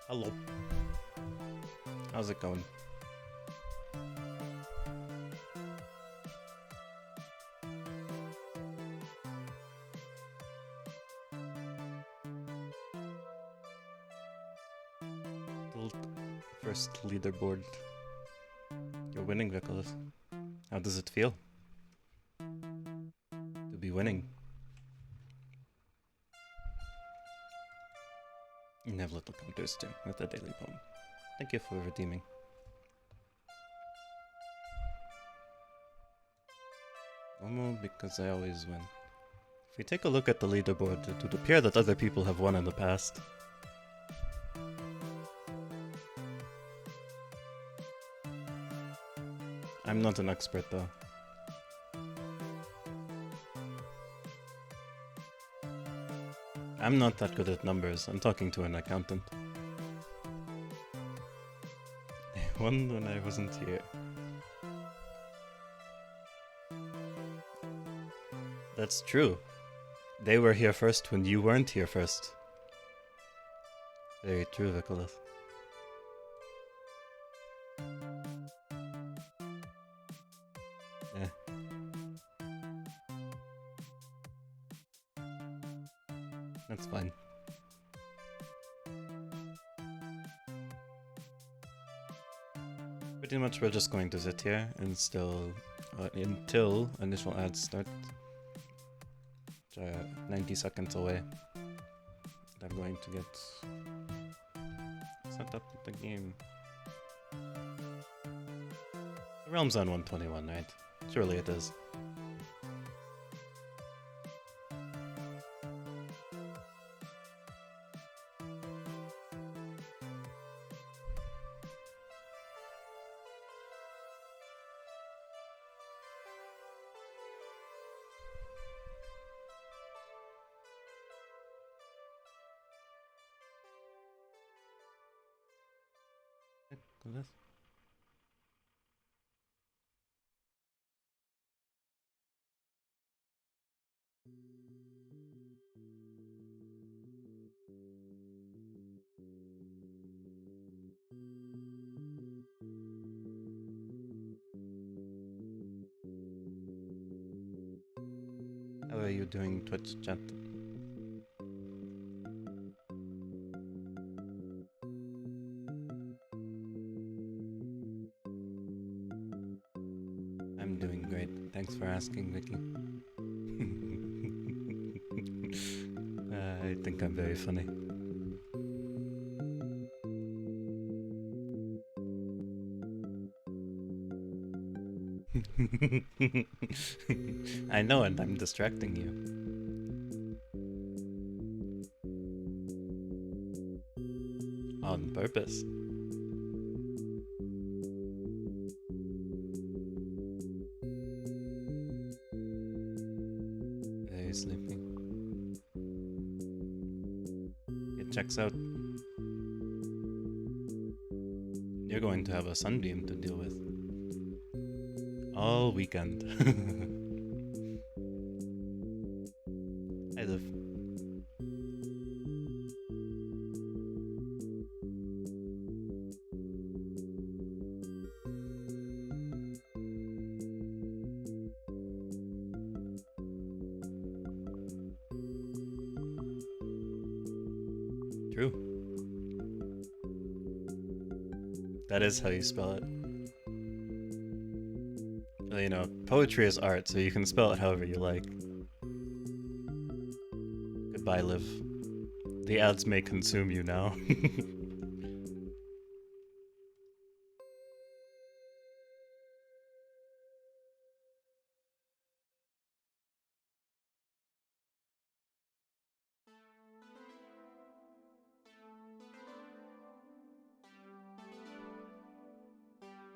Hello. How's it going? First leaderboard. You're winning, Nicholas. How does it feel to be winning? You have little counters too with the daily poem. Thank you for redeeming. Normal because I always win. If we take a look at the leaderboard, it would appear that other people have won in the past. I'm not an expert though. I'm not that good at numbers. I'm talking to an accountant. I won when I wasn't here. That's true. They were here first when you weren't here first. Very true, Nicholas. Yeah. That's fine. Pretty much we're just going to sit here and still until initial ads start. 90 seconds away. I'm going to get set up with the game. The realm's on 121, right? Surely it is. This. How are you doing, Twitch chat? I'm doing great. Thanks for asking, Vicky. I think I'm very funny. I know, and I'm distracting you. On purpose. Very sleepy. It checks out. You're going to have a sunbeam to deal with. All weekend. I live. True. That is how you spell it. You know, poetry is art, so you can spell it however you like. Goodbye, Liv. The ads may consume you now.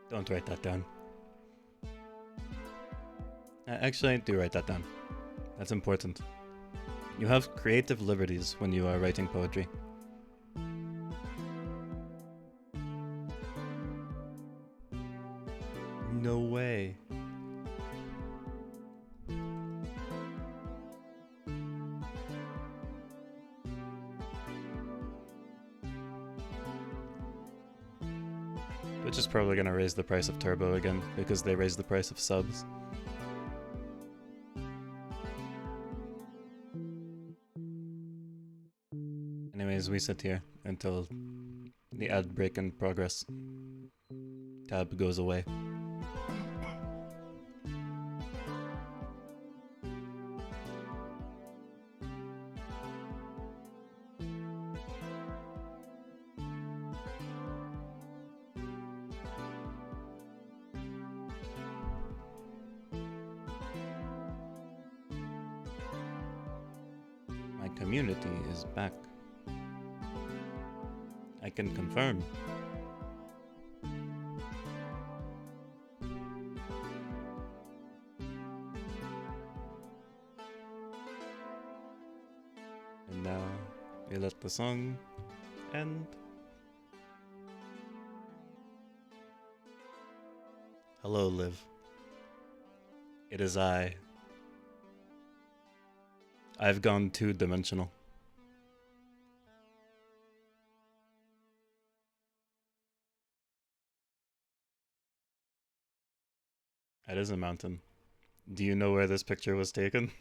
Don't write that down. Actually, do write that down. That's important. You have creative liberties when you are writing poetry. No way. Which is probably gonna raise the price of Turbo again, because they raised the price of subs. Anyways, we sit here until the ad break in progress tab goes away. My community is back. I can confirm. And now we let the song end. Hello, Liv. It is I. I've gone two-dimensional. It is a mountain. Do you know where this picture was taken?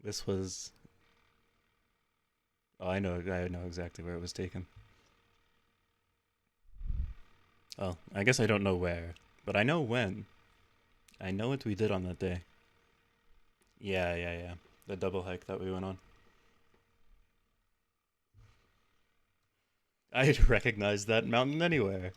This was... Oh, I know exactly where it was taken. Oh, I guess I don't know where, but I know when. I know what we did on that day. Yeah. The double hike that we went on. I'd recognize that mountain anywhere.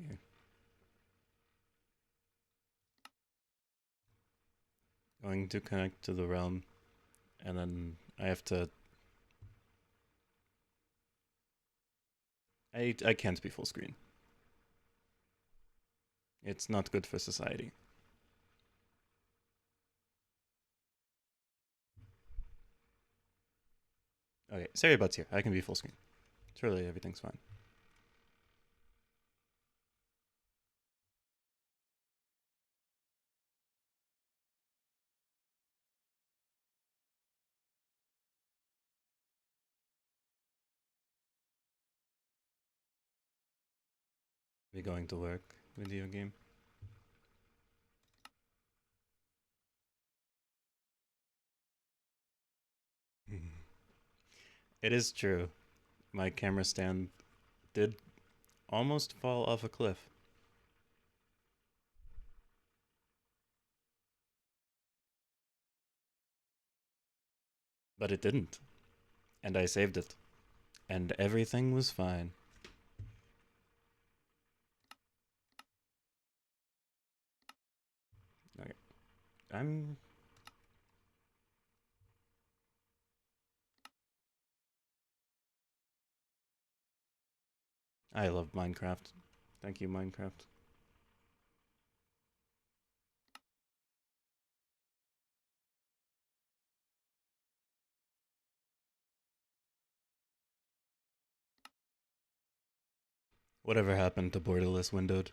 Okay. Going to connect to the realm, and then I have to... I can't be full screen. It's not good for society. Okay, sorry about here. I can be full screen. Surely everything's fine. We going to work video game. It is true. My camera stand did almost fall off a cliff. But it didn't. And I saved it. And everything was fine. Okay. I love Minecraft. Thank you, Minecraft. Whatever happened to borderless windowed?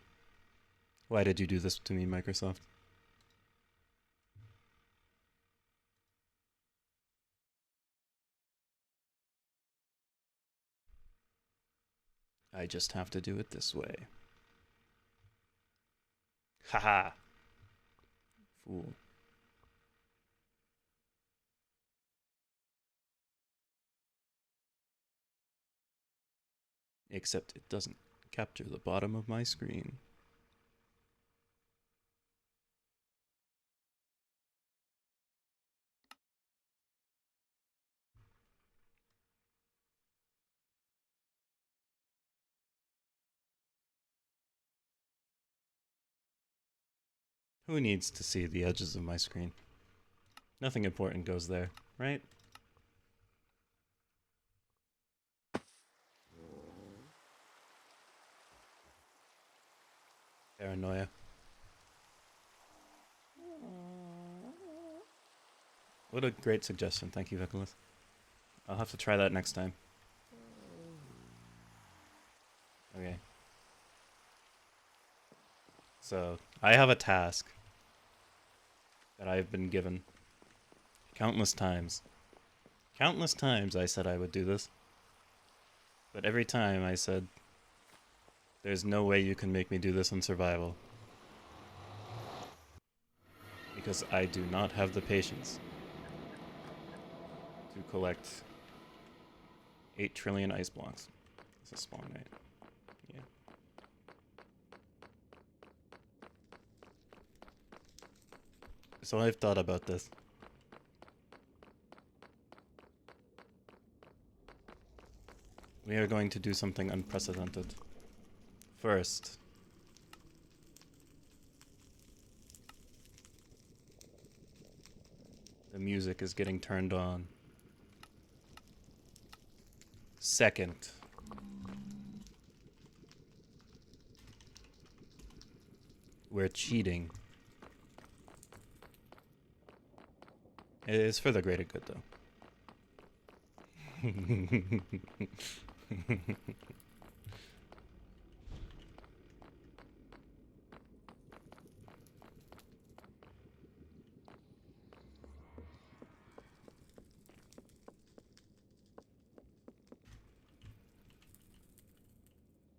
Why did you do this to me, Microsoft? I just have to do it this way. Haha! Fool. Except it doesn't capture the bottom of my screen. Who needs to see the edges of my screen? Nothing important goes there, right? Paranoia. What a great suggestion. Thank you, Nicholas. I'll have to try that next time. Okay. So, I have a task that I've been given countless times. Countless times I said I would do this. But every time I said, there's no way you can make me do this in survival. Because I do not have the patience to collect 8 trillion ice blocks. This is spawn, right? Yeah. So I've thought about this. We are going to do something unprecedented. First, the music is getting turned on. Second, we're cheating. It is for the greater good, though.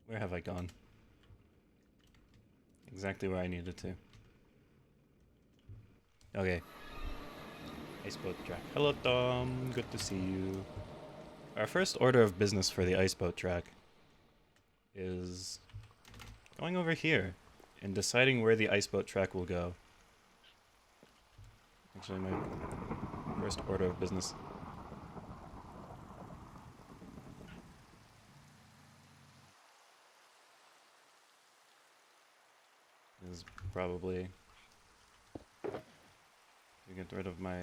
Where have I gone? Exactly where I needed to. Okay. Iceboat track. Hello, Tom. Good to see you. Our first order of business for the iceboat track is going over here and deciding where the iceboat track will go. Actually, my first order of business. Is probably to get rid of my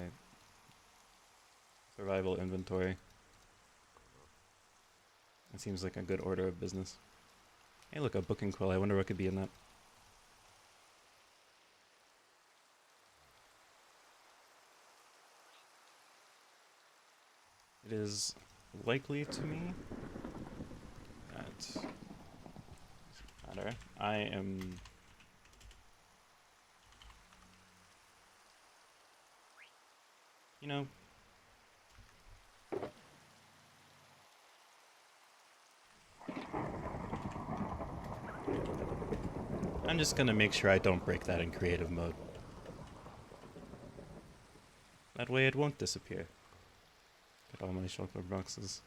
survival inventory. That seems like a good order of business. Hey, look, a booking quill. I wonder what could be in that. It is likely to me that doesn't matter. I am I'm just gonna make sure I don't break that in creative mode. That way it won't disappear. Get all my shulker boxes.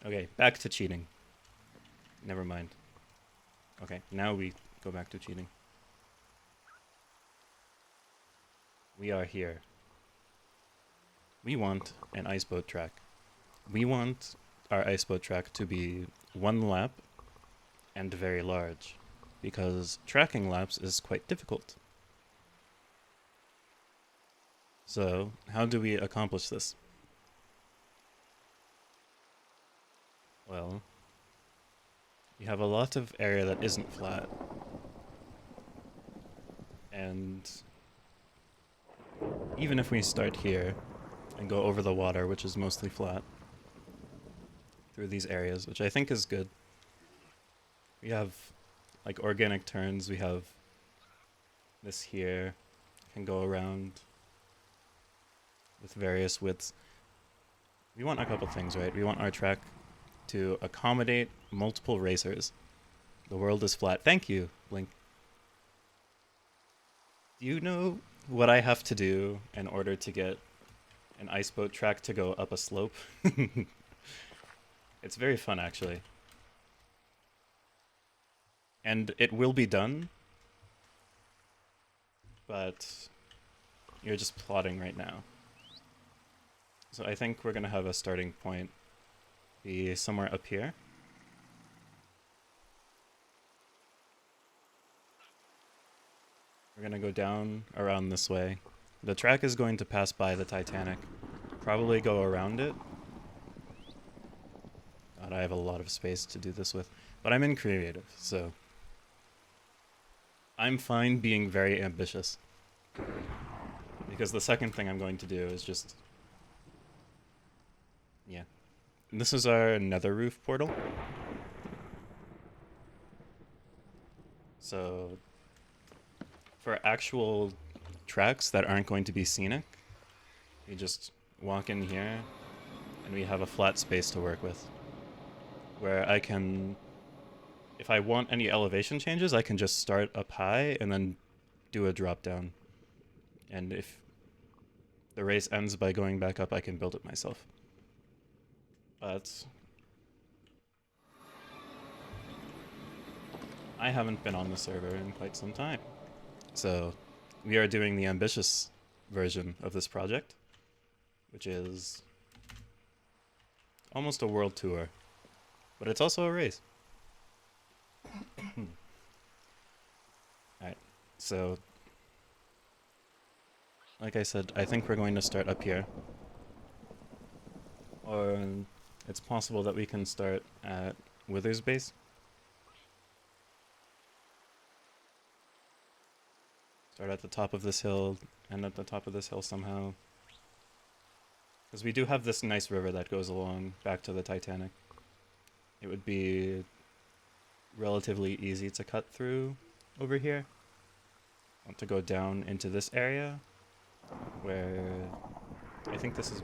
Okay, back to cheating. Never mind. Okay, now we go back to cheating. We are here. We want an iceboat track. We want our iceboat track to be 1 lap and very large, because tracking laps is quite difficult. So, how do we accomplish this? Well, you have a lot of area that isn't flat. And even if we start here and go over the water, which is mostly flat, through these areas, which I think is good. We have like organic turns, we have this here, can go around with various widths. We want a couple things, right? We want our track to accommodate multiple racers. The world is flat. Thank you, Blink. Do you know what I have to do in order to get an iceboat track to go up a slope? It's very fun, actually. And it will be done, but you're just plotting right now. So I think we're going to have a starting point be somewhere up here. We're going to go down around this way. The track is going to pass by the Titanic. Probably go around it. God, I have a lot of space to do this with. But I'm in creative, so I'm fine being very ambitious. Because the second thing I'm going to do is just... yeah. this is our nether roof portal. So for actual tracks that aren't going to be scenic, we just walk in here and we have a flat space to work with. Where I can, if I want any elevation changes, I can just start up high and then do a drop down. And if the race ends by going back up, I can build it myself. But I haven't been on the server in quite some time. So we are doing the ambitious version of this project, which is almost a world tour, but it's also a race. Alright, so like I said, I think we're going to start up here. Or it's possible that we can start at Wither's base. Start at the top of this hill, and at the top of this hill somehow. Because we do have this nice river that goes along back to the Titanic. It would be relatively easy to cut through over here. I want to go down into this area, where I think this is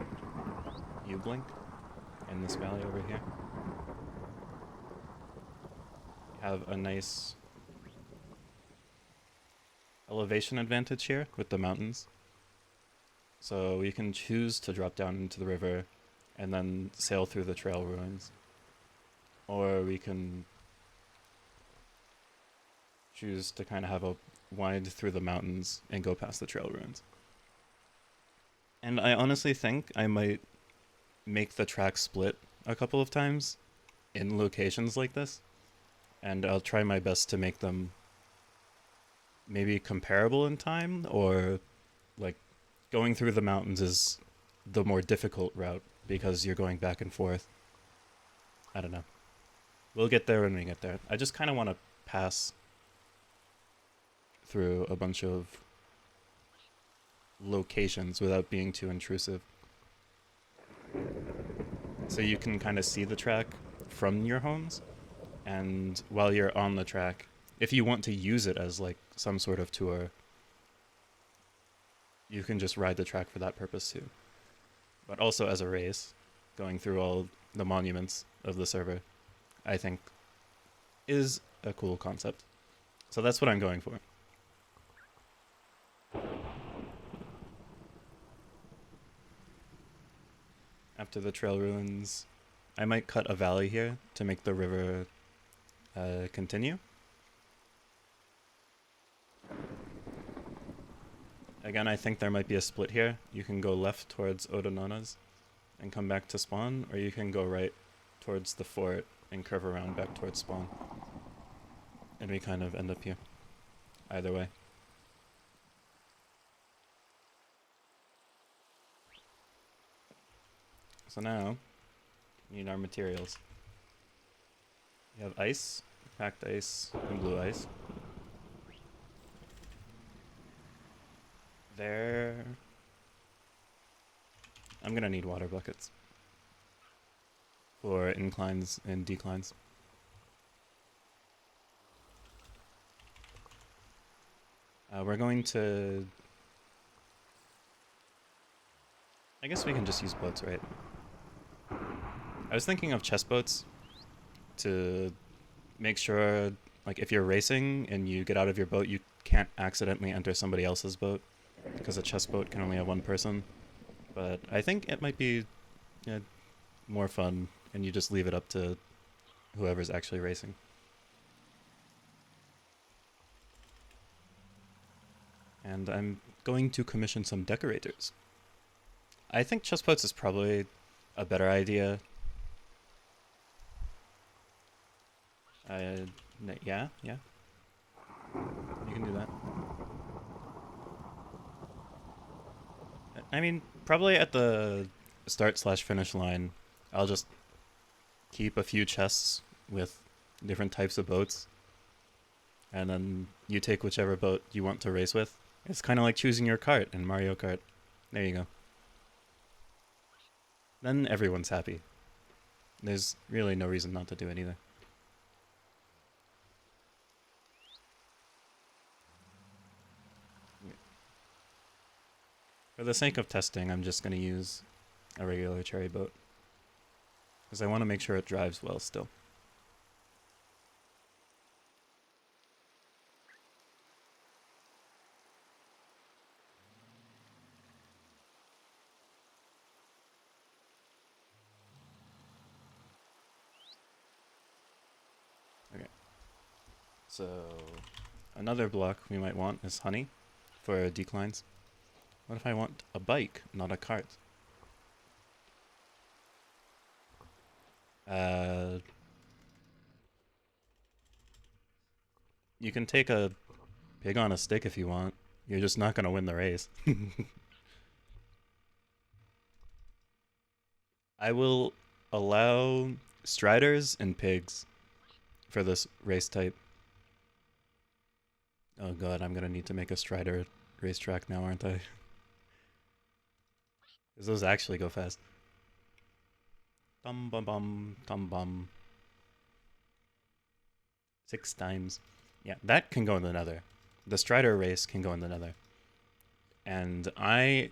U-Blink, in this valley over here. We have a nice elevation advantage here with the mountains. So we can choose to drop down into the river and then sail through the trail ruins. Or we can choose to kind of have a wind through the mountains and go past the trail ruins. And I honestly think I might make the track split a couple of times in locations like this. And I'll try my best to make them maybe comparable in time, or like going through the mountains is the more difficult route because you're going back and forth. I don't know. We'll get there when we get there. I just kind of want to pass through a bunch of locations without being too intrusive. So you can kind of see the track from your homes, and while you're on the track, if you want to use it as like some sort of tour, you can just ride the track for that purpose too. But also as a race, going through all the monuments of the server, I think is a cool concept. So that's what I'm going for. After the trail ruins, I might cut a valley here to make the river continue. Again, I think there might be a split here. You can go left towards Odonona's and come back to spawn, or you can go right towards the fort and curve around back towards spawn. And we kind of end up here. Either way. So now, we need our materials. We have ice, packed ice, and blue ice. There. I'm gonna need water buckets for inclines and declines. We're going to... I guess we can just use boats, right? I was thinking of chest boats to make sure, like, if you're racing and you get out of your boat, you can't accidentally enter somebody else's boat, because a chest boat can only have one person. But I think it might be more fun, and you just leave it up to whoever's actually racing. And I'm going to commission some decorators. I think chest boats is probably a better idea. Yeah. You can do that. I mean, probably at the start/finish line, I'll just keep a few chests with different types of boats, and then you take whichever boat you want to race with. It's kind of like choosing your kart in Mario Kart. There you go. Then everyone's happy. There's really no reason not to do it either. For the sake of testing, I'm just going to use a regular cherry boat. Because I want to make sure it drives well still. Okay. So, another block we might want is honey for declines. What if I want a bike, not a cart? You can take a pig on a stick if you want. You're just not going to win the race. I will allow striders and pigs for this race type. Oh god, I'm gonna need to make a strider racetrack now, aren't I? Because those actually go fast. Bum bum bum, tum bum. 6 times. Yeah, that can go in the nether. The strider race can go in the nether. And I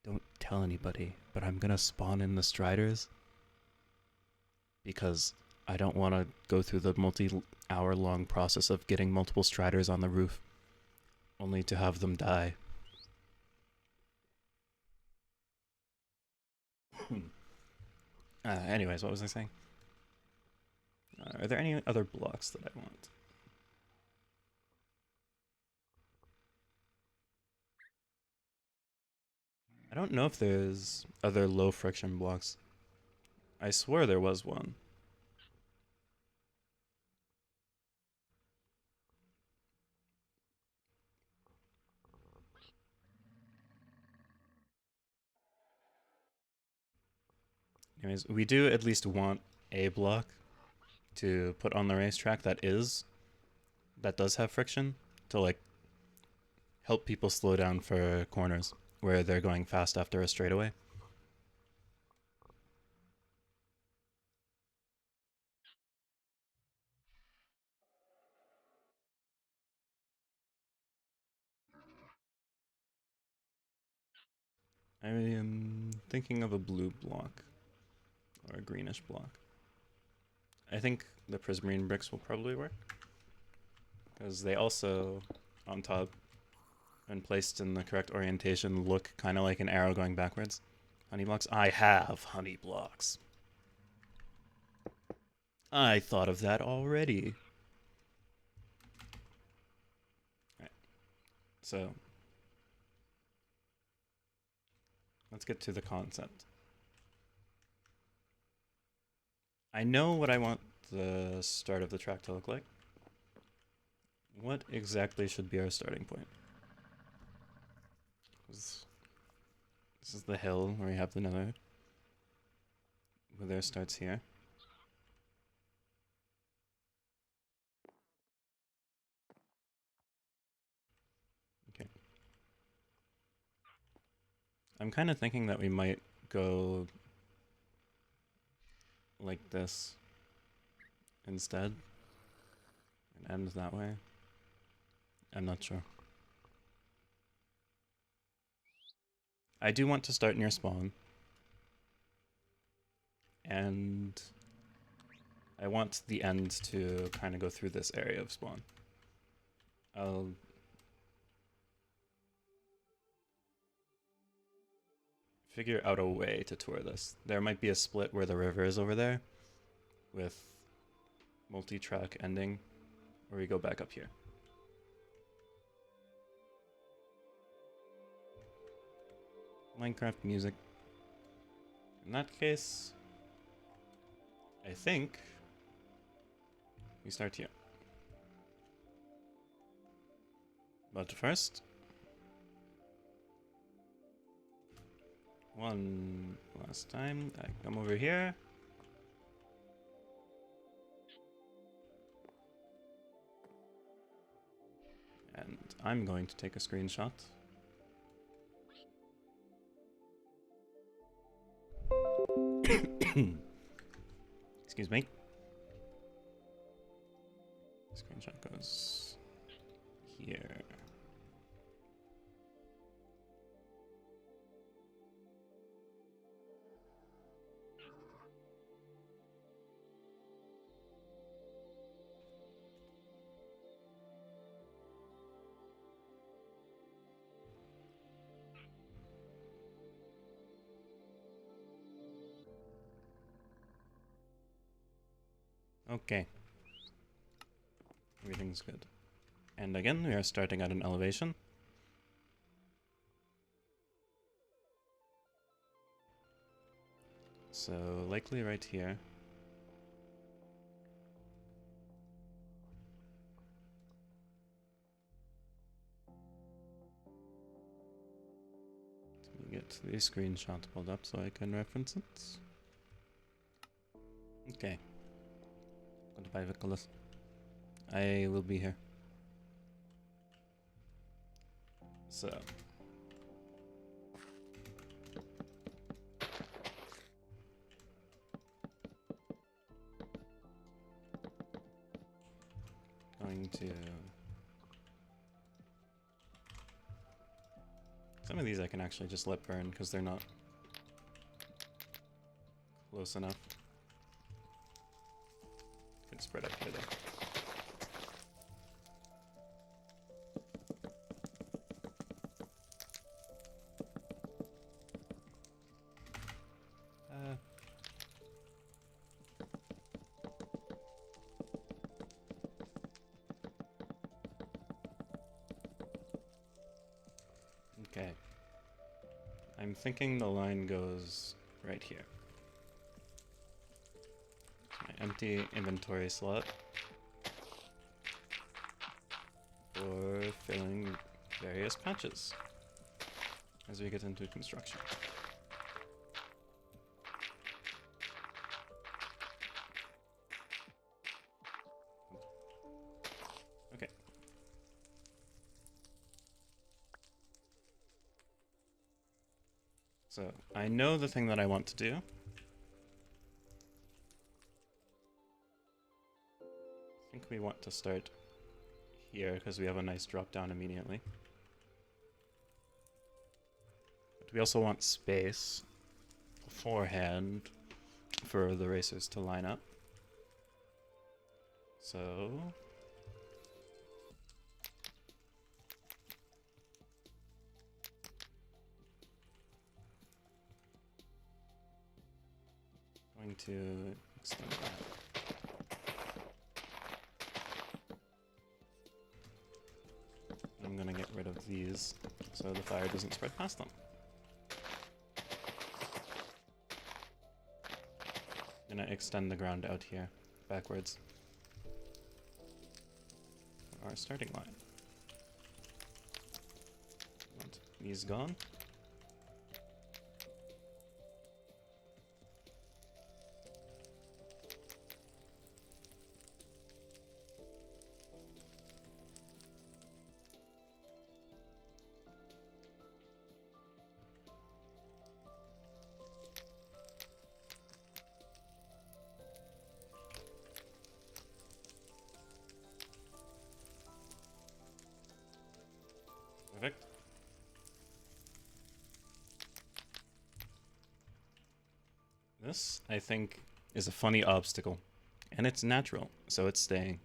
don't tell anybody, but I'm gonna spawn in the striders because I don't want to go through the multi-hour long process of getting multiple striders on the roof, only to have them die. Anyways, what was I saying? Are there any other blocks that I want? I don't know if there's other low friction blocks. I swear there was one. Anyways, we do at least want a block to put on the racetrack that does have friction to like help people slow down for corners where they're going fast after a straightaway. I am thinking of a blue block or a greenish block. I think the prismarine bricks will probably work because they also, on top, when placed in the correct orientation, look kind of like an arrow going backwards. Honey blocks? I have honey blocks. I thought of that already. Right. So, let's get to the concept. I know what I want the start of the track to look like. What exactly should be our starting point? This is the hill where we have the nether. Wither starts here. Okay. I'm kind of thinking that we might go like this instead and end that way. I'm not sure. I do want to start near spawn. And I want the end to kind of go through this area of spawn. I'll figure out a way to tour this. There might be a split where the river is over there with multi-track ending where we go back up here. Minecraft music. In that case, I think we start here. But first, one last time, I come over here. And I'm going to take a screenshot. Excuse me. Screenshot goes here. Okay. Everything's good. And again, we are starting at an elevation. So, likely right here. Let me get the screenshot pulled up so I can reference it. Okay. Goodbye, Vicolas. I will be here. So. Going to... Some of these I can actually just let burn because they're not close enough. Could spread out here though. Okay. I'm thinking the line goes right here. My empty inventory slot for filling various patches as we get into construction. Okay. So, I know the thing that I want to do. I think we want to start here because we have a nice drop down immediately. But we also want space beforehand for the racers to line up. So... going to extend that. I'm gonna get rid of these so the fire doesn't spread past them. Gonna extend the ground out here, backwards. Our starting line. Want these gone. Perfect. This, I think, is a funny obstacle. And it's natural, so it's staying.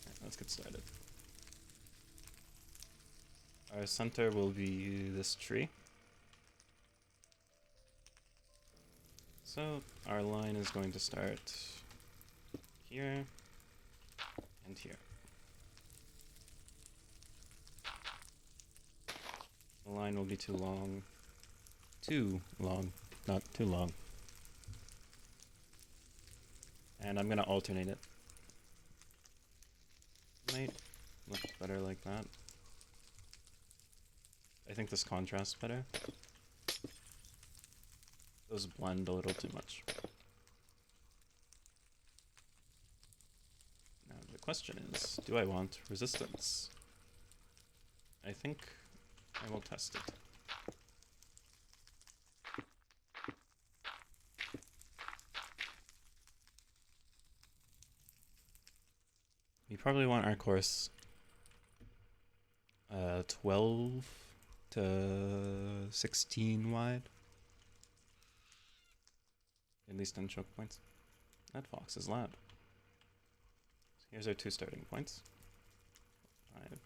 Right, let's get started. Our center will be this tree. So, our line is going to start here and here. The line will be too long. Too long, not too long. And I'm gonna alternate it. Might look better like that. I think this contrasts better. Those blend a little too much. Now the question is, do I want resistance? I think I will test it. We probably want our course 12 to 16 wide. At least on choke points. That fox is loud. So here's our 2 starting points. 5, 6.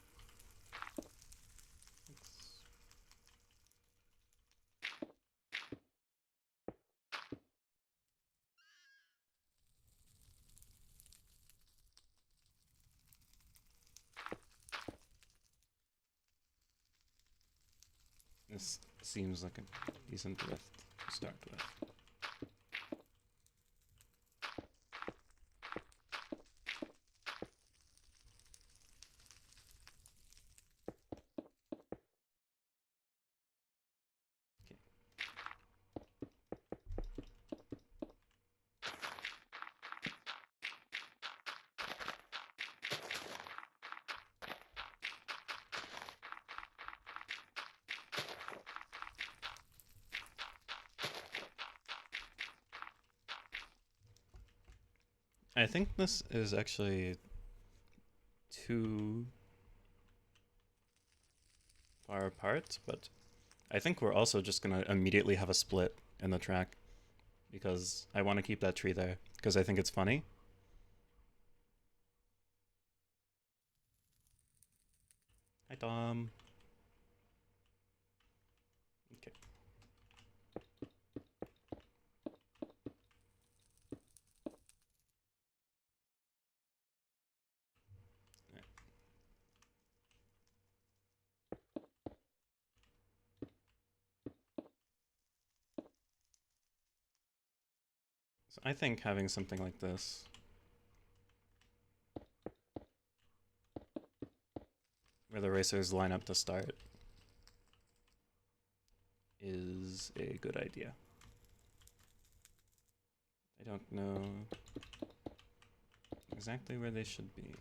This seems like a decent width to start with. I think this is actually too far apart, but I think we're also just gonna immediately have a split in the track because I want to keep that tree there because I think it's funny. Hi, Tom. Okay. So I think having something like this where the racers line up to start is a good idea. I don't know exactly where they should be.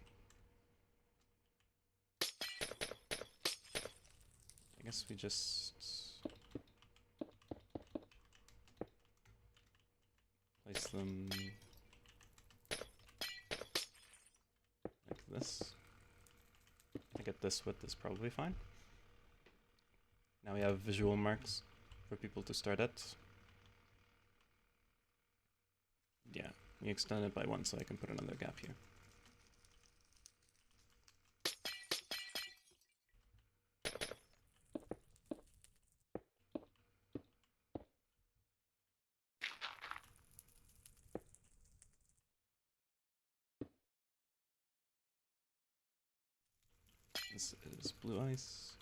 I guess we just place them like this. I think at this width is probably fine. Now we have visual marks for people to start at. Yeah, we extend it by 1 so I can put another gap here. This is blue ice.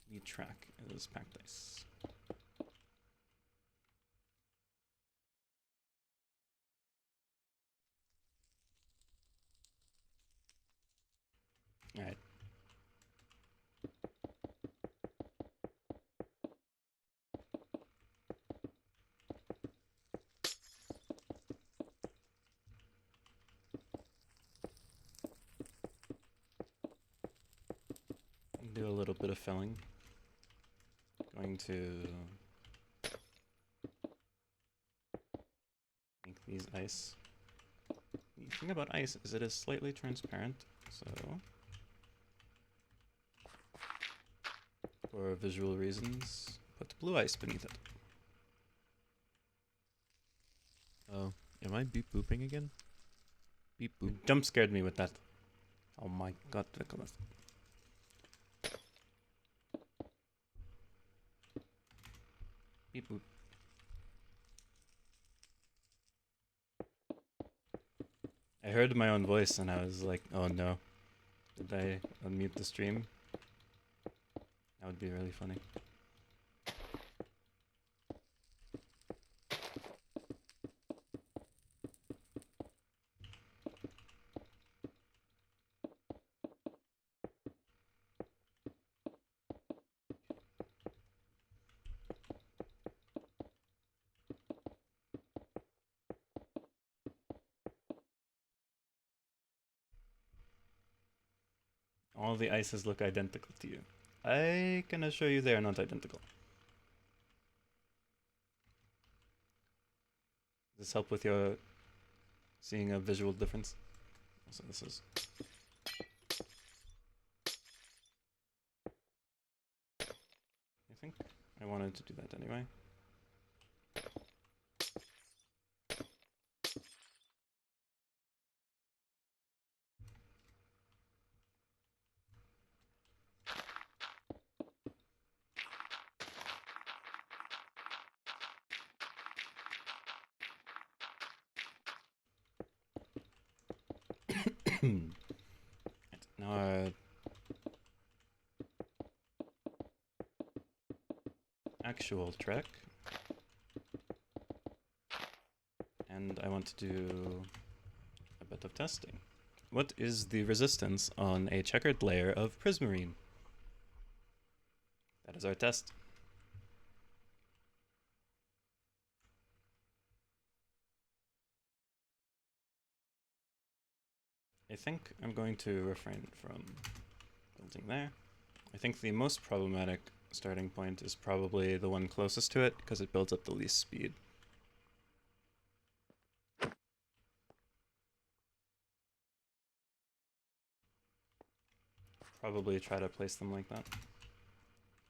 The track is packed ice. Alright. Do a little bit of filling. Going to make these ice. The thing about ice is it is slightly transparent, so for visual reasons, put blue ice beneath it. Oh, am I beep booping again? Beep boop. You jump scared me with that. Oh my god, Nicholas. Beep boop. I heard my own voice and I was like, oh no. Did I unmute the stream? That would be really funny. All the ices look identical to you. I can assure you they are not identical. Does this help with your seeing a visual difference? Also, this is... I think I wanted to do that anyway. Now actual trek. And I want to do a bit of testing. What is the resistance on a checkered layer of prismarine? That is our test. I think I'm going to refrain from building there. I think the most problematic starting point is probably the one closest to it, because it builds up the least speed. Probably try to place them like that,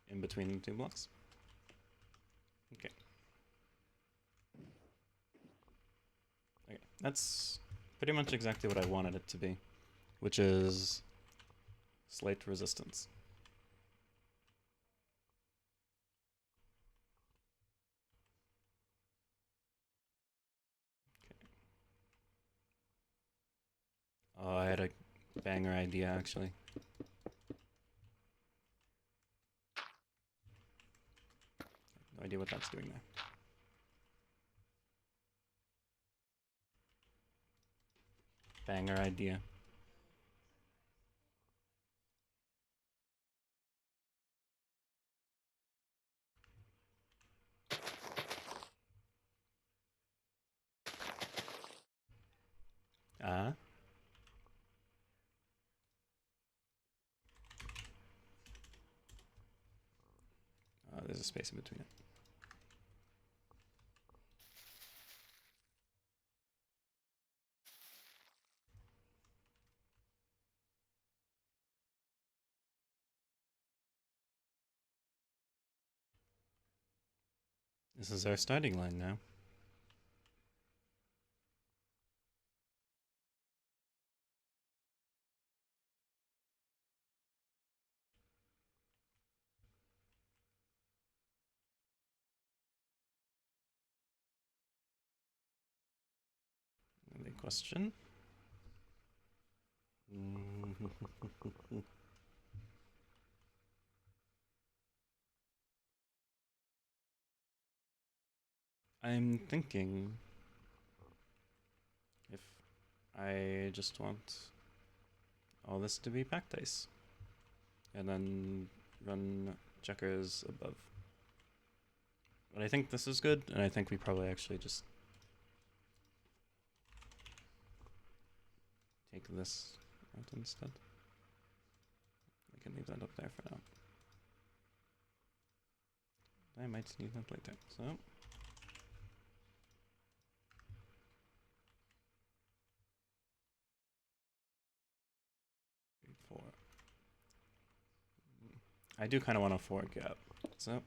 in between the two blocks. Okay. Okay, that's pretty much exactly what I wanted it to be, which is slight resistance. Oh, I had a banger idea, actually. No idea what that's doing there. Banger idea. Ah. There's a space in between it. This is our starting line now. Any question? I'm thinking if I just want all this to be packed ice, and then run checkers above. But I think this is good, and I think we probably actually just take this out instead. We can leave that up there for now. I might need that later, so... 4. I do kind of want a 4 gap, so...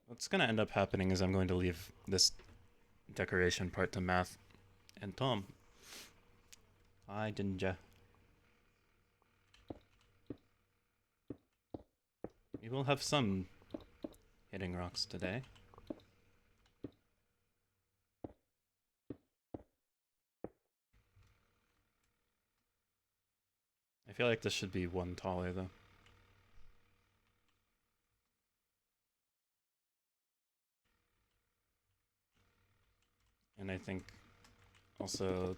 What's going to end up happening is I'm going to leave this decoration part to Math and Tom. Hi, Dinja. We will have some hitting rocks today. I feel like this should be one taller, though. And I think also...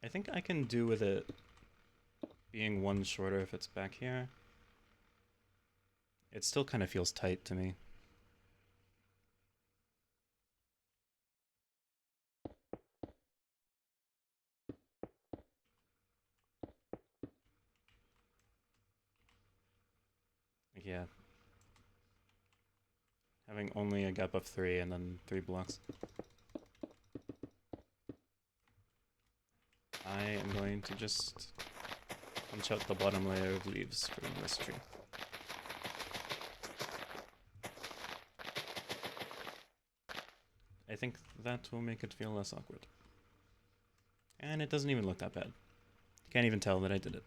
I I think I can do with it being one shorter if it's back here. It still kind of feels tight to me. Yeah. Having only a gap of 3 and then 3 blocks. I am going to just punch out the bottom layer of leaves from this tree. I think that will make it feel less awkward. And it doesn't even look that bad. You can't even tell that I did it.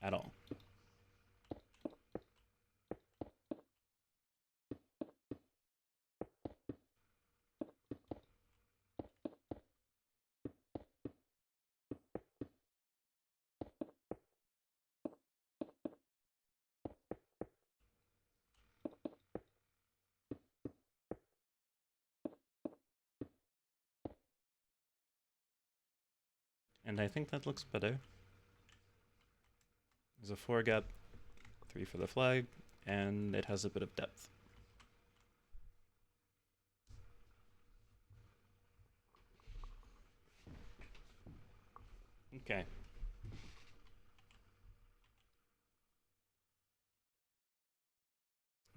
At all. And I think that looks better. There's a 4 gap, 3 for the flag, and it has a bit of depth. Okay.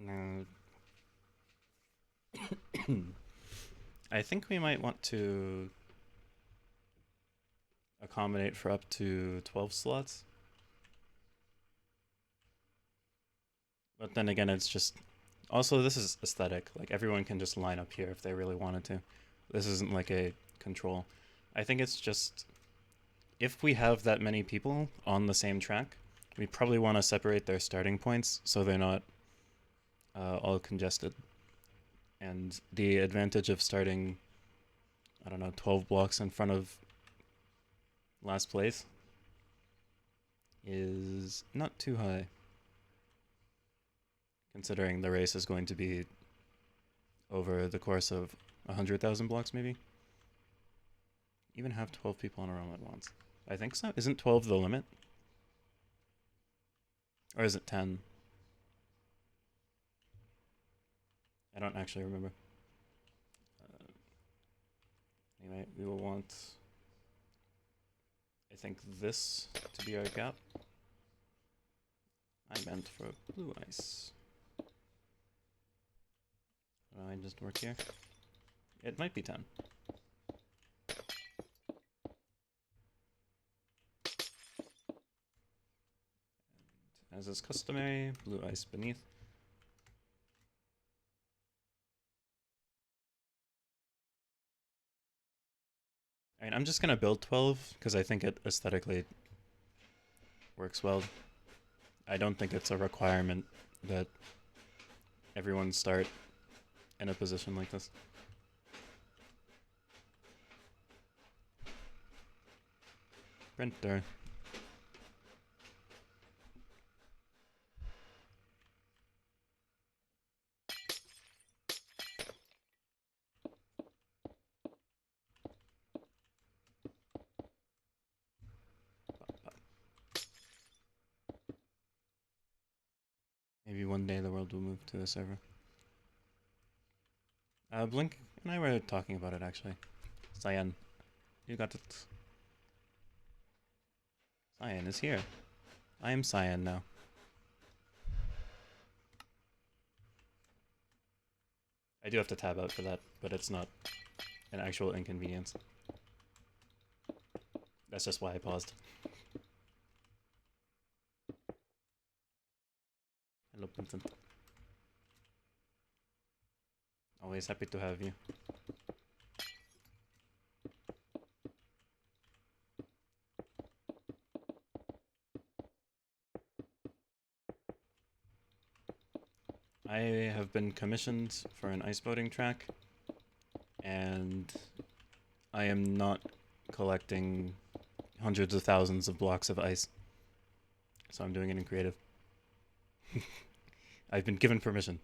Now, I think we might want to accommodate for up to 12 slots. But then again, it's just... Also, this is aesthetic. Like, everyone can just line up here if they really wanted to. This isn't like a control. I think it's just... If we have that many people on the same track, we probably want to separate their starting points so they're not all congested. And the advantage of starting, I don't know, 12 blocks in front of last place is not too high, considering the race is going to be over the course of 100,000 blocks, maybe? Even have 12 people in a row at once. I think so. Isn't 12 the limit? Or is it 10? I don't actually remember. Anyway, we will want, I think, this to be our gap. I meant for blue ice. I just work here. It might be 10. And as is customary, blue ice beneath. I mean, I'm just gonna build 12 because I think it aesthetically works well. I don't think it's a requirement that everyone start in a position like this. Printer. Maybe one day the world will move to the server. Blink and I were talking about it actually. Cyan, you got it. Cyan is here. I am Cyan now. I do have to tab out for that, but it's not an actual inconvenience. That's just why I paused. Hello, Vincent. Always happy to have you. I have been commissioned for an ice boating track, and I am not collecting hundreds of thousands of blocks of ice. So I'm doing it in creative. I've been given permission.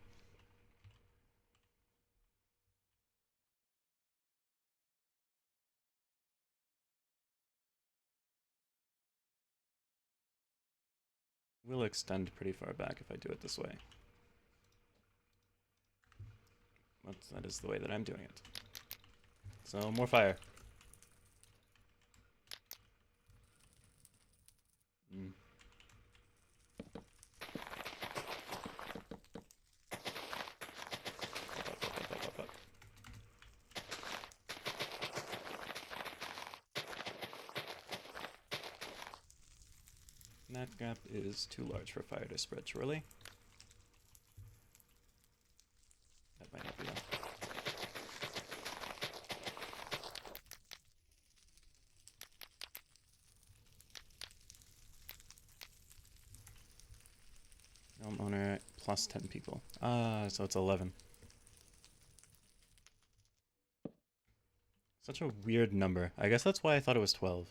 will extend pretty far back if I do it this way. But that is the way that I'm doing it. So, more fire. Mm. Up. That gap is too large for fire to spread, surely. That might not be enough. Homeowner plus 10 people. So it's 11. Such a weird number. I guess that's why I thought it was 12.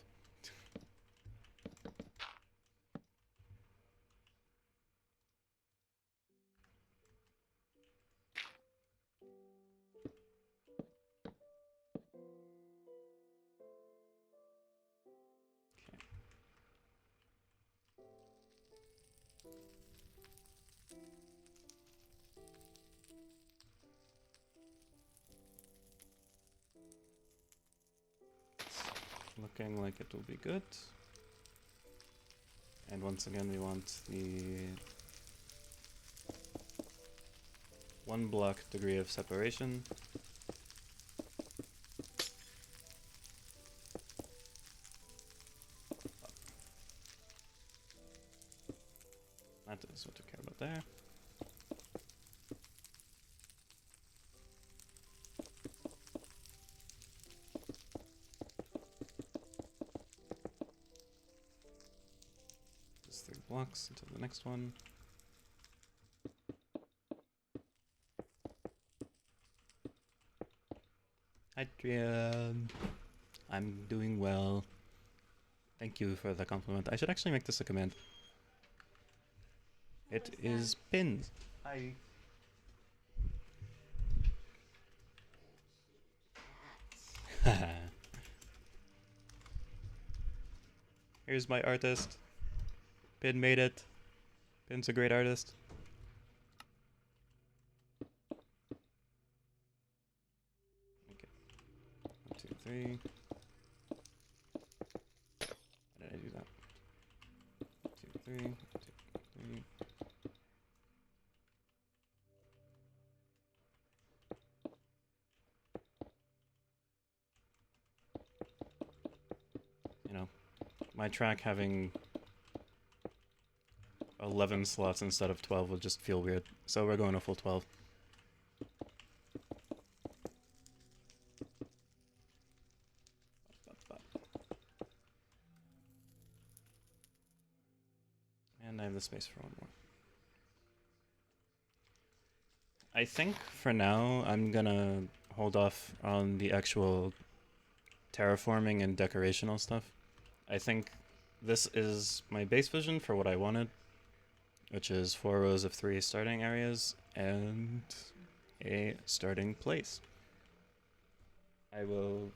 Looking like it will be good. And once again, we want the 1 block degree of separation. That is what we care about there. Just 3 blocks until the next one. Adrian, I'm doing well. Thank you for the compliment. I should actually make this a command. It is pinned. Hi. Here's my artist. Pin made it. Pin's a great artist. Okay. 1, 2, 3. How did I do that? 1, 2, 3. 1, 2, 3. You know, my track having 11 slots instead of 12 would just feel weird. So we're going a full 12. And I have the space for one more. I think for now I'm gonna hold off on the actual terraforming and decorational stuff. I think this is my base vision for what I wanted, which is 4 rows of 3 starting areas and a starting place. I will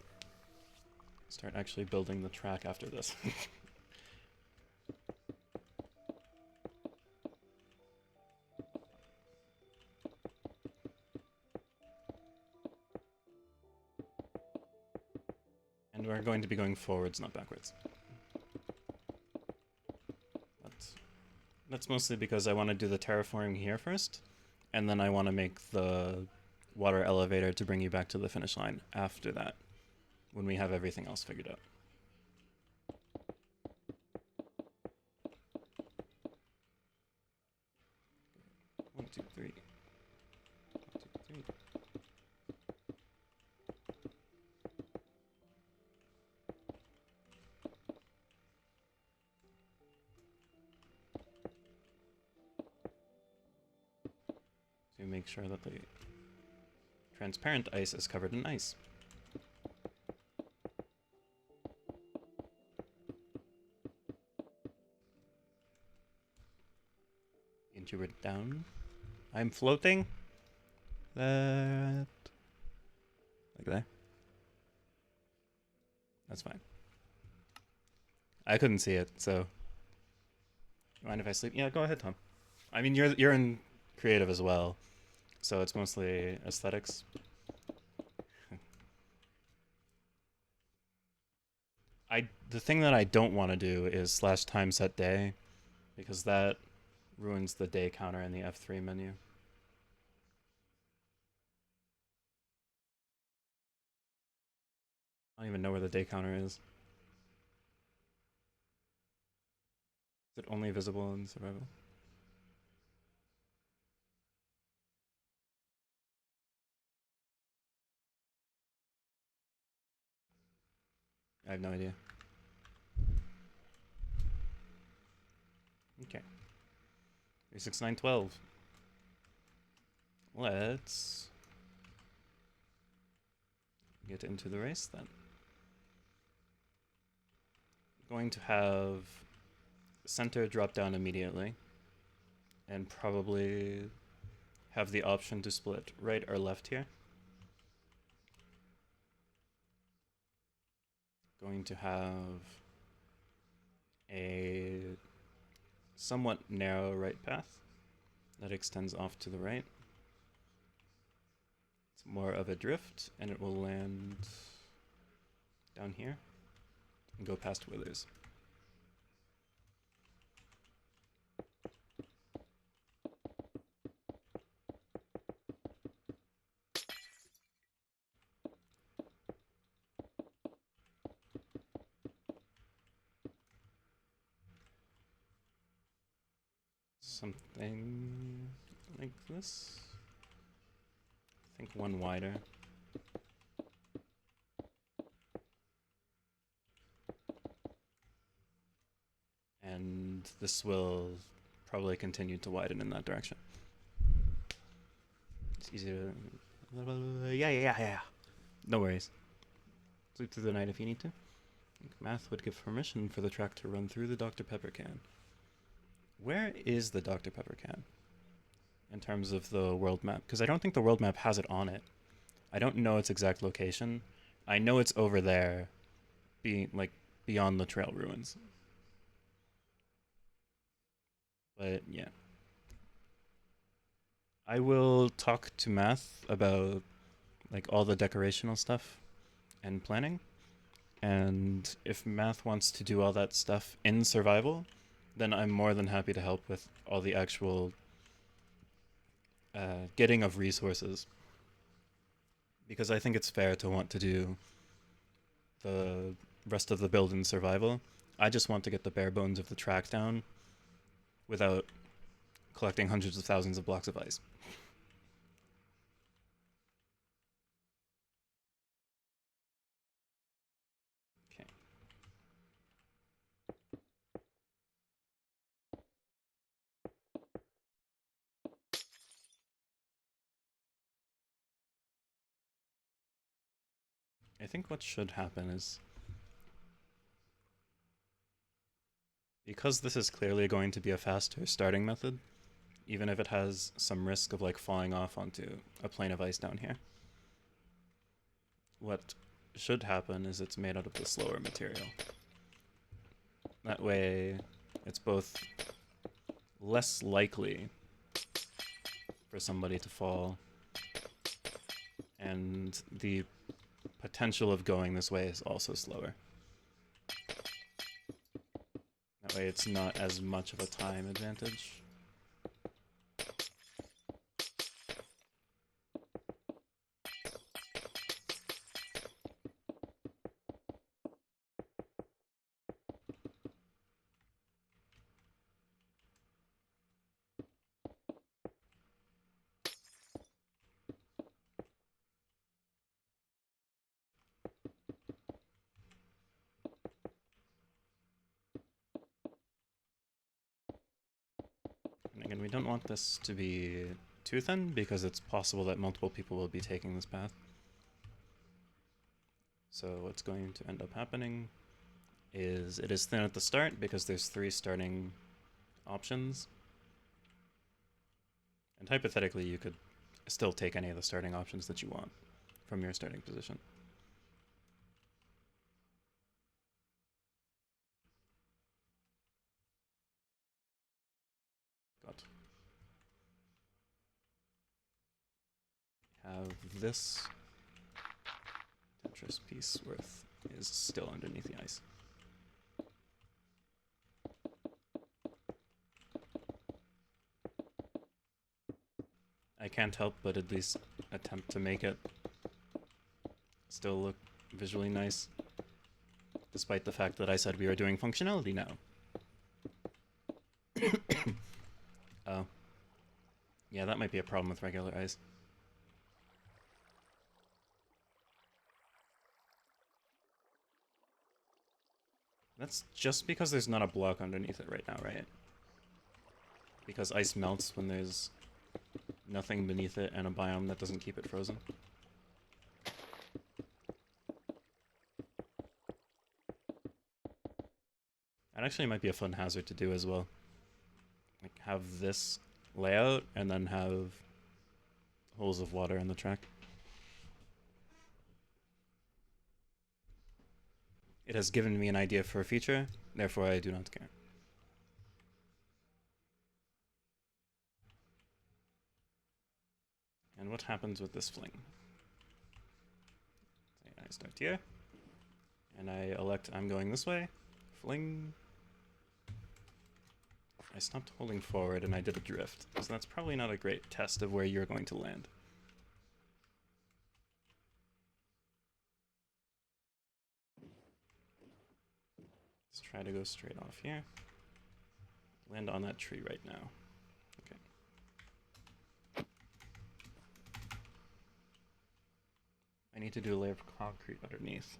start actually building the track after this. And we're going to be going forwards, not backwards. That's mostly because I want to do the terraforming here first, and then I want to make the water elevator to bring you back to the finish line after that, when we have everything else figured out. One, two, three. 1, 2, 3. To make sure that the transparent ice is covered in ice. Introvert down. I'm floating. That. Like that. That's fine. I couldn't see it, so You mind if I sleep? Yeah, go ahead, Tom. I mean, you're in creative as well, so it's mostly aesthetics. The thing that I don't want to do is slash time set day, because that ruins the day counter in the F3 menu. I don't even know where the day counter is. Is it only visible in survival? I have no idea. Okay. 36912. Let's get into the race then. Going to have center drop down immediately, and probably have the option to split right or left here. Going to have a somewhat narrow right path that extends off to the right. It's more of a drift, and it will land down here and go past Withers. Something like this. I think one wider. And this will probably continue to widen in that direction. It's easy to... Yeah. No worries. Sleep through the night if you need to. Math would give permission for the track to run through the Dr. Pepper can. Where is the Dr. Pepper can in terms of the world map? Because I don't think the world map has it on it. I don't know its exact location. I know it's over there, being like beyond the trail ruins. But yeah. I will talk to Math about like all the decorational stuff and planning. And if Math wants to do all that stuff in survival, then I'm more than happy to help with all the actual getting of resources. Because I think it's fair to want to do the rest of the build in survival. I just want to get the bare bones of the track down without collecting hundreds of thousands of blocks of ice. Okay. I think what should happen is, because this is clearly going to be a faster starting method, even if it has some risk of like falling off onto a plane of ice down here, what should happen is it's made out of the slower material. That way, it's both less likely for somebody to fall, and the potential of going this way is also slower. That way it's not as much of a time advantage. And again, we don't want this to be too thin because it's possible that multiple people will be taking this path. So what's going to end up happening is it is thin at the start because there's 3 starting options. And hypothetically, you could still take any of the starting options that you want from your starting position. have this Tetris piece worth is still underneath the ice. I can't help but at least attempt to make it still look visually nice, despite the fact that I said we were doing functionality now. Oh. Yeah, that might be a problem with regular ice. That's just because there's not a block underneath it right now, right? Because ice melts when there's nothing beneath it and a biome that doesn't keep it frozen. That actually might be a fun hazard to do as well. Like, have this layout and then have holes of water in the track. It has given me an idea for a feature, therefore I do not care. And what happens with this fling? I start here, and I elect I'm going this way. Fling. I stopped holding forward and I did a drift, so that's probably not a great test of where you're going to land. Let's try to go straight off here. Land on that tree right now. Okay. I need to do a layer of concrete underneath.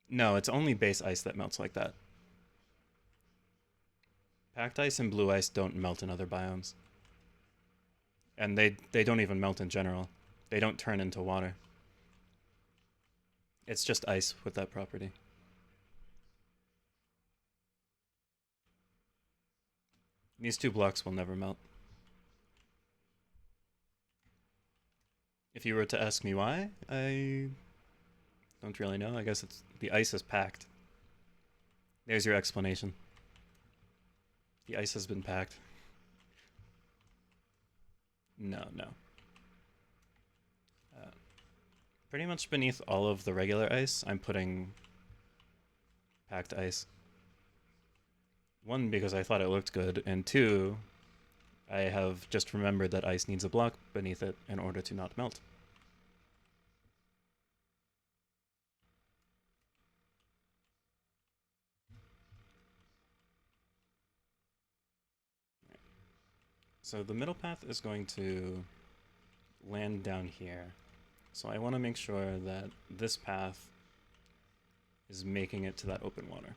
No, it's only base ice that melts like that. Packed ice and blue ice don't melt in other biomes. And they don't even melt in general. They don't turn into water. It's just ice with that property. These two blocks will never melt. If you were to ask me why, I don't really know. I guess it's the ice is packed. There's your explanation. The ice has been packed. No. Pretty much beneath all of the regular ice, I'm putting packed ice. One, because I thought it looked good, and two, I have just remembered that ice needs a block beneath it in order to not melt. So the middle path is going to land down here. So I want to make sure that this path is making it to that open water.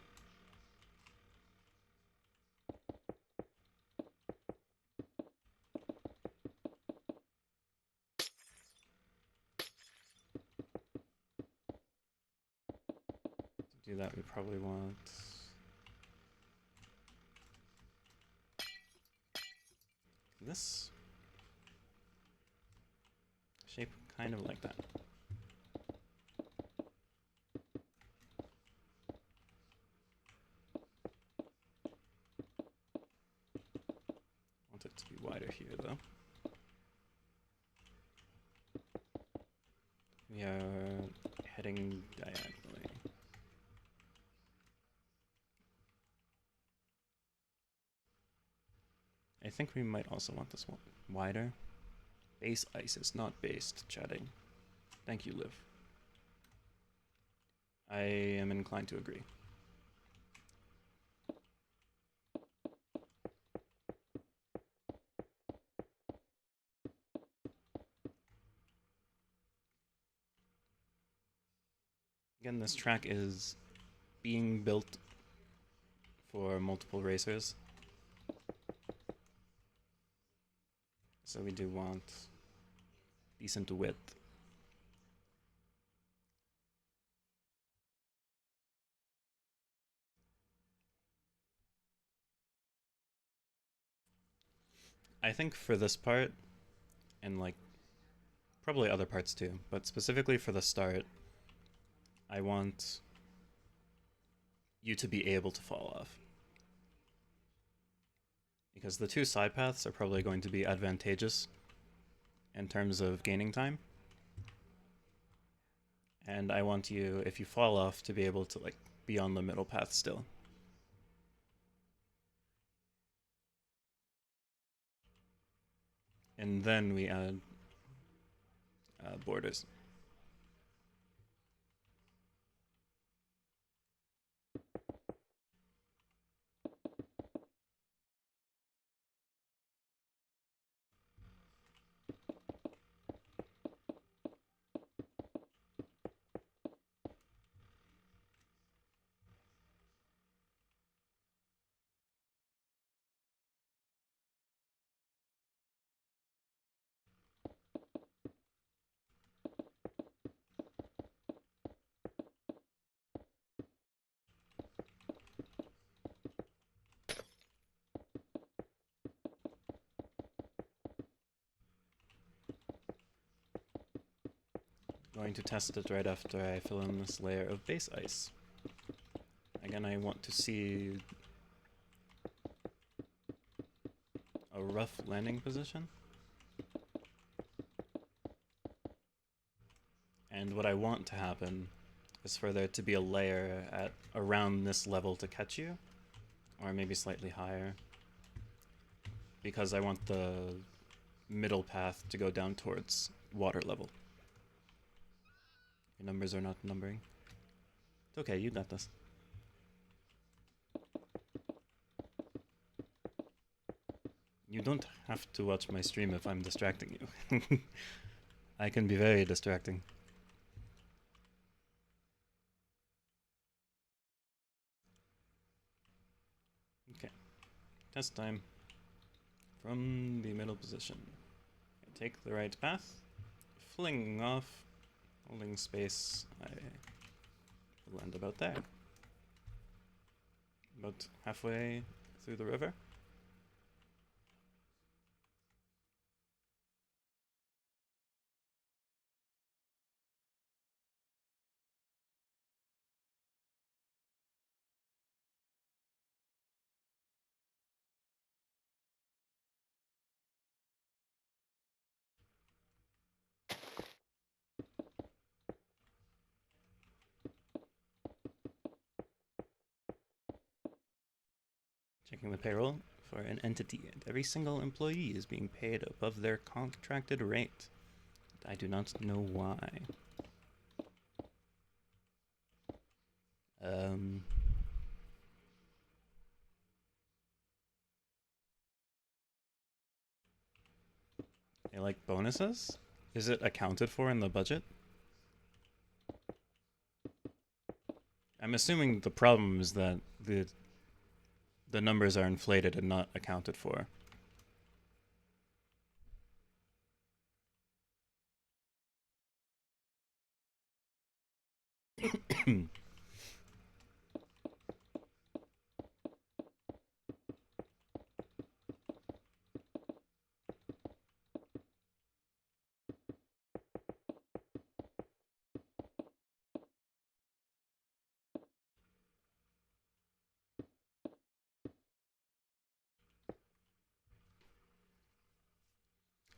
To do that, we probably want this shape kind of like that. Want it to be wider here though. We are heading diagonally. I think we might also want this one wider. Base ice is not based, chatting. Thank you, Liv. I am inclined to agree. Again, this track is being built for multiple racers. So we do want decent width. I think for this part, and like probably other parts too, but specifically for the start, I want you to be able to fall off. Because the two side paths are probably going to be advantageous in terms of gaining time. And I want you, if you fall off, to be able to like be on the middle path still. And then we add borders. Going to test it right after I fill in this layer of base ice. Again, I want to see a rough landing position. And what I want to happen is for there to be a layer at around this level to catch you, or maybe slightly higher, because I want the middle path to go down towards water level. Your numbers are not numbering. It's okay, you got this. You don't have to watch my stream if I'm distracting you. I can be very distracting. Okay, test time. From the middle position, I take the right path, fling off, holding space, I land about there. About halfway through the river. Checking the payroll for an entity, and every single employee is being paid above their contracted rate. I do not know why. They like bonuses? Is it accounted for in the budget? I'm assuming the problem is that the numbers are inflated and not accounted for.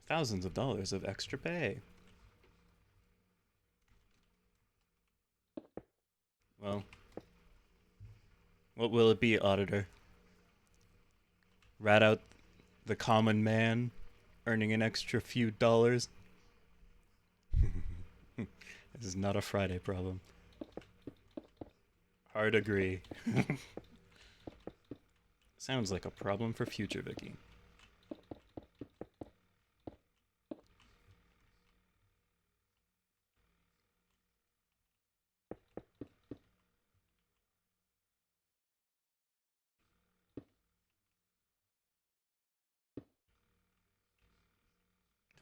Thousands of dollars of extra pay. Well, what will it be, auditor? Rat out the common man earning an extra few dollars? This is not a Friday problem. Hard agree. Sounds like a problem for future Vicky.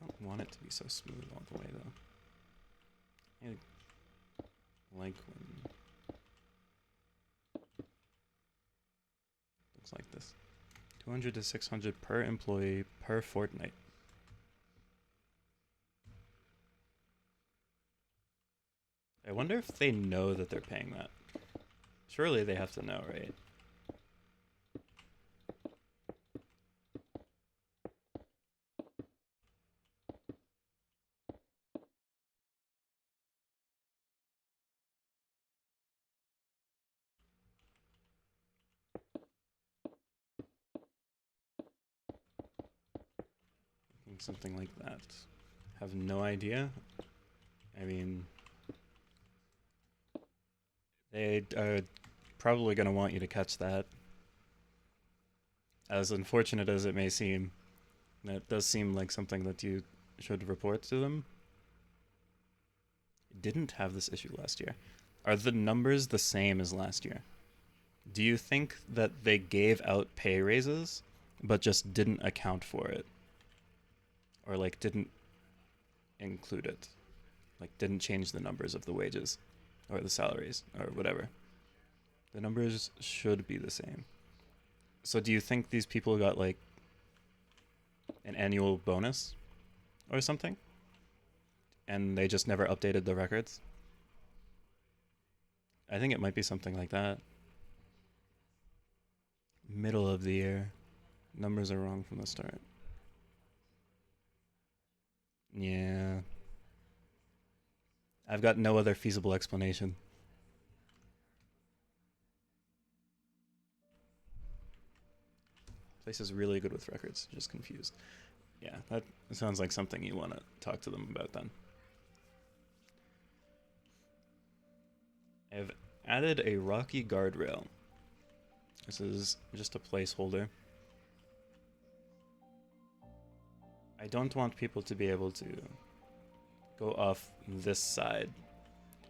Don't want it to be so smooth all the way though. I like when looks like this. 200 to 600 per employee per fortnight. I wonder if they know that they're paying that. Surely they have to know, right? something like that. Have no idea. I mean, they are probably going to want you to catch that. As unfortunate as it may seem, that does seem like something that you should report to them. Didn't have this issue last year. Are the numbers the same as last year? Do you think that they gave out pay raises but just didn't account for it? Or like didn't include it? Like didn't change the numbers of the wages or the salaries or whatever. The numbers should be the same. So do you think these people got like an annual bonus or something? And they just never updated the records? I think it might be something like that. Middle of the year. Numbers are wrong from the start. Yeah. I've got no other feasible explanation. Place is really good with records, just confused. Yeah, that sounds like something you want to talk to them about then. I've added a rocky guardrail. This is just a placeholder. I don't want people to be able to go off this side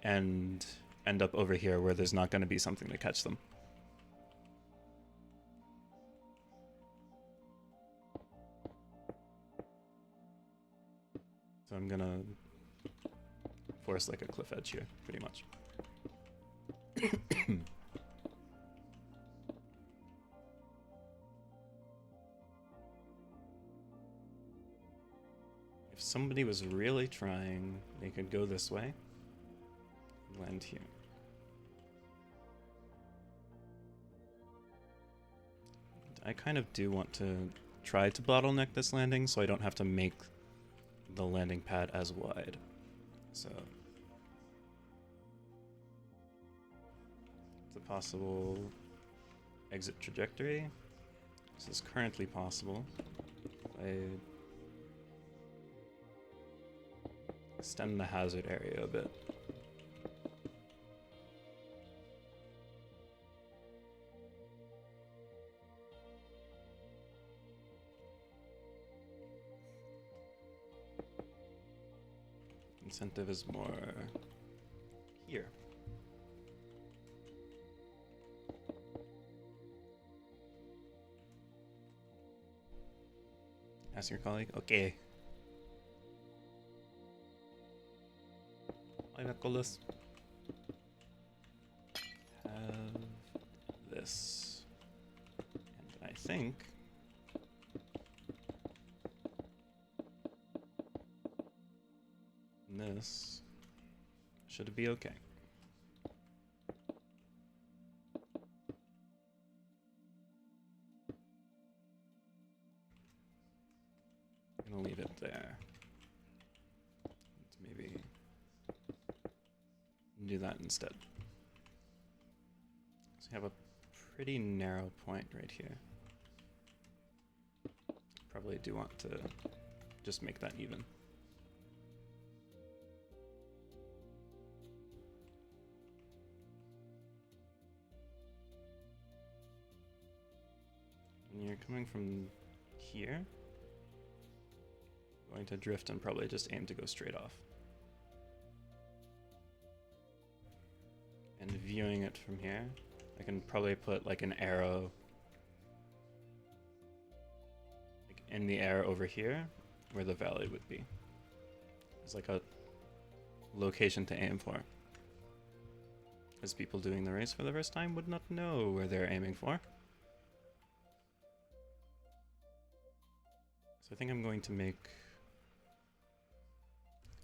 and end up over here where there's not going to be something to catch them. So I'm going to force like a cliff edge here, pretty much. If somebody was really trying, they could go this way and land here. I kind of do want to try to bottleneck this landing so I don't have to make the landing pad as wide. So it's a possible exit trajectory. This is currently possible. I extend the hazard area a bit. Incentive is more here. Ask your colleague. Okay. Hi, Nicholas. Have this. And I think this should be okay. I'm gonna leave it there. Let's maybe do that instead. So we have a pretty narrow point right here. Probably do want to just make that even. And you're coming from here. Going to drift and probably just aim to go straight off. And viewing it from here, I can probably put like an arrow like in the air over here where the valley would be. It's like a location to aim for. As people doing the race for the first time would not know where they're aiming for. So I think I'm going to make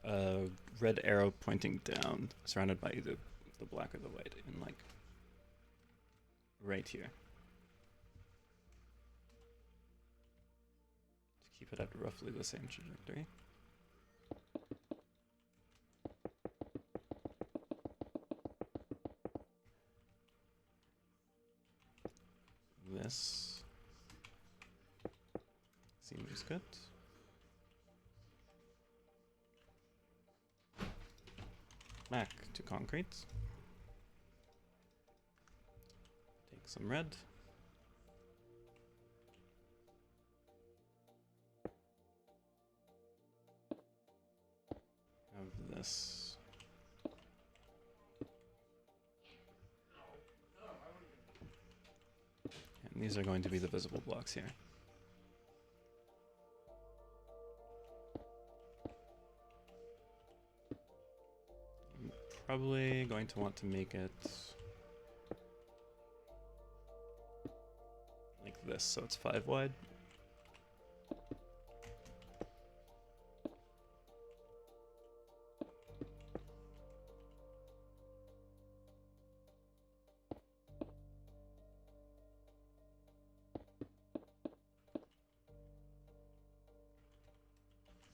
a red arrow pointing down, surrounded by either the black or the white, in like right here. To keep it at roughly the same trajectory. This seems good. Back to concrete. Take some red. Have this. And these are going to be the visible blocks here. I'm probably going to want to make it like this, so it's 5 wide.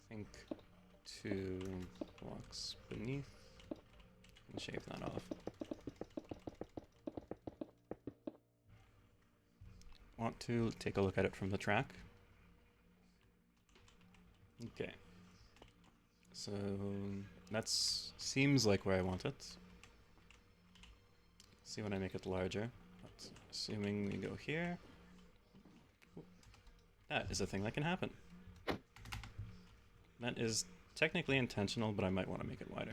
I think 2 blocks beneath, and shave that off. Want to take a look at it from the track. Okay. So that seems like where I want it. See when I make it larger. But assuming we go here. That is a thing that can happen. That is technically intentional, but I might want to make it wider.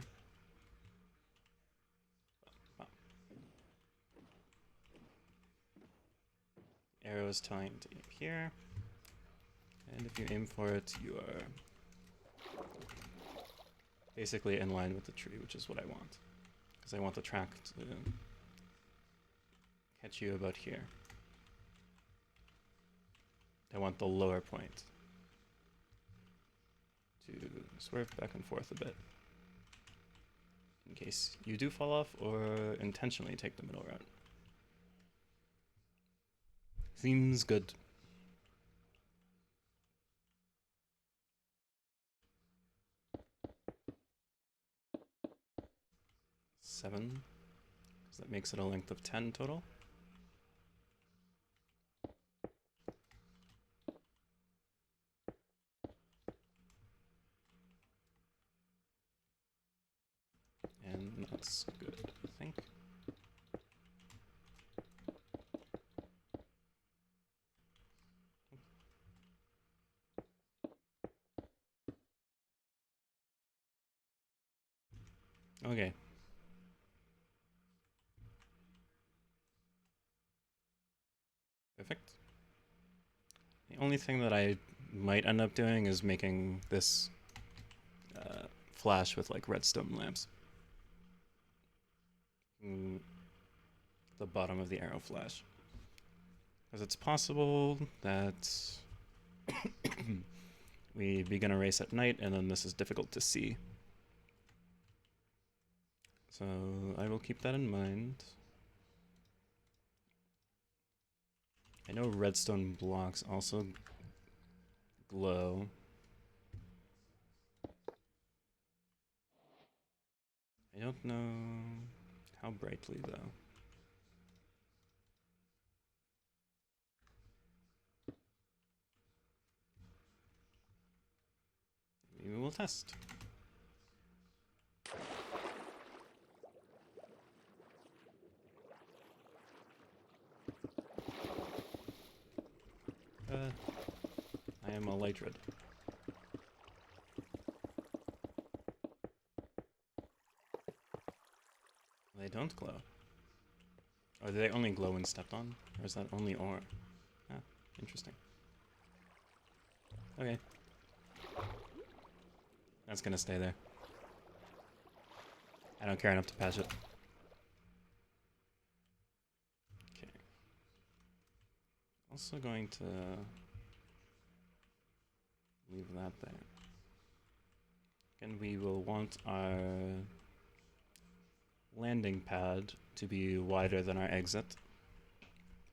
Arrow is telling to aim here. And if you aim for it, you are basically in line with the tree, which is what I want. Because I want the track to catch you about here. I want the lower point to swerve back and forth a bit. In case you do fall off or intentionally take the middle route. Seems good. Seven, because that makes it a length of 10 total. And that's good, I think. Okay. Perfect. The only thing that I might end up doing is making this flash with like redstone lamps. The bottom of the arrow flash. Because it's possible that we begin a race at night and then this is difficult to see. So I will keep that in mind. I know redstone blocks also glow. I don't know how brightly though. Maybe we'll test. I am a light red. They don't glow. Or do they only glow when stepped on? Or is that only ore? Ah, interesting. Okay. That's gonna stay there. I don't care enough to patch it. Okay. Also going to leave that there. And we will want our landing pad to be wider than our exit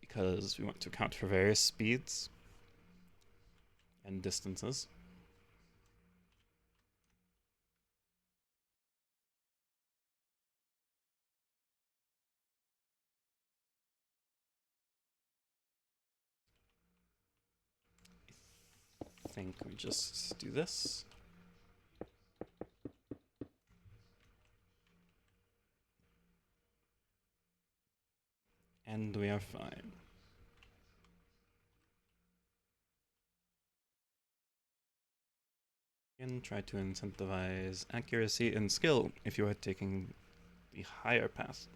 because we want to account for various speeds and distances. I think we just do this. And we are fine. Again, try to incentivize accuracy and skill if you are taking the higher path.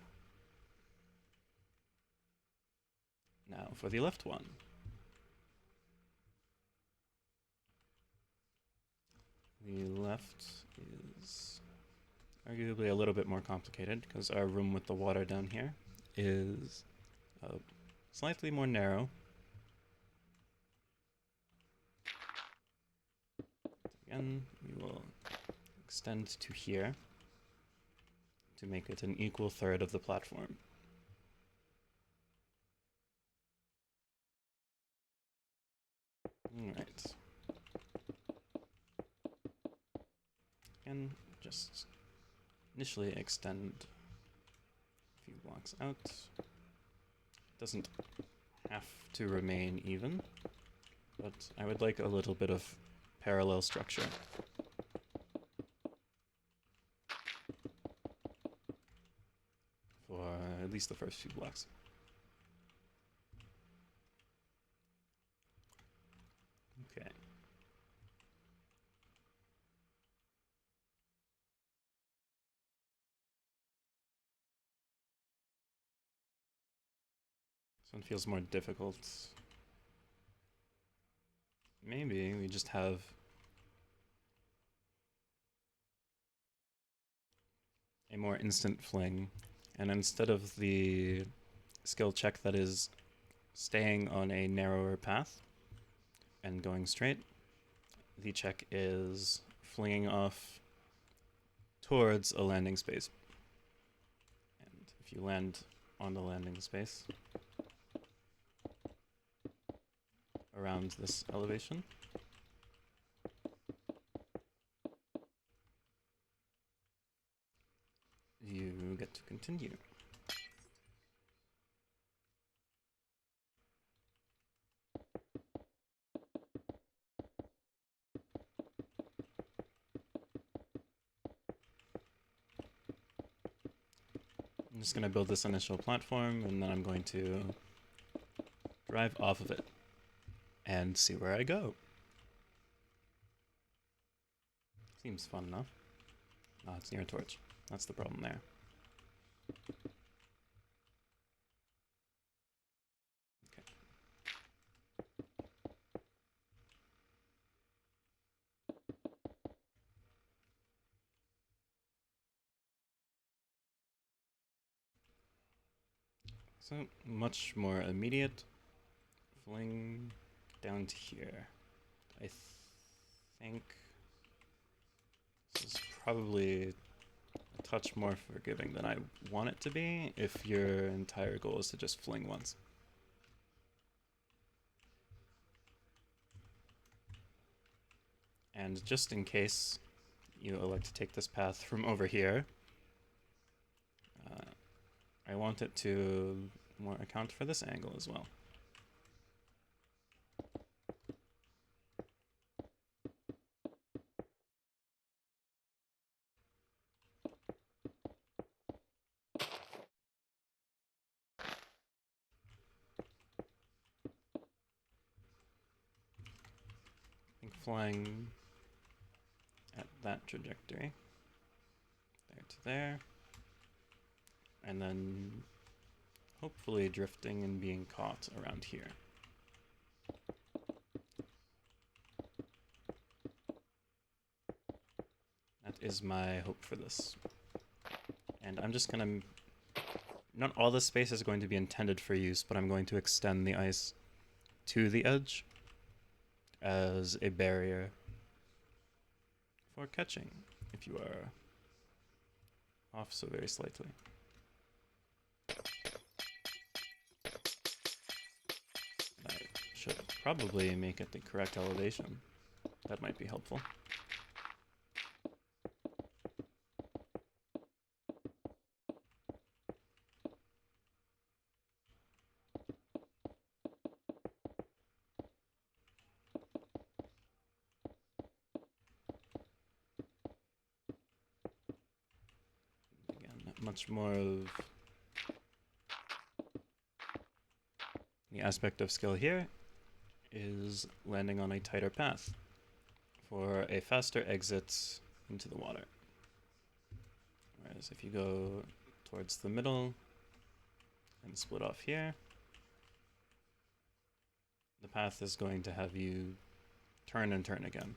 Now for the left one. The left is arguably a little bit more complicated because our room with the water down here is slightly more narrow. Again, we will extend to here to make it an equal third of the platform. Alright. Again, just initially extend a few blocks out. Doesn't have to remain even, but I would like a little bit of parallel structure. For at least the first few blocks. Okay. This one feels more difficult. Maybe we just have a more instant fling, and instead of the skill check that is staying on a narrower path and going straight, the check is flinging off towards a landing space. And if you land on the landing space around this elevation, you get to continue. I'm just going to build this initial platform, and then I'm going to drive off of it and see where I go. Seems fun enough. Oh, it's near a torch. That's the problem there. Okay. So, much more immediate. Fling down to here. I think this is probably a touch more forgiving than I want it to be if your entire goal is to just fling once. And just in case you elect to take this path from over here, I want it to more account for this angle as well. I think flying at that trajectory, there to there, and then hopefully drifting and being caught around here. That is my hope for this. And I'm just gonna... Not all this space is going to be intended for use, but I'm going to extend the ice to the edge as a barrier for catching if you are off so very slightly. I should probably make it the correct elevation. That might be helpful. Again, much more of The aspect of skill here is landing on a tighter path for a faster exit into the water. Whereas if you go towards the middle and split off here, the path is going to have you turn and turn again.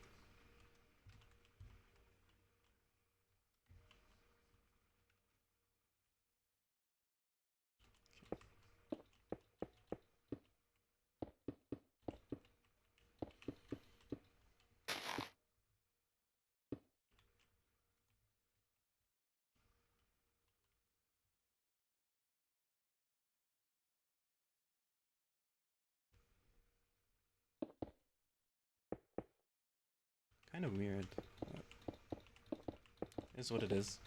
Kind of weird. Is what it is.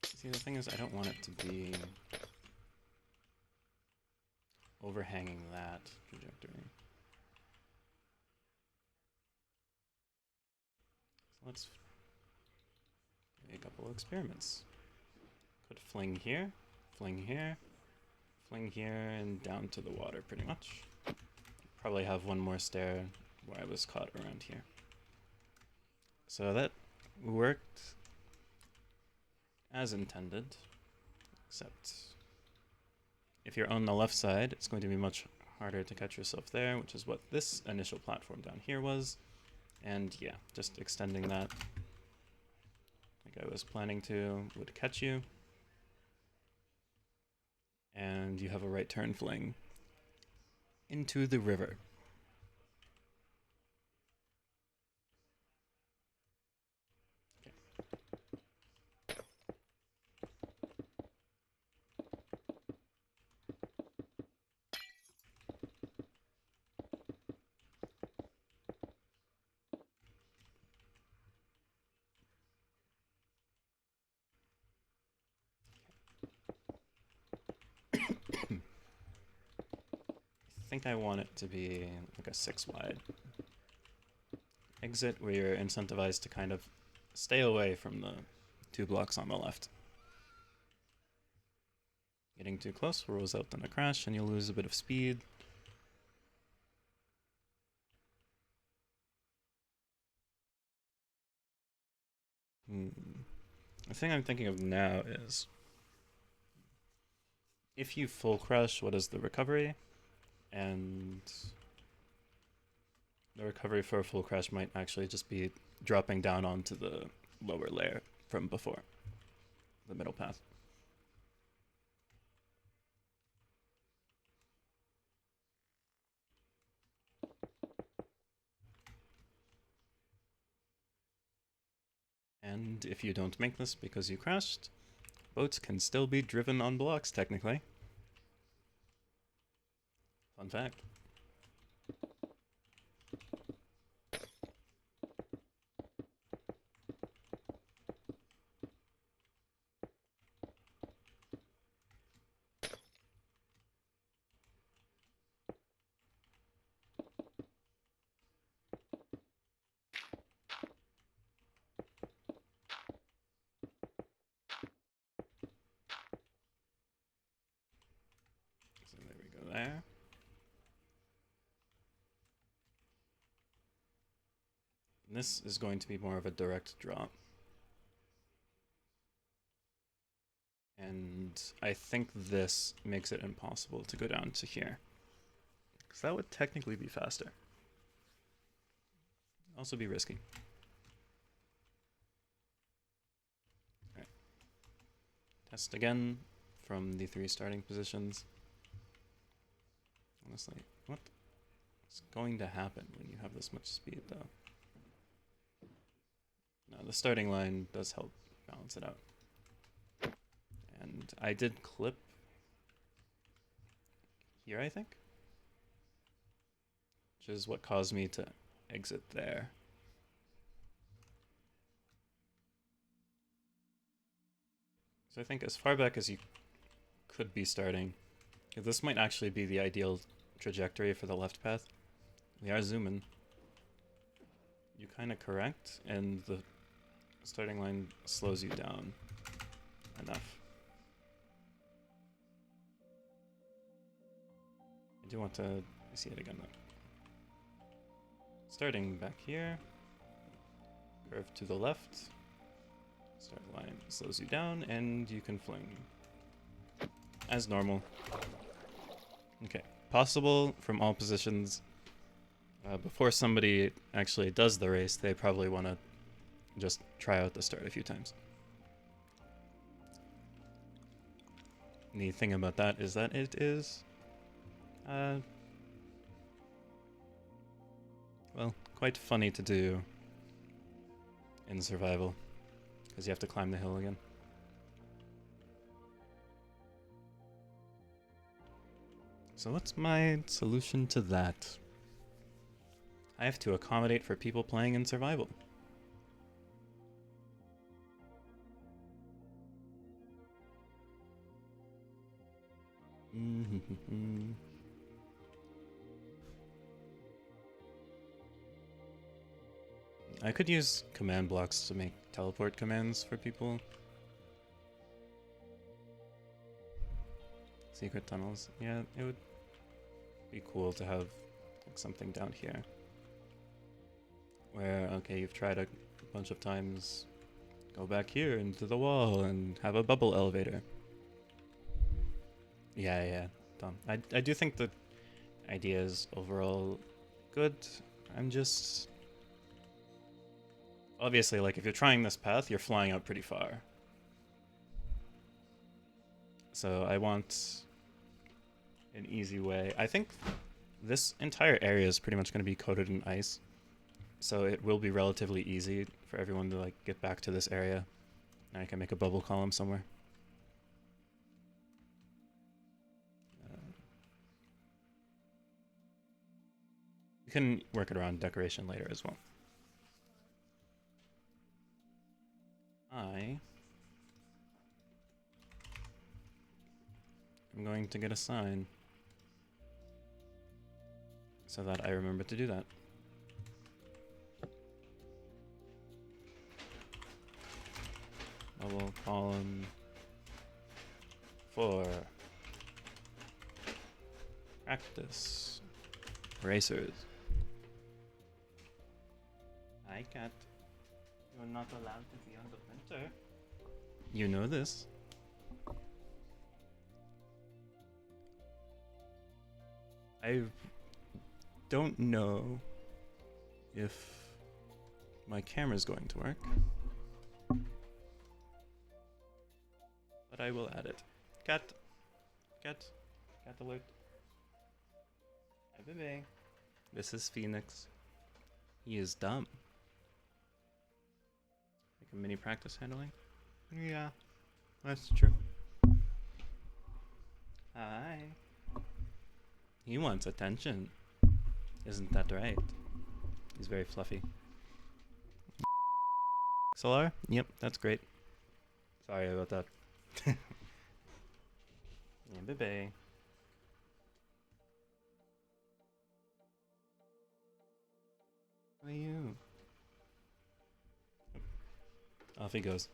See, the thing is, I don't want it to be overhanging that trajectory. So let's do a couple of experiments. Could fling here, fling here, fling here, and down to the water pretty much. Probably have one more stair where I was caught around here. So that worked as intended, except if you're on the left side, it's going to be much harder to catch yourself there, which is what this initial platform down here was. And yeah, just extending that like I was planning to would catch you. And you have a right turn fling into the river. I think I want it to be like a 6 wide exit where you're incentivized to kind of stay away from the 2 blocks on the left. Getting too close will result in a crash and you'll lose a bit of speed. The thing I'm thinking of now is if you full crash, what is the recovery? And the recovery for a full crash might actually just be dropping down onto the lower layer from before, the middle path. And if you don't make this because you crashed, boats can still be driven on blocks, technically. Fun fact. So there we go there. And this is going to be more of a direct drop. And I think this makes it impossible to go down to here. Because that would technically be faster. Also be risky. Alright. Test again from the 3 starting positions. Honestly, what's going to happen when you have this much speed, though? No, the starting line does help balance it out. And I did clip here, I think, which is what caused me to exit there. So I think as far back as you could be starting, this might actually be the ideal trajectory for the left path. We are zooming. You're kind of correct, and the starting line slows you down enough. I do want to see it again though. Starting back here, curve to the left, start line slows you down, and you can fling. As normal. Okay, possible from all positions. Before somebody actually does the race, they probably want to just try out the start a few times. The thing about that is that it is, well, quite funny to do in survival, because you have to climb the hill again. So what's my solution to that? I have to accommodate for people playing in survival. I could use command blocks to make teleport commands for people. Secret tunnels. Yeah, it would be cool to have like something down here. Where, okay, you've tried a bunch of times, go back here into the wall and have a bubble elevator. Yeah, Tom. I do think the idea is overall good. I'm just... Obviously, like, if you're trying this path, you're flying out pretty far. So I want an easy way. I think this entire area is pretty much going to be coated in ice. So it will be relatively easy for everyone to like get back to this area. And I can make a bubble column somewhere. You can work it around decoration later as well. I'm going to get a sign so that I remember to do that. Bubble column for practice racers. Hi, cat. You're not allowed to be on the printer. You know this. I don't know if my camera's going to work, but I will add it. Cat alert. Hi, baby. This is Phoenix. He is dumb. Like a mini practice handling? Yeah, that's true. Hi. He wants attention. Isn't that right? He's very fluffy. Solar? Yep, that's great. Sorry about that. Yeah, baby. How are you? Off he goes.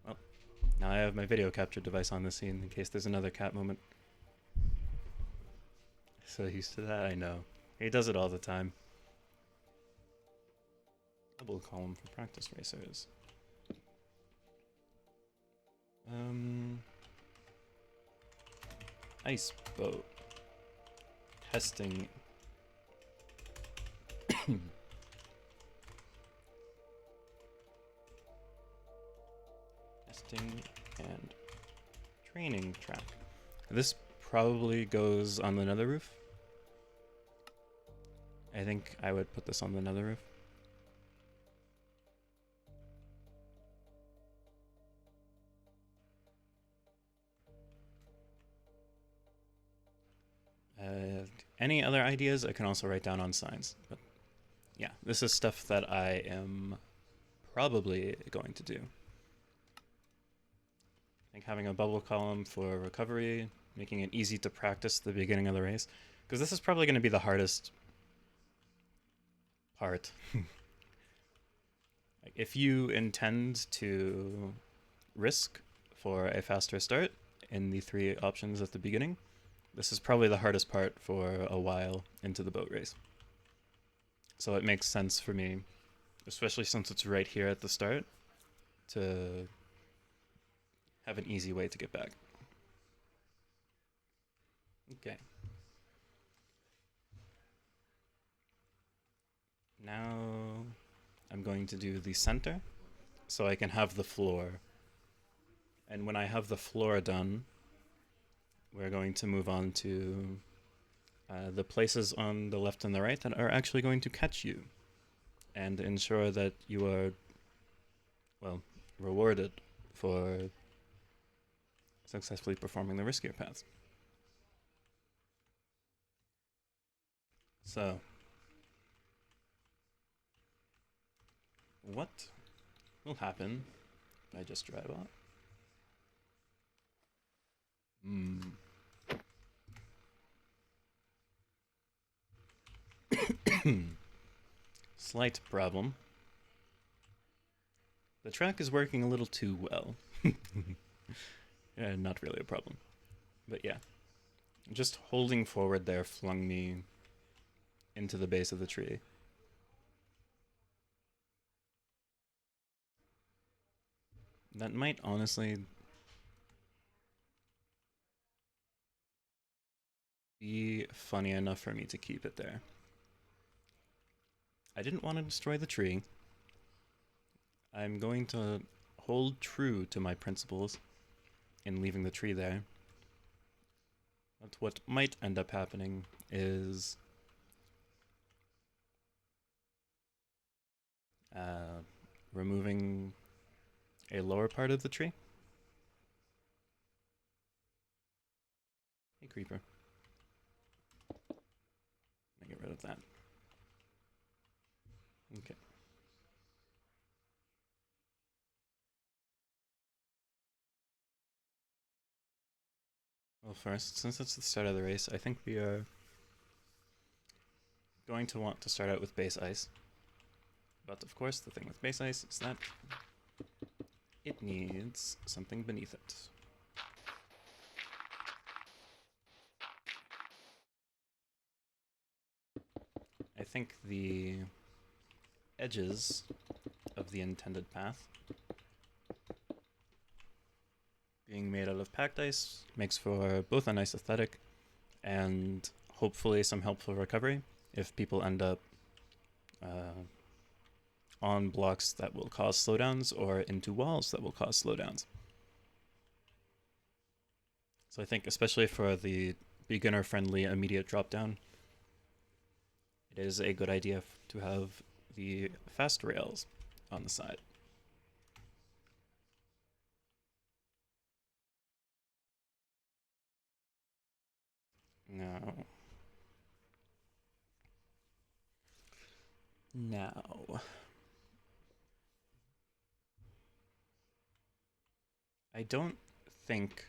Well, now I have my video capture device on the scene in case there's another cat moment. So used to that, I know. He does it all the time. Double column for practice racers. Ice boat. Testing. Testing and training track. This probably goes on the nether roof. I think I would put this on the nether roof. Any other ideas I can also write down on signs. But yeah, this is stuff that I am probably going to do. I think having a bubble column for recovery, making it easy to practice the beginning of the race, because this is probably going to be the hardest part. if you intend to risk for a faster start in the three options at the beginning, this is probably the hardest part for a while into the boat race. So it makes sense for me, especially since it's right here at the start, to have an easy way to get back. Okay. Now I'm going to do the center so I can have the floor. And when I have the floor done, we're going to move on to the places on the left and the right that are actually going to catch you and ensure that you are, well, rewarded for successfully performing the riskier paths. So, what will happen if I just drive off? Slight problem. The track is working a little too well. Not really a problem. But yeah. Just holding forward there flung me into the base of the tree. That might honestly be funny enough for me to keep it there. I didn't want to destroy the tree. I'm going to hold true to my principles in leaving the tree there. But what might end up happening is removing a lower part of the tree. Hey, creeper. Let me get rid of that. Okay. Well, first, since it's the start of the race, I think we are going to want to start out with base ice. But of course, the thing with base ice is that it needs something beneath it. I think the edges of the intended path being made out of packed ice makes for both a nice aesthetic and hopefully some helpful recovery if people end up on blocks that will cause slowdowns or into walls that will cause slowdowns. So I think especially for the beginner-friendly immediate drop-down, it is a good idea to have the fast rails on the side. Now, I don't think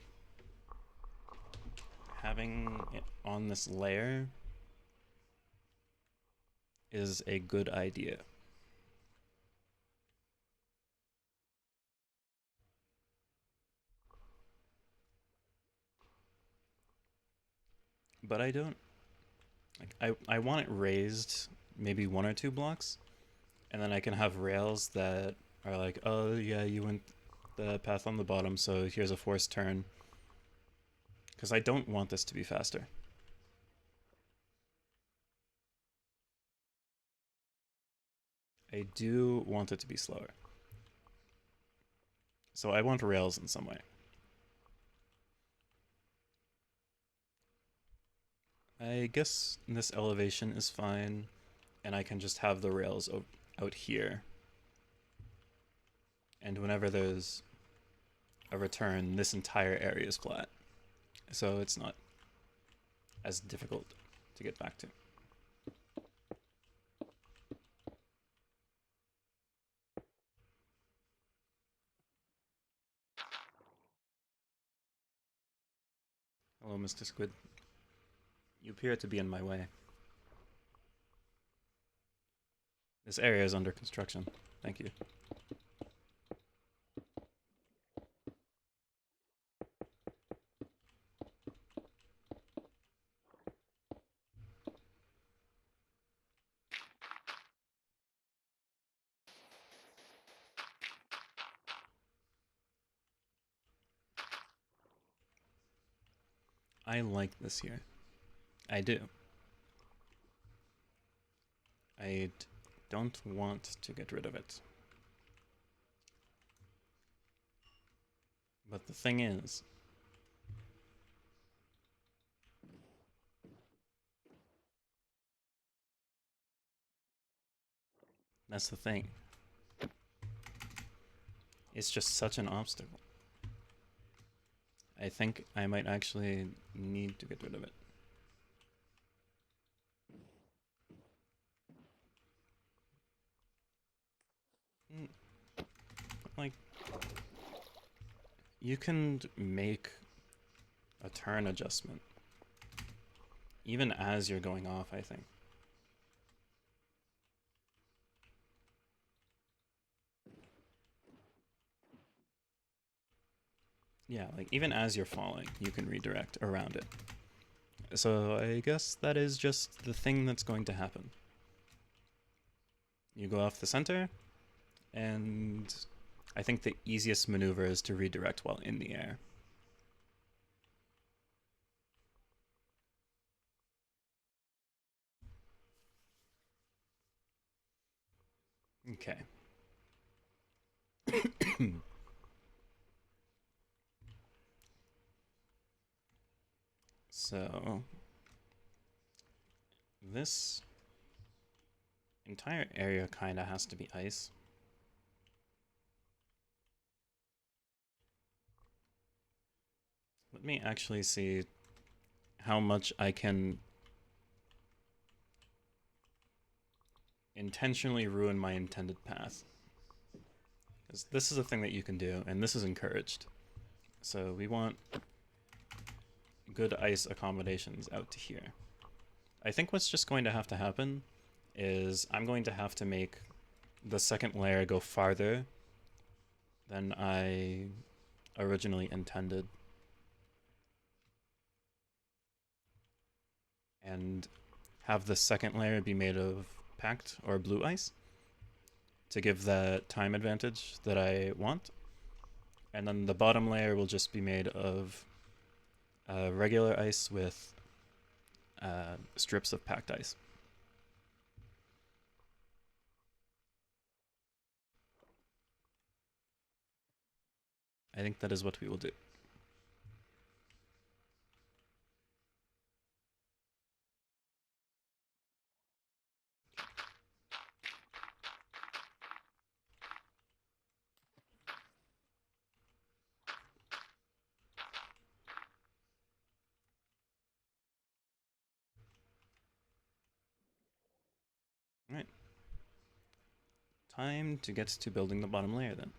having it on this layer is a good idea. But I don't like I want it raised maybe one or two blocks, and then I can have rails that are like, oh yeah, you went the path on the bottom, so here's a forced turn. Because I don't want this to be faster. I do want it to be slower. So I want rails in some way. I guess this elevation is fine, and I can just have the rails out here. And whenever there's a return, this entire area is flat. So it's not as difficult to get back to. Hello, Mr. Squid. You appear to be in my way. This area is under construction. Thank you. I like this here. I do. I don't want to get rid of it. But the thing is, that's the thing. It's just such an obstacle. I think I might actually need to get rid of it. Like, you can make a turn adjustment even as you're going off, I think. Yeah, like even as you're falling, you can redirect around it. So I guess that is just the thing that's going to happen. You go off the center, and I think the easiest maneuver is to redirect while in the air. Okay. So this entire area kind of has to be ice. Let me actually see how much I can intentionally ruin my intended path. Because this is a thing that you can do, and this is encouraged. So we want good ice accommodations out to here. I think what's just going to happen is I'm going to have to make the second layer go farther than I originally intended. And have the second layer be made of packed or blue ice to give that time advantage that I want. And then the bottom layer will just be made of regular ice with strips of packed ice. I think that is what we will do. All right. Time to get to building the bottom layer then.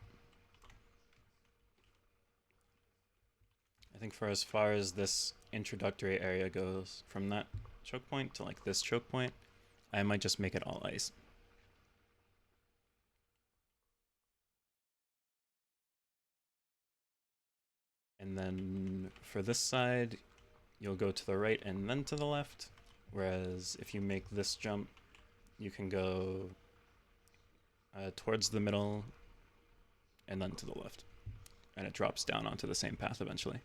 I think for as far as this introductory area goes, from that choke point to like this choke point, I might just make it all ice. And then for this side, you'll go to the right and then to the left. Whereas if you make this jump, you can go towards the middle and then to the left. And it drops down onto the same path eventually.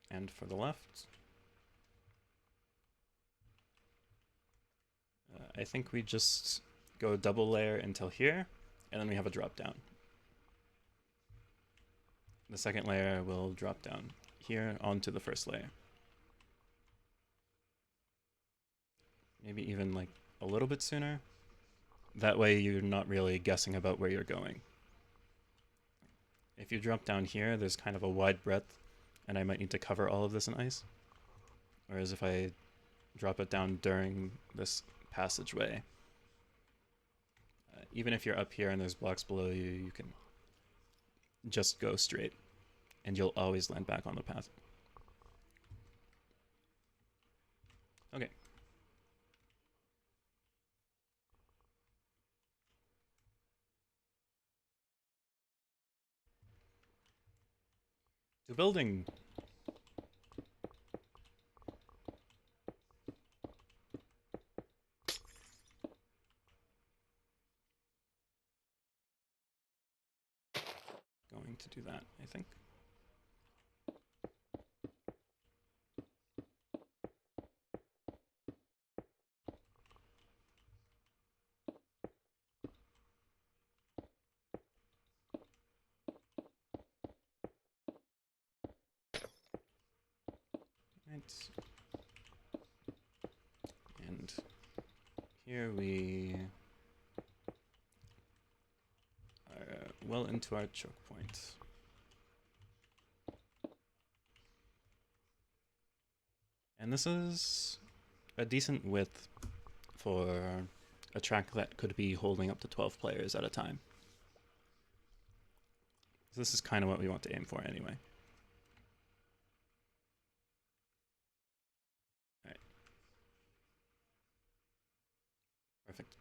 And for the left, I think we just go double layer until here, and then we have a drop down. The second layer will drop down here onto the first layer. Maybe even like a little bit sooner. That way you're not really guessing about where you're going. If you drop down here, there's kind of a wide breadth, and I might need to cover all of this in ice. Whereas if I drop it down during this passageway, even if you're up here and there's blocks below you, you can just go straight, and you'll always land back on the path. Okay. To building. Going to do that, I think. Right. And here we are well into our choke point. And this is a decent width for a track that could be holding up to 12 players at a time. So this is kind of what we want to aim for anyway. Alright. Perfect.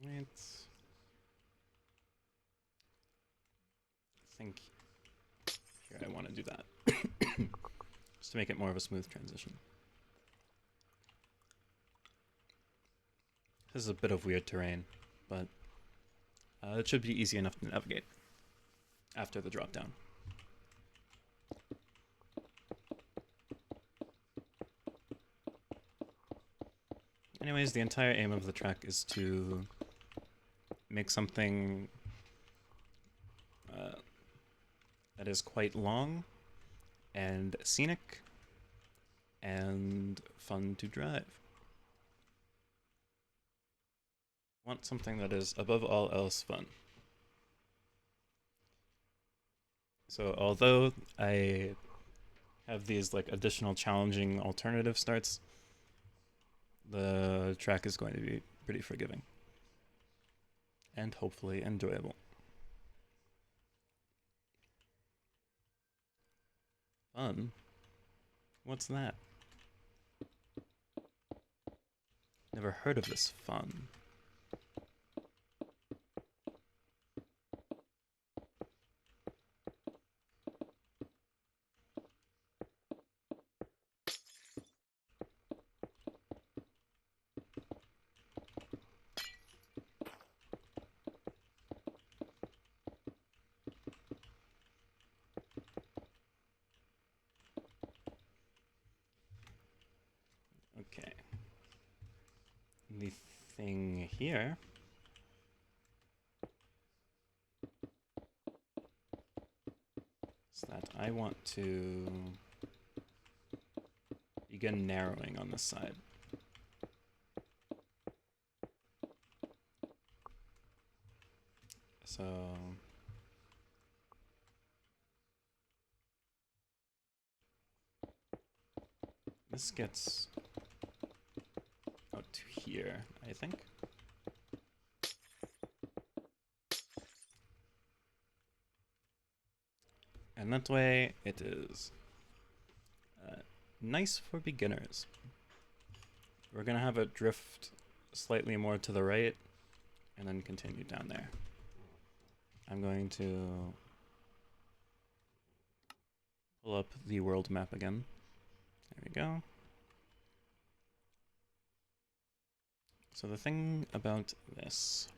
Right. I think here I want to do that. Just to make it more of a smooth transition. This is a bit of weird terrain, but it should be easy enough to navigate after the drop down. Anyways, the entire aim of the track is to make something that is quite long and scenic and fun to drive. Want something that is above all else fun. So although I have these like additional challenging alternative starts, the track is going to be pretty forgiving and hopefully enjoyable. Fun? What's that? Never heard of this fun. Okay. The thing here is that I want to begin narrowing on this side. So this gets out to here, I think. And that way it is nice for beginners. We're gonna have it drift slightly more to the right and then continue down there. I'm going to pull up the world map again. There we go. So the thing about this,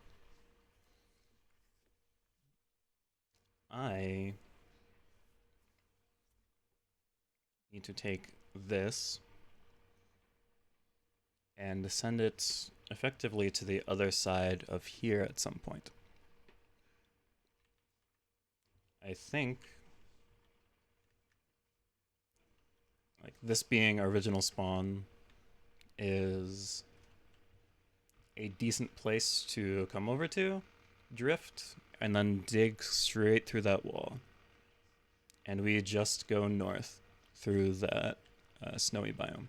I need to take this and send it effectively to the other side of here at some point. I think like this being original spawn is a decent place to come over to, drift, and then dig straight through that wall. And we just go north through that snowy biome.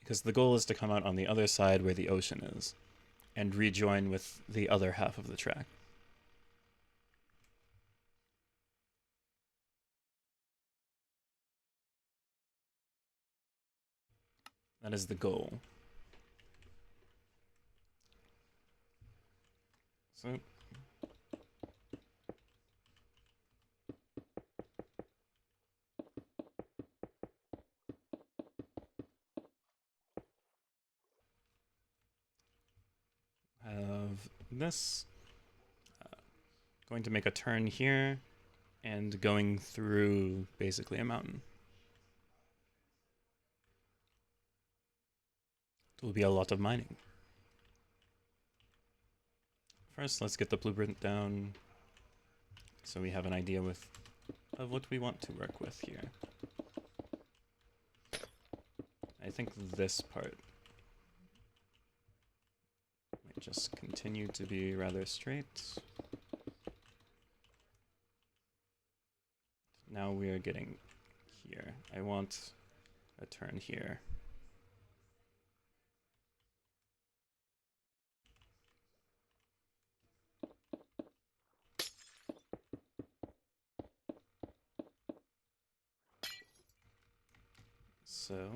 Because the goal is to come out on the other side where the ocean is and rejoin with the other half of the track. That is the goal. So have this. Going to make a turn here and going through basically a mountain. It will be a lot of mining. First, let's get the blueprint down so we have an idea of what we want to work with here. I think this part might just continue to be rather straight. Now we are getting here. I want a turn here. So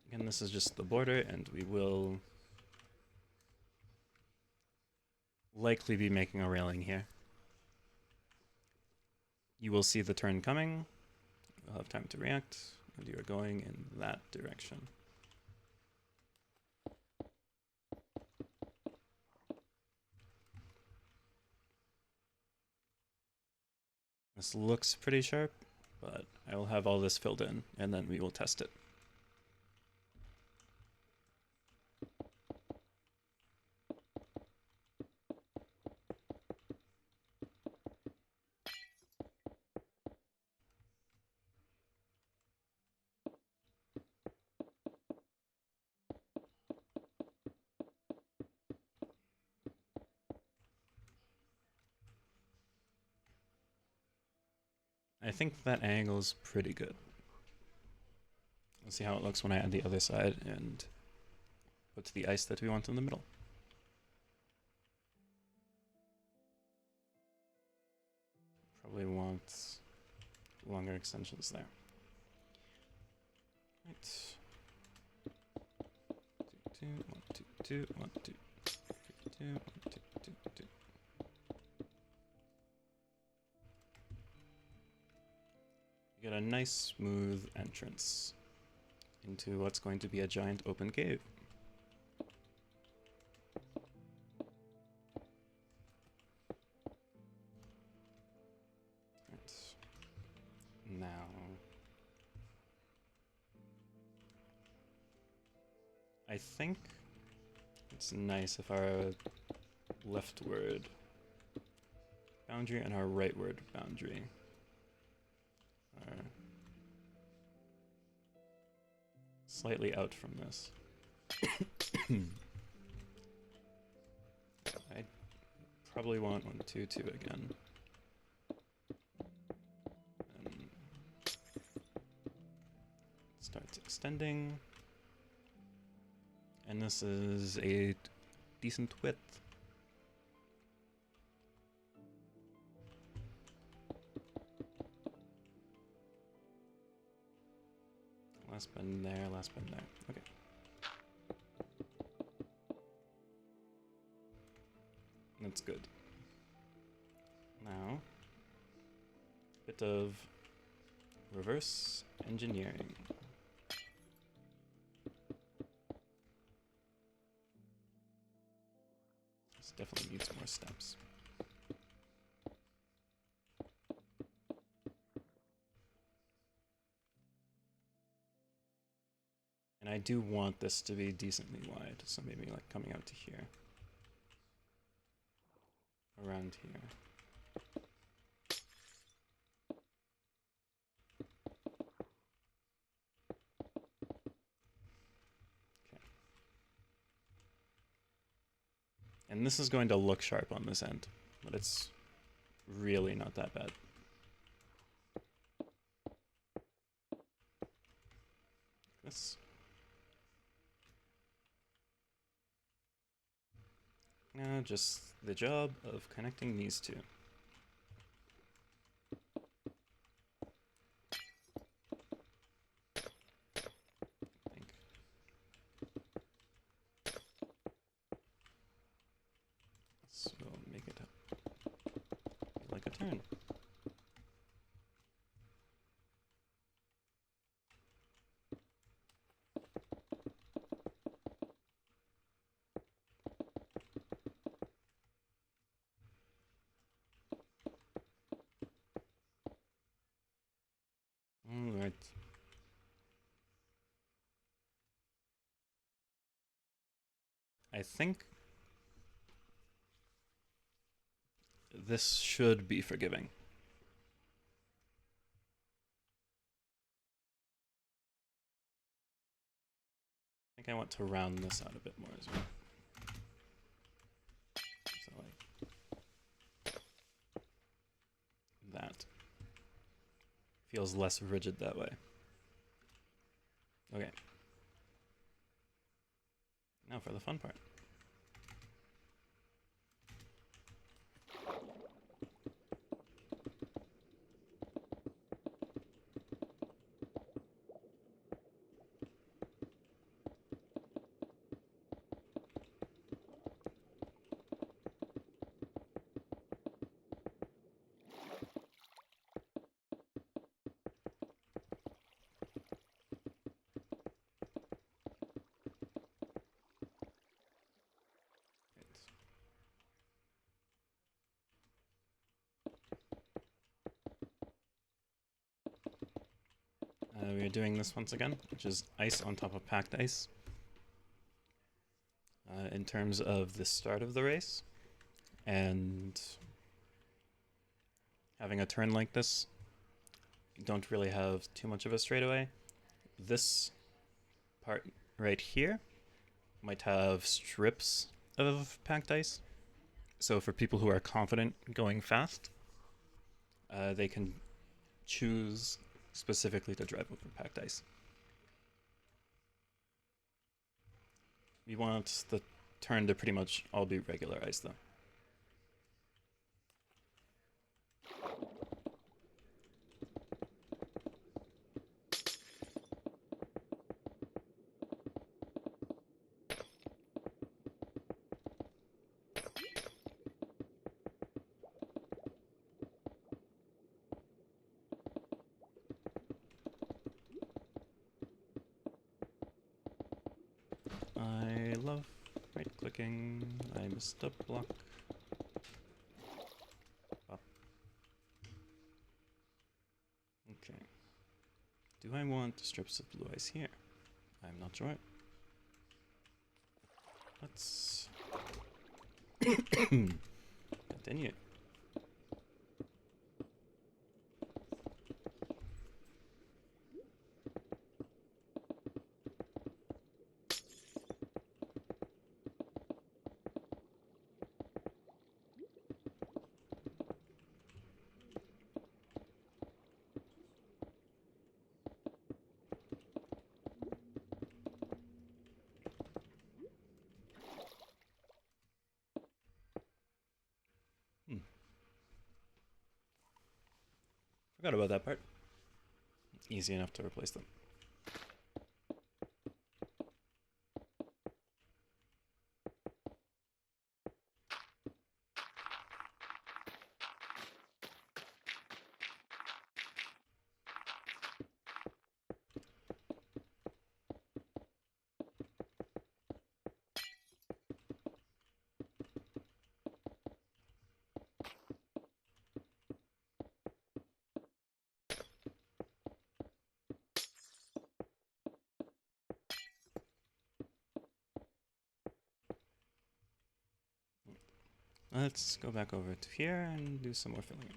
again, this is just the border, and we will likely be making a railing here. You will see the turn coming. You'll have time to react, and you are going in that direction. This looks pretty sharp, but I will have all this filled in, and then we will test it. I think that angle is pretty good. Let's see how it looks when I add the other side and put the ice that we want in the middle. Probably want longer extensions there. Right. 2, 2, 1, 2, 2, 1, 2, 2, 1, 2, 2, 2. You get a nice smooth entrance into what's going to be a giant open cave. Right. Now, I think it's nice if our leftward boundary and our rightward boundary are slightly out from this. I probably want 1, 2, 2 again. And starts extending. And this is a decent width. Last bend there, last bend there. Okay. That's good. Now, a bit of reverse engineering. This definitely needs more steps. And I do want this to be decently wide, so maybe like coming out to here. Around here. And this is going to look sharp on this end, but it's really not that bad. This. Now just the job of connecting these two. I think. This will make it like a turn. Alright. I think this should be forgiving. I think I want to round this out a bit more as well. So like that. Feels less rigid that way. Okay. Now for the fun part. We are doing this once again, which is ice on top of packed ice. In terms of the start of the race, and having a turn like this, you don't really have too much of a straightaway. This part right here might have strips of packed ice. So for people who are confident going fast, they can choose specifically to drive over packed ice. We want the turn to pretty much all be regular ice though. I love right clicking. I missed a block. Up. Okay. Do I want strips of blue ice here? I'm not sure. Let's continue. Forgot about that part. Easy enough to replace them. Let's go back over to here and do some more filling in.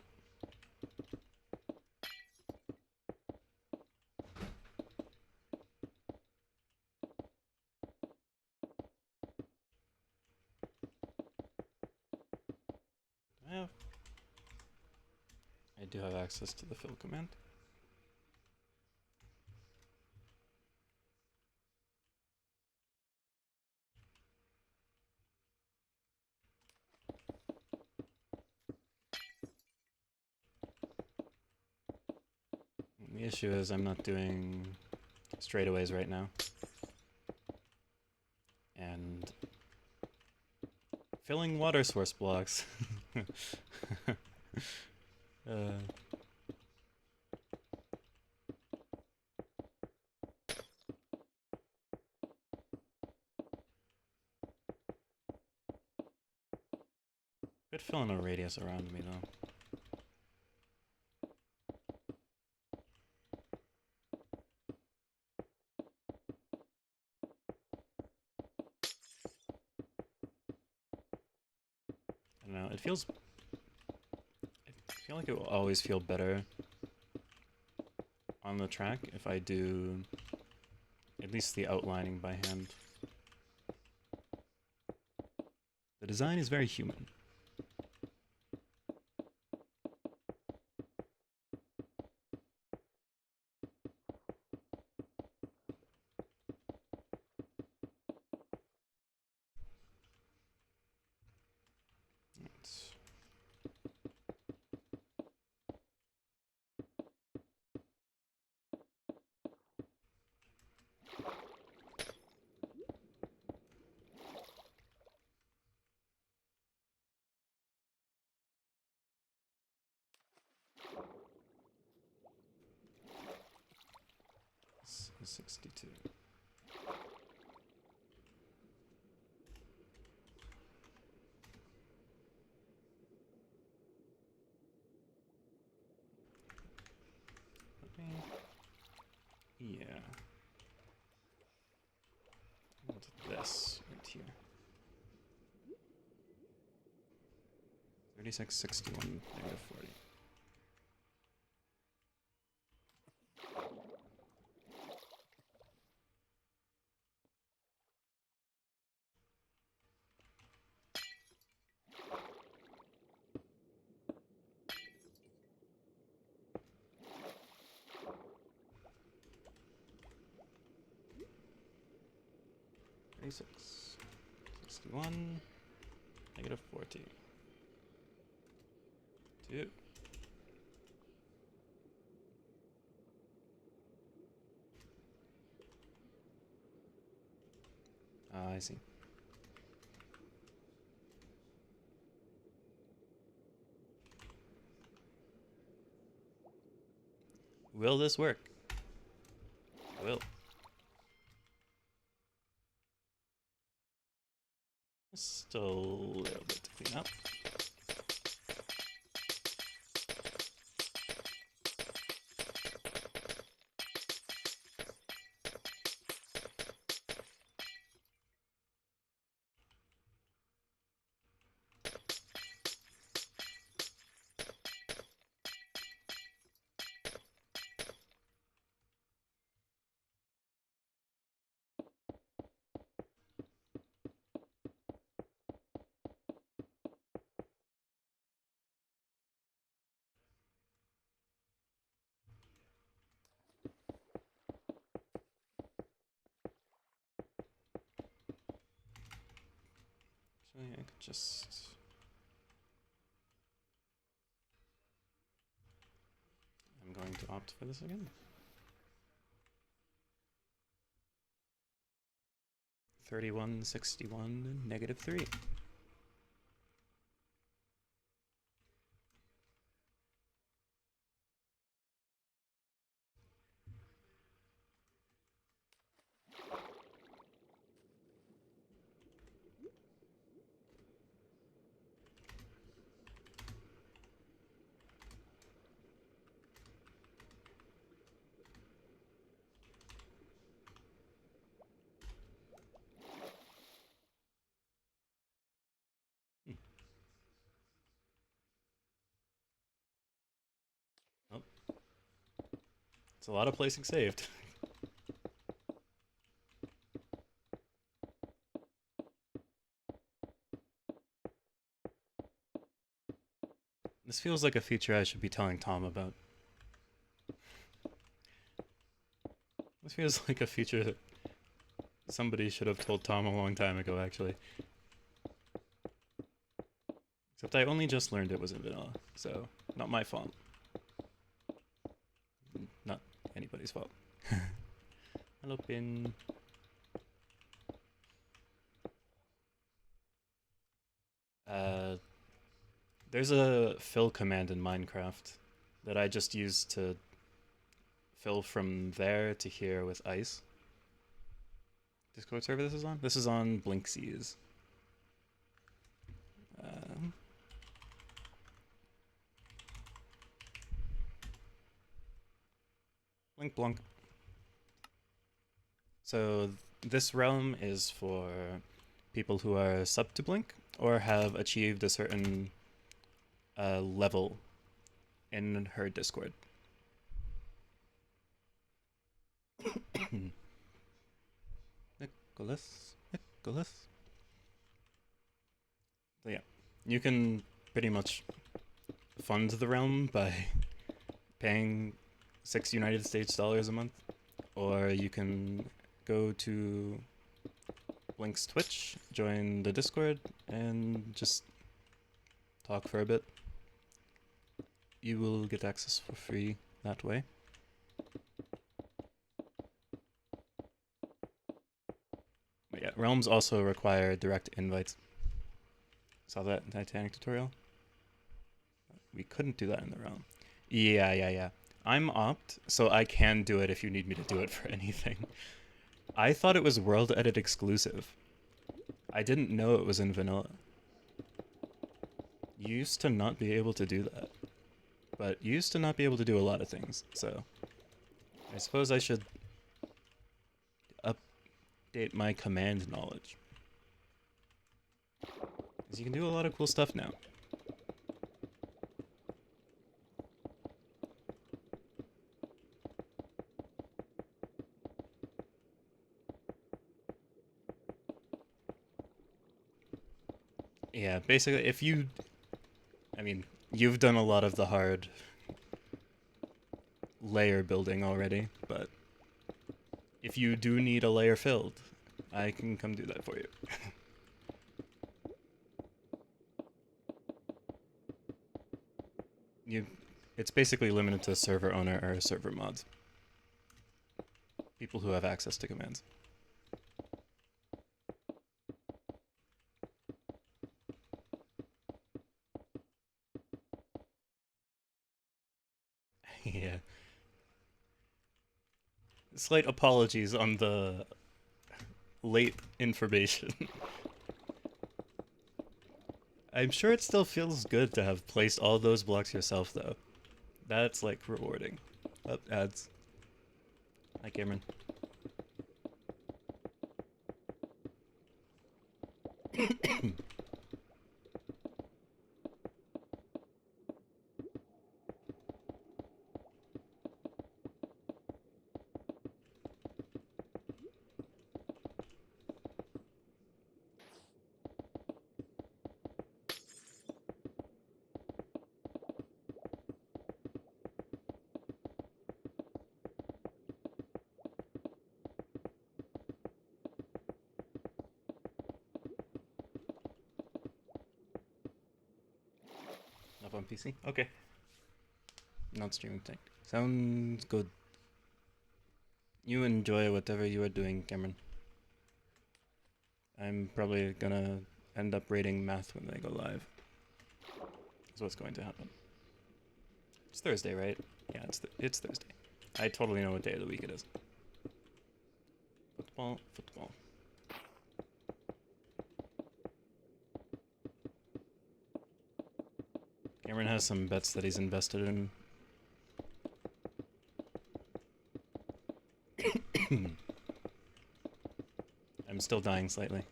have... I do have access to the fill command. The issue is I'm not doing straightaways right now. And filling water source blocks. Could fill in a radius around me though. I don't know, it feels... I feel like it will always feel better on the track if I do at least the outlining by hand. The design is very human. Let's... This is 62. Yeah. What's this right here? 36, 61, negative 40. Six, 61, negative 40. 2. I see. Will this work? Will. Still a little bit to clean up. Actually, I could just... I'm going to opt for this again. 31, 61, negative 3. Oh. It's a lot of placing saved. This feels like a feature I should be telling Tom about. This feels like a feature that somebody should have told Tom a long time ago, actually. Except I only just learned it was in vanilla, so not my fault. Not anybody's fault. Hello, Pin. Uh, there's a fill command in Minecraft that I just use to fill from there to here with ice. Discord server this is on? This is on Blinkseas. Um, Blink Blunk. So this realm is for people who are sub to Blink or have achieved a certain level in her Discord. Nicholas. So yeah, you can pretty much fund the realm by paying $6 US a month, or you can go to Blink's Twitch, join the Discord, and just talk for a bit. You will get access for free that way. But yeah, realms also require direct invites. Saw that in Titanic tutorial? We couldn't do that in the realm. Yeah. I'm opt, so I can do it if you need me to do it for anything. I thought it was world edit exclusive. I didn't know it was in vanilla. You used to not be able to do that. But you used to not be able to do a lot of things, so I suppose I should update my command knowledge. Because you can do a lot of cool stuff now. Yeah, basically, if you... I mean, you've done a lot of the hard layer building already, but if you do need a layer filled, I can come do that for you. you it's basically limited to server owner or server mods. People who have access to commands. Yeah. Slight apologies on the late information. I'm sure it still feels good to have placed all those blocks yourself, though. That's, like, rewarding. Oh, ads. Hi, Cameron. Up on PC? Okay. Not streaming tech. Sounds good. You enjoy whatever you are doing, Cameron. I'm probably gonna end up rating math when they go live. That's what's going to happen. It's Thursday, right? Yeah, it's Thursday. I totally know what day of the week it is. Football. Cameron has some bets that he's invested in. I'm still dying slightly.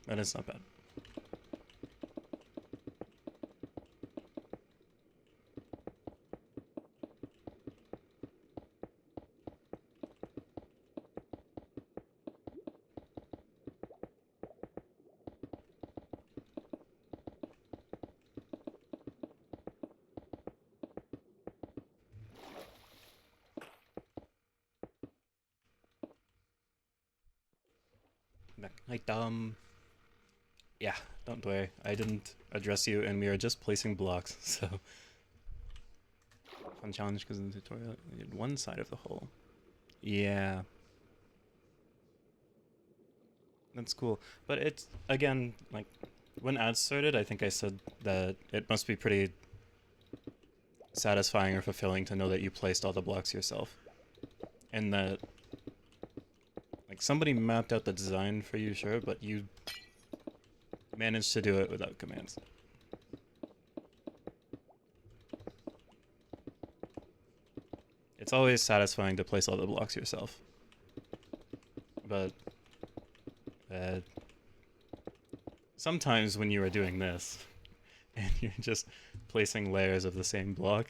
That is not bad. Like, yeah, don't worry. I didn't address you, and we are just placing blocks, so. Fun challenge because in the tutorial, we did one side of the hole. Yeah. That's cool. But it's, again, like, when ads started, I think I said that it must be pretty satisfying or fulfilling to know that you placed all the blocks yourself. And that, like, somebody mapped out the design for you, sure, but you managed to do it without commands. It's always satisfying to place all the blocks yourself. But sometimes when you are doing this, and you're just placing layers of the same block,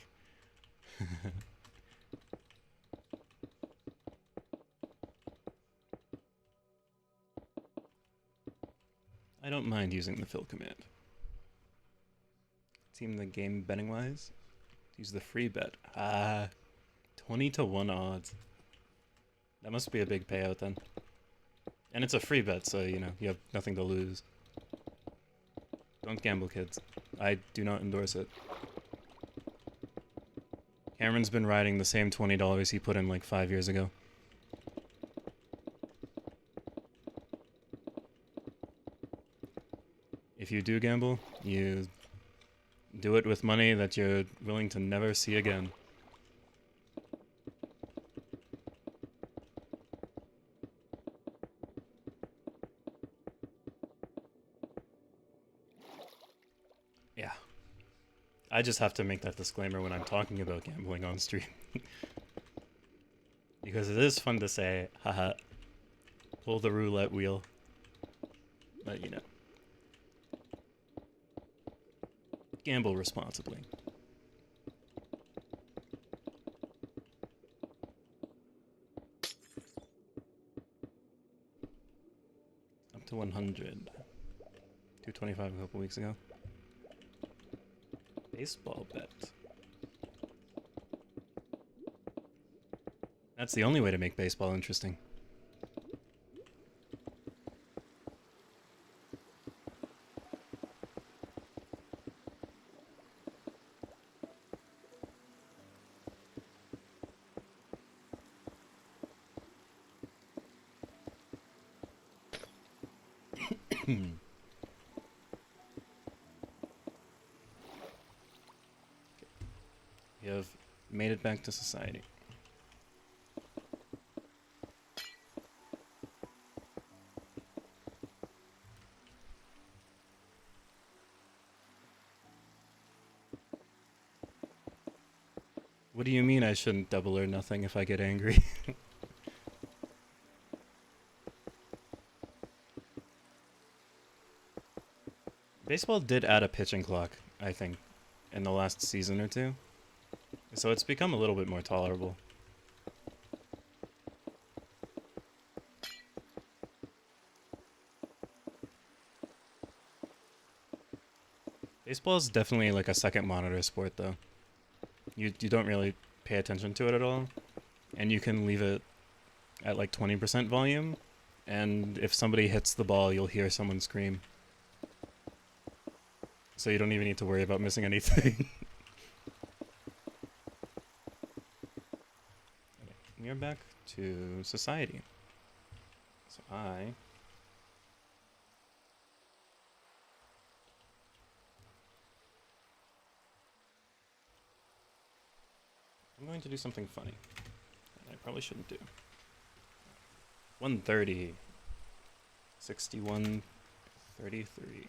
I don't mind using the fill command. Team the game betting wise. Use the free bet. 20 to 1 odds. That must be a big payout then. And it's a free bet, so you know, you have nothing to lose. Don't gamble, kids. I do not endorse it. Cameron's been riding the same $20 he put in like 5 years ago. If you do gamble, you do it with money that you're willing to never see again. Yeah. I just have to make that disclaimer when I'm talking about gambling on stream. Because it is fun to say, haha, pull the roulette wheel. But you know. Gamble responsibly. Up to 100. 225 a couple weeks ago. Baseball bet. That's the only way to make baseball interesting. We have made it back to society. What do you mean I shouldn't double or nothing if I get angry? Baseball did add a pitching clock, I think, in the last season or two. So it's become a little bit more tolerable. Baseball is definitely like a second monitor sport, though. You don't really pay attention to it at all, and you can leave it at like 20% volume, and if somebody hits the ball, you'll hear someone scream. So you don't even need to worry about missing anything. Okay, we are back to society. So I'm going to do something funny that I probably shouldn't do. 130. 61. 33.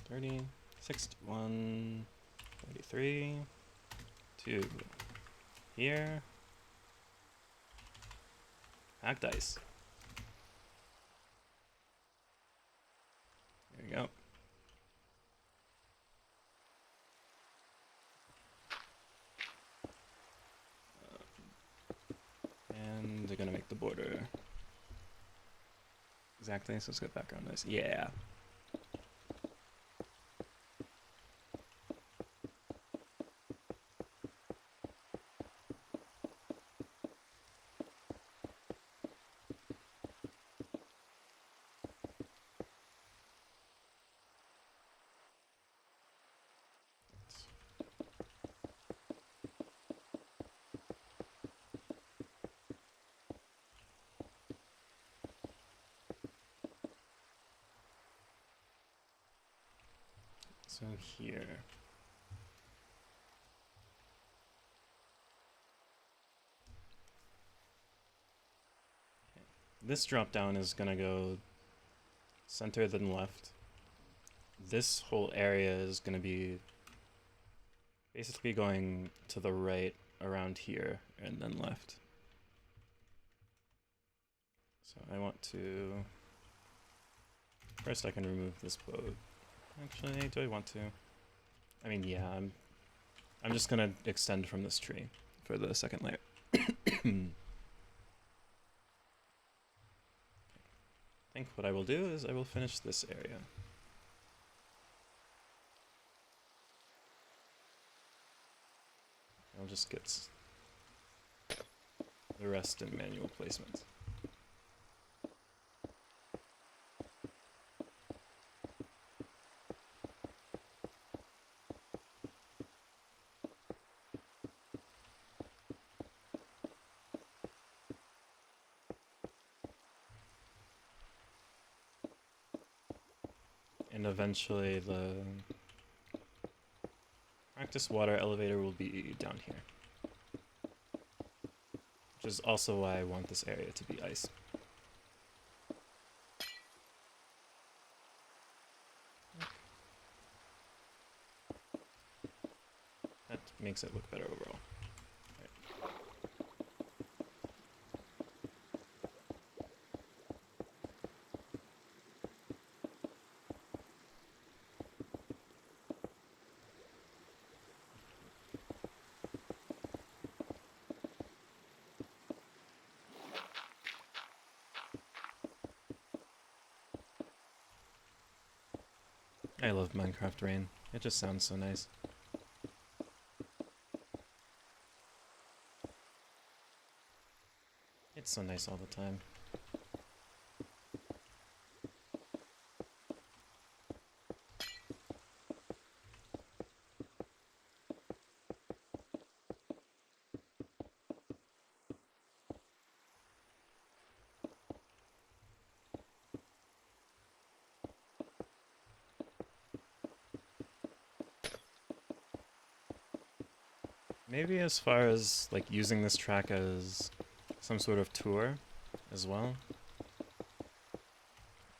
$30, 61, 33, 2. Here. Hack dice. There we go. Exactly, so it's got background noise. Yeah. So here. This drop down is gonna go center then left. This whole area is gonna be basically going to the right around here and then left. So I want to... First I can remove this boat. Actually, do I want to? I mean, yeah, I'm just gonna extend from this tree for the second layer. I think what I will do is I will finish this area. I'll just get the rest in manual placement. And eventually the practice water elevator will be down here. Which is also why I want this area to be ice. That makes it look better overall. Right. I love Minecraft Rain. It just sounds so nice. It's so nice all the time. Maybe as far as like using this track as some sort of tour as well.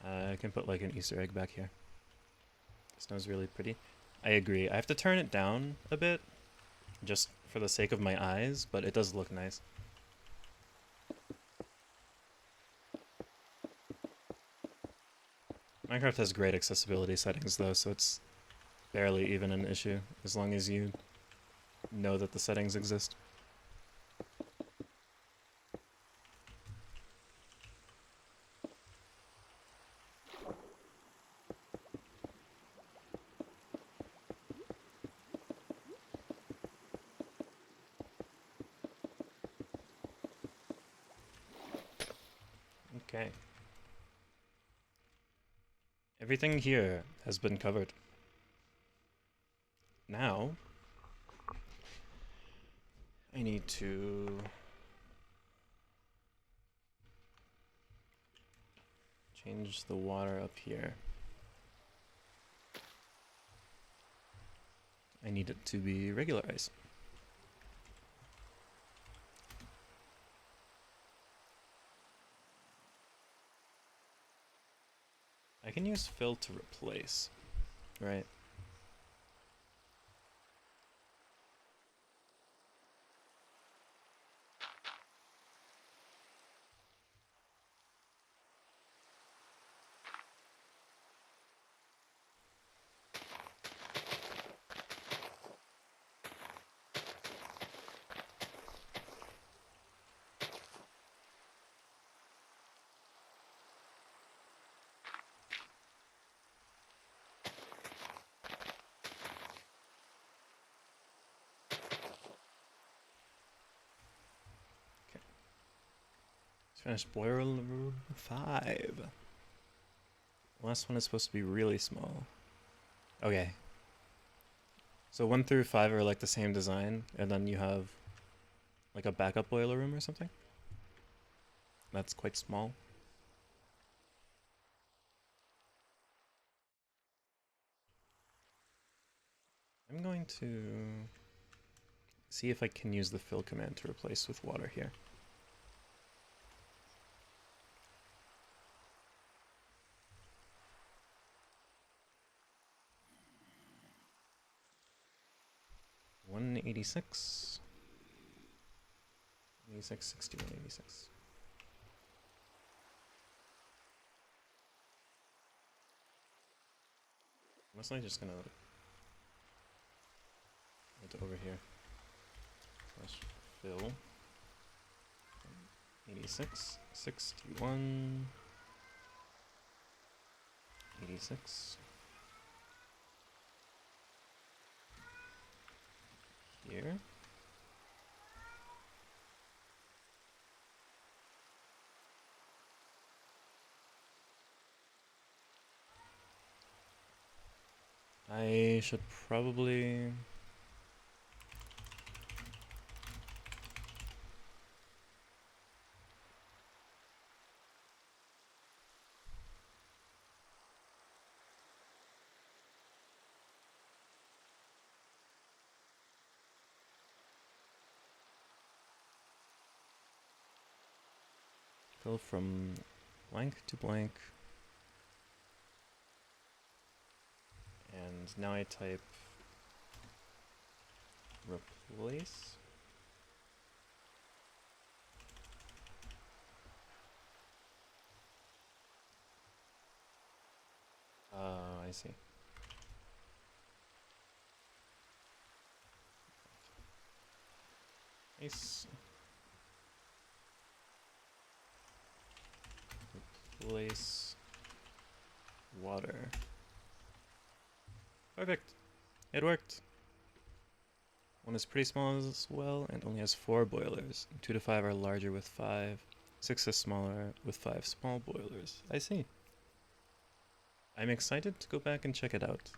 I can put like an Easter egg back here. Snow's really pretty. I agree. I have to turn it down a bit just for the sake of my eyes, but it does look nice. Minecraft has great accessibility settings though, so it's barely even an issue as long as you know that the settings exist. Okay. Everything here has been covered. Now, I need to change the water up here. I need it to be regular ice. I can use fill to replace, right? Finished boiler room 5. The last one is supposed to be really small. Okay. So 1 through 5 are like the same design, and then you have like a backup boiler room or something. That's quite small. I'm going to see if I can use the fill command to replace with water here. $186. 86, 61, 86. I'm just gonna put it over here. Slash fill. 86, 61, 86. Here. I should probably fill from blank to blank. And now I type replace. I see. Nice. Replace water. Perfect. It worked. One is pretty small as well and only has 4 boilers. 2 to 5 are larger with 5. 6 is smaller with 5 small boilers. I see. I'm excited to go back and check it out.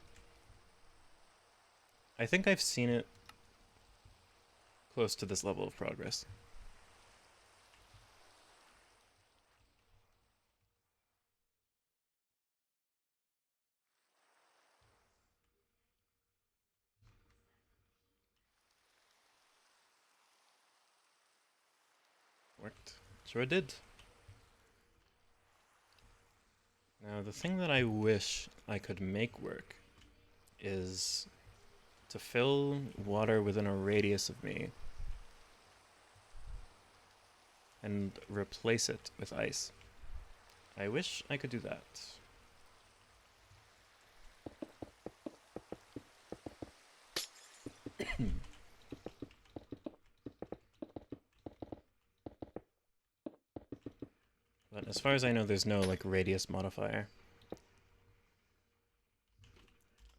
I think I've seen it close to this level of progress. Worked. Sure did. Now, the thing that I wish I could make work is to fill water within a radius of me and replace it with ice. I wish I could do that. But as far as I know, there's no like radius modifier.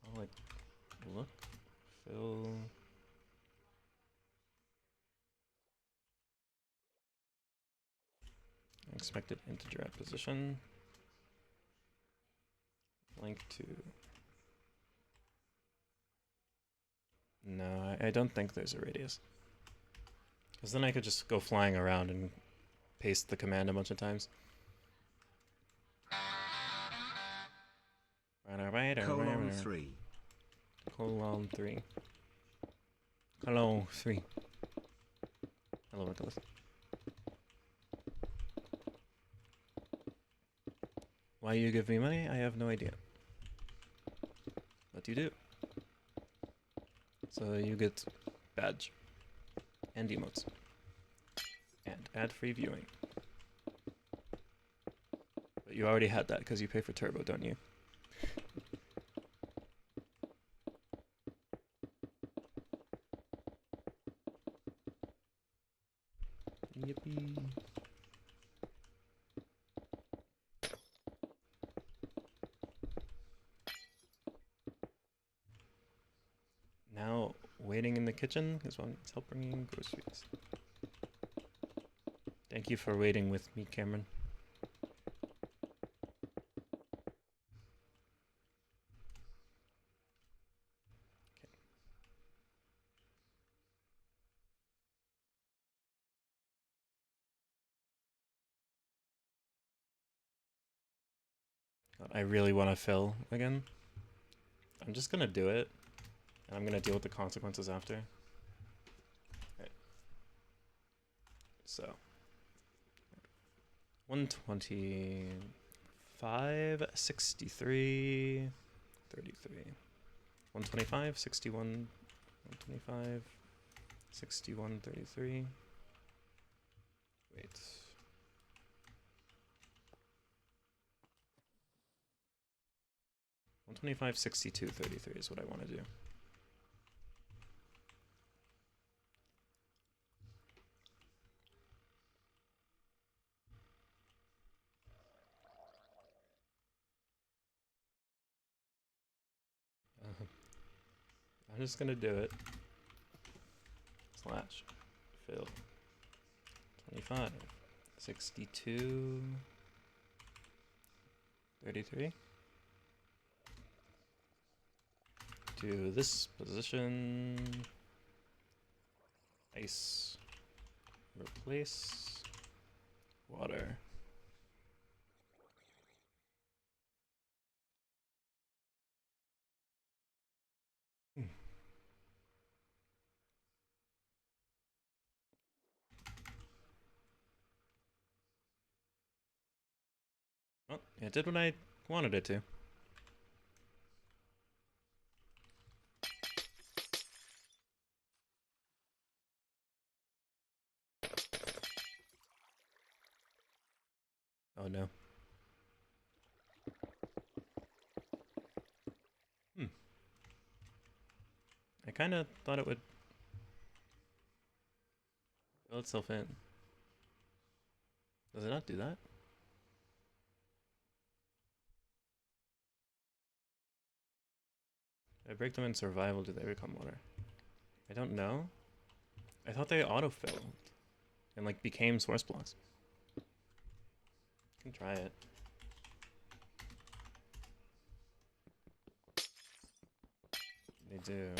I'll like look, fill. Expected integer at position. Link to. No, I don't think there's a radius. Because then I could just go flying around and paste the command a bunch of times. Colon 3. Colon 3. Colon 3. Hello, Nicholas. Why you give me money? I have no idea. But you do. So you get badge. And emotes. And ad-free viewing. But you already had that because you pay for Turbo, don't you? Yippee. Now, waiting in the kitchen is when it's help bringing groceries. Thank you for waiting with me, Cameron. God, I really want to fill again. I'm just gonna do it, and I'm gonna deal with the consequences after. Alright. So 125, 63, 33. 125, 61, 125, 61, 33. Wait. 125, 62, 33 is what I want to do. I'm just gonna do it. Slash fill 25, 62, 33. To this position. Ice. Replace. Water. Oh, it did what I wanted it to. Oh no. I kind of thought it would fill itself in. Does it not do that? If I break them in survival, do they become water? I don't know. I thought they autofilled and like became source blocks. I can try it. They do.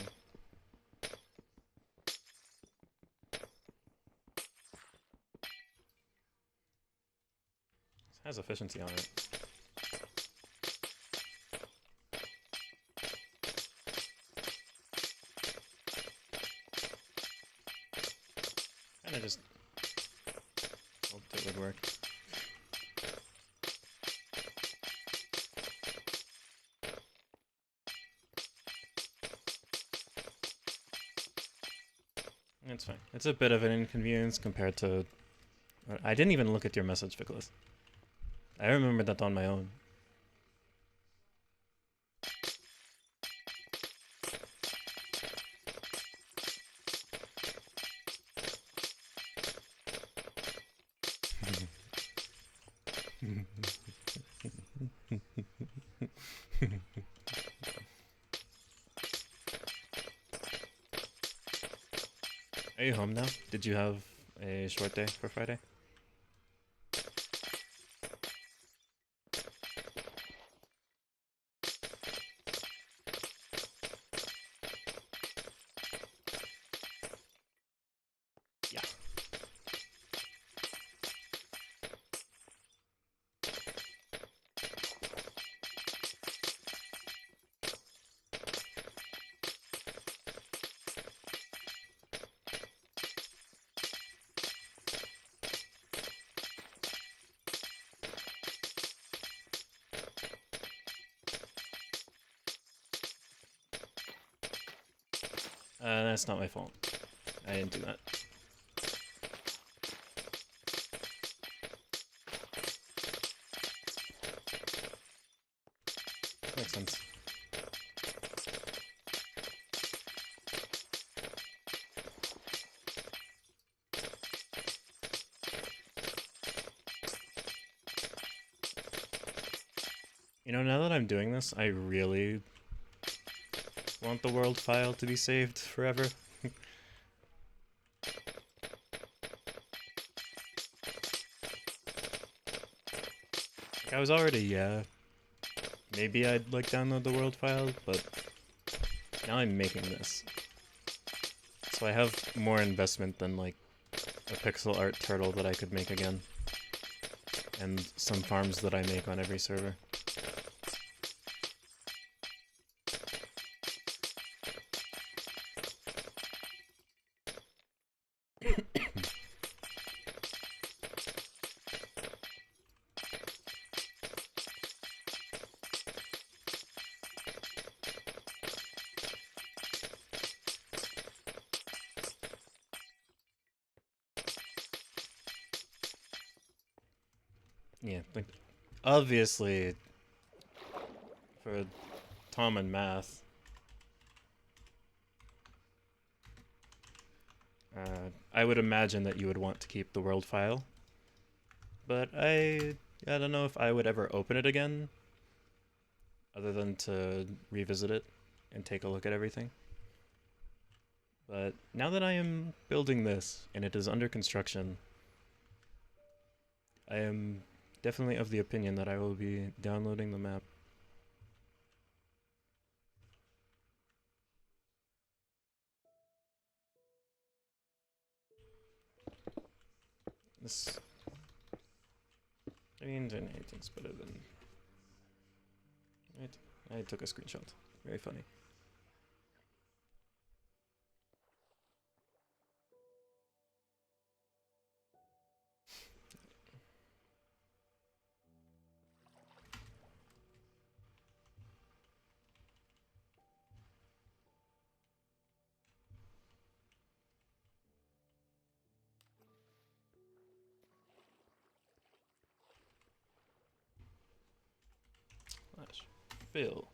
This has efficiency on it. Kinda just hoped it would work. It's fine. It's a bit of an inconvenience compared to... I didn't even look at your message, Vickles. I remembered that on my own. Are you home now? Did you have a short day for Friday? Yeah. That's not my fault. I didn't do that. Makes sense. You know, now that I'm doing this, I really want the world file to be saved forever. I was already, yeah. Maybe I'd like download the world file, but now I'm making this. So I have more investment than like a pixel art turtle that I could make again. And some farms that I make on every server. Yeah, like, obviously, for Tom and math, I would imagine that you would want to keep the world file, but I don't know if I would ever open it again, other than to revisit it and take a look at everything. But now that I am building this, and it is under construction, I am definitely of the opinion that I will be downloading the map. This 18's better than... Wait, I took a screenshot. Very funny. Flash. Fill.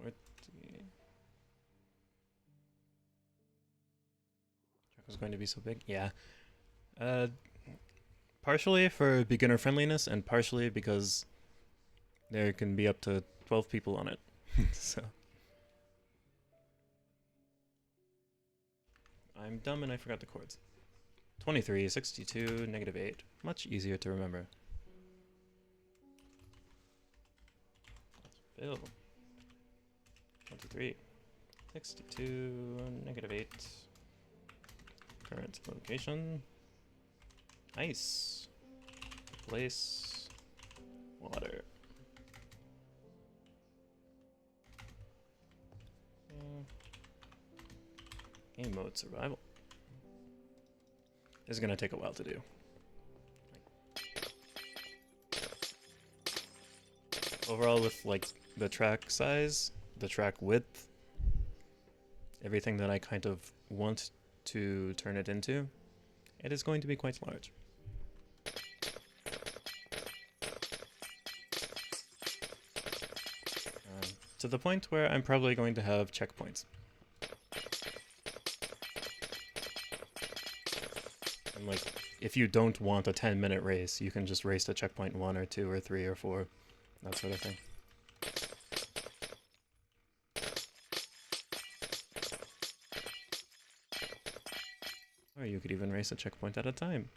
What the... Track was going to be so big? Yeah. Partially for beginner friendliness, and partially because there can be up to 12 people on it. So... I'm dumb and I forgot the chords. 23, 62, -8. Much easier to remember. Fill. 23, 62, -8. Current location. Ice. Place. Water. Game mode survival. This is gonna take a while to do. Overall, with like the track size, the track width, everything that I kind of want to turn it into, it is going to be quite large. To the point where I'm probably going to have checkpoints. And like, if you don't want a 10-minute race, you can just race to checkpoint 1 or 2 or 3 or 4, that sort of thing. Or you could even race a checkpoint at a time.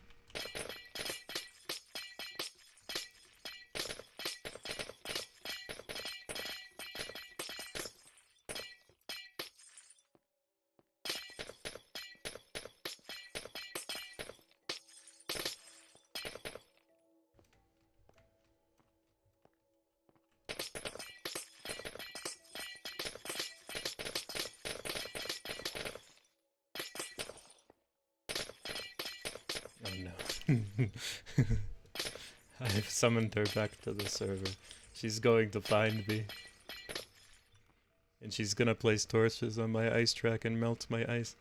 Oh no. I've summoned her back to the server. She's going to find me. And she's gonna place torches on my ice track and melt my ice.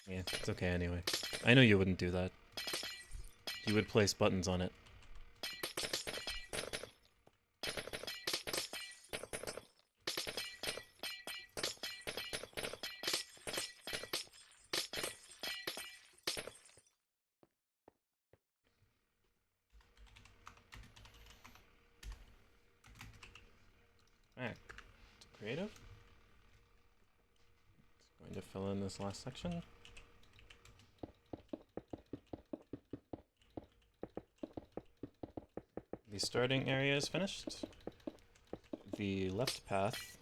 Yeah, it's okay anyway. I know you wouldn't do that. You would place buttons on it. Back to creative. this last section. The starting area is finished. The left path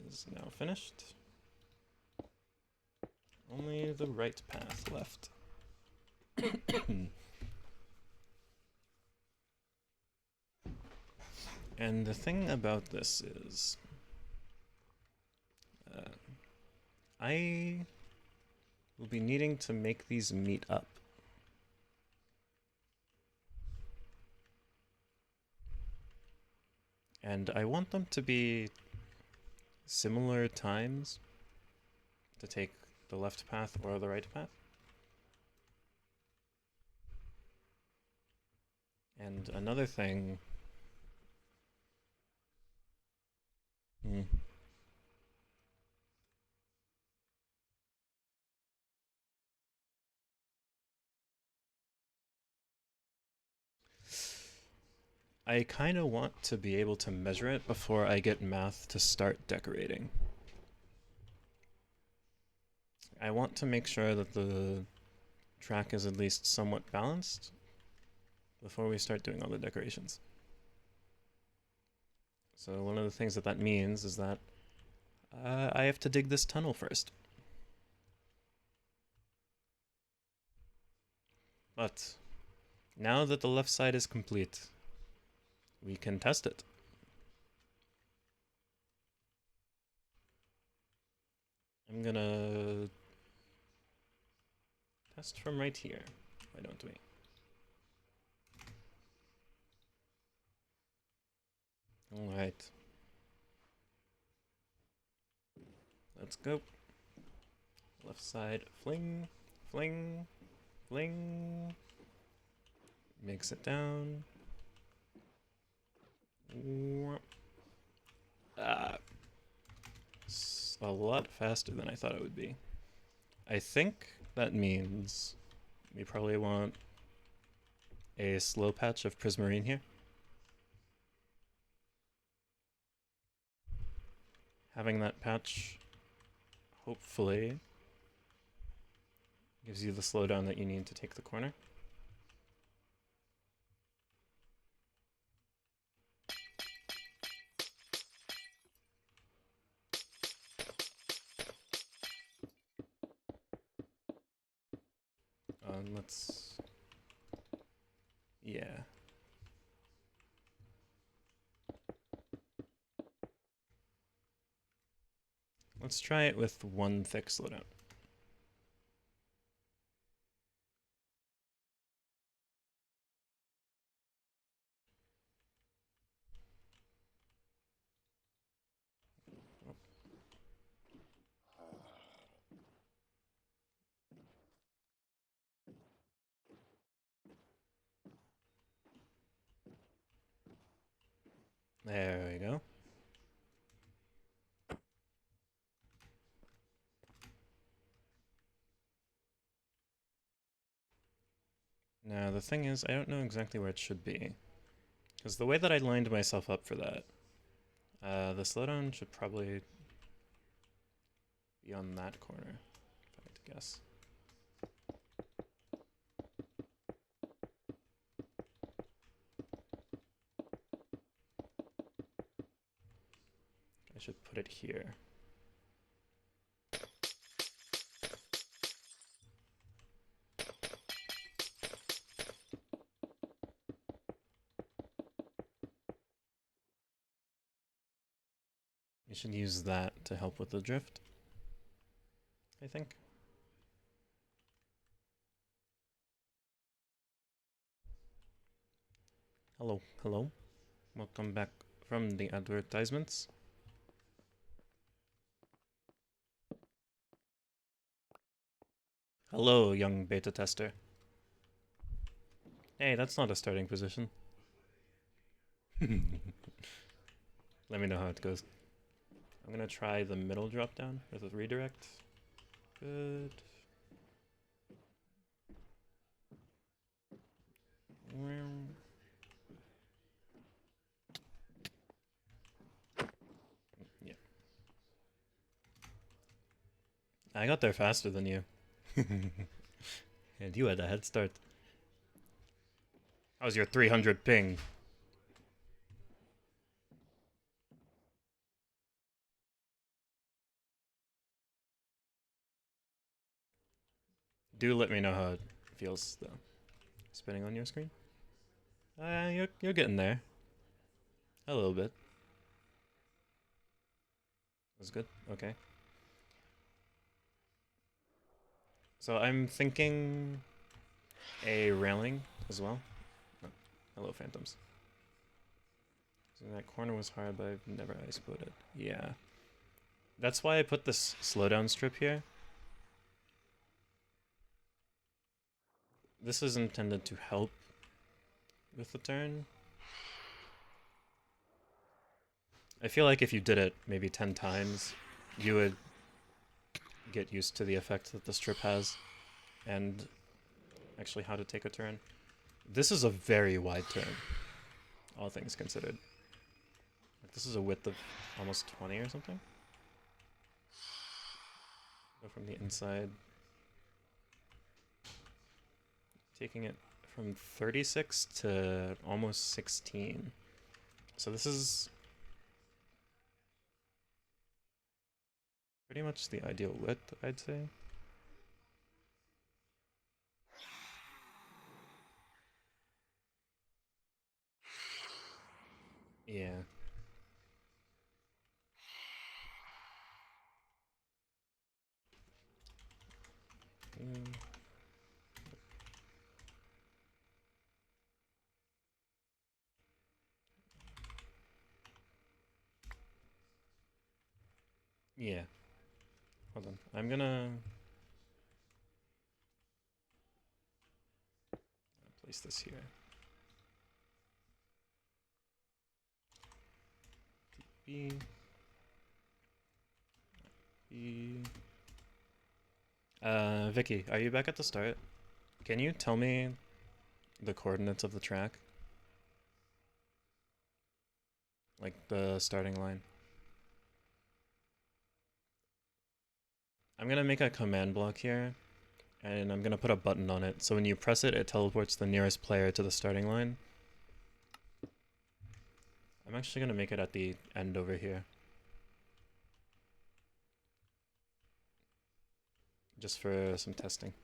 is now finished. Only the right path left. And the thing about this is, I will be needing to make these meet up. And I want them to be similar times to take the left path or the right path. And another thing... I kind of want to be able to measure it before I get math to start decorating. I want to make sure that the track is at least somewhat balanced before we start doing all the decorations. So one of the things that means is that I have to dig this tunnel first. But now that the left side is complete, we can test it. I'm gonna test from right here. Why don't we? Alright. Let's go. Left side, fling, fling, fling. Mix it down. It's a lot faster than I thought it would be. I think that means we probably want a slow patch of prismarine here. Having that patch hopefully gives you the slowdown that you need to take the corner. Let's... yeah. Let's try it with one thick slowdown. There we go. Now the thing is, I don't know exactly where it should be. Because the way that I lined myself up for that, the slowdown should probably be on that corner, if I had to guess. I should put it here. You should use that to help with the drift, I think. Hello, hello. Welcome back from the advertisements. Hello, young beta tester. Hey, that's not a starting position. Let me know how it goes. I'm gonna try the middle drop down with a redirect. Good. Yeah. I got there faster than you. And you had a head start. How's your 300 ping? Do let me know how it feels, though. Spinning on your screen? You're getting there. A little bit. Was good? Okay. So I'm thinking a railing as well. Oh, hello, phantoms. So that corner was hard, but I've never ice it. Yeah. That's why I put this slowdown strip here. This is intended to help with the turn. I feel like if you did it maybe 10 times, you would get used to the effect that the strip has and actually how to take a turn. This is a very wide turn, all things considered. Like, this is a width of almost 20 or something. Go from the inside. Taking it from 36 to almost 16. So this is pretty much the ideal width, I'd say. Yeah. Yeah. Hold on. I'm gonna place this here. B. B. Vicky, are you back at the start? Can you tell me the coordinates of the track? Like the starting line. I'm gonna make a command block here, and I'm gonna put a button on it, so when you press it, it teleports the nearest player to the starting line. I'm actually gonna make it at the end over here. Just for some testing.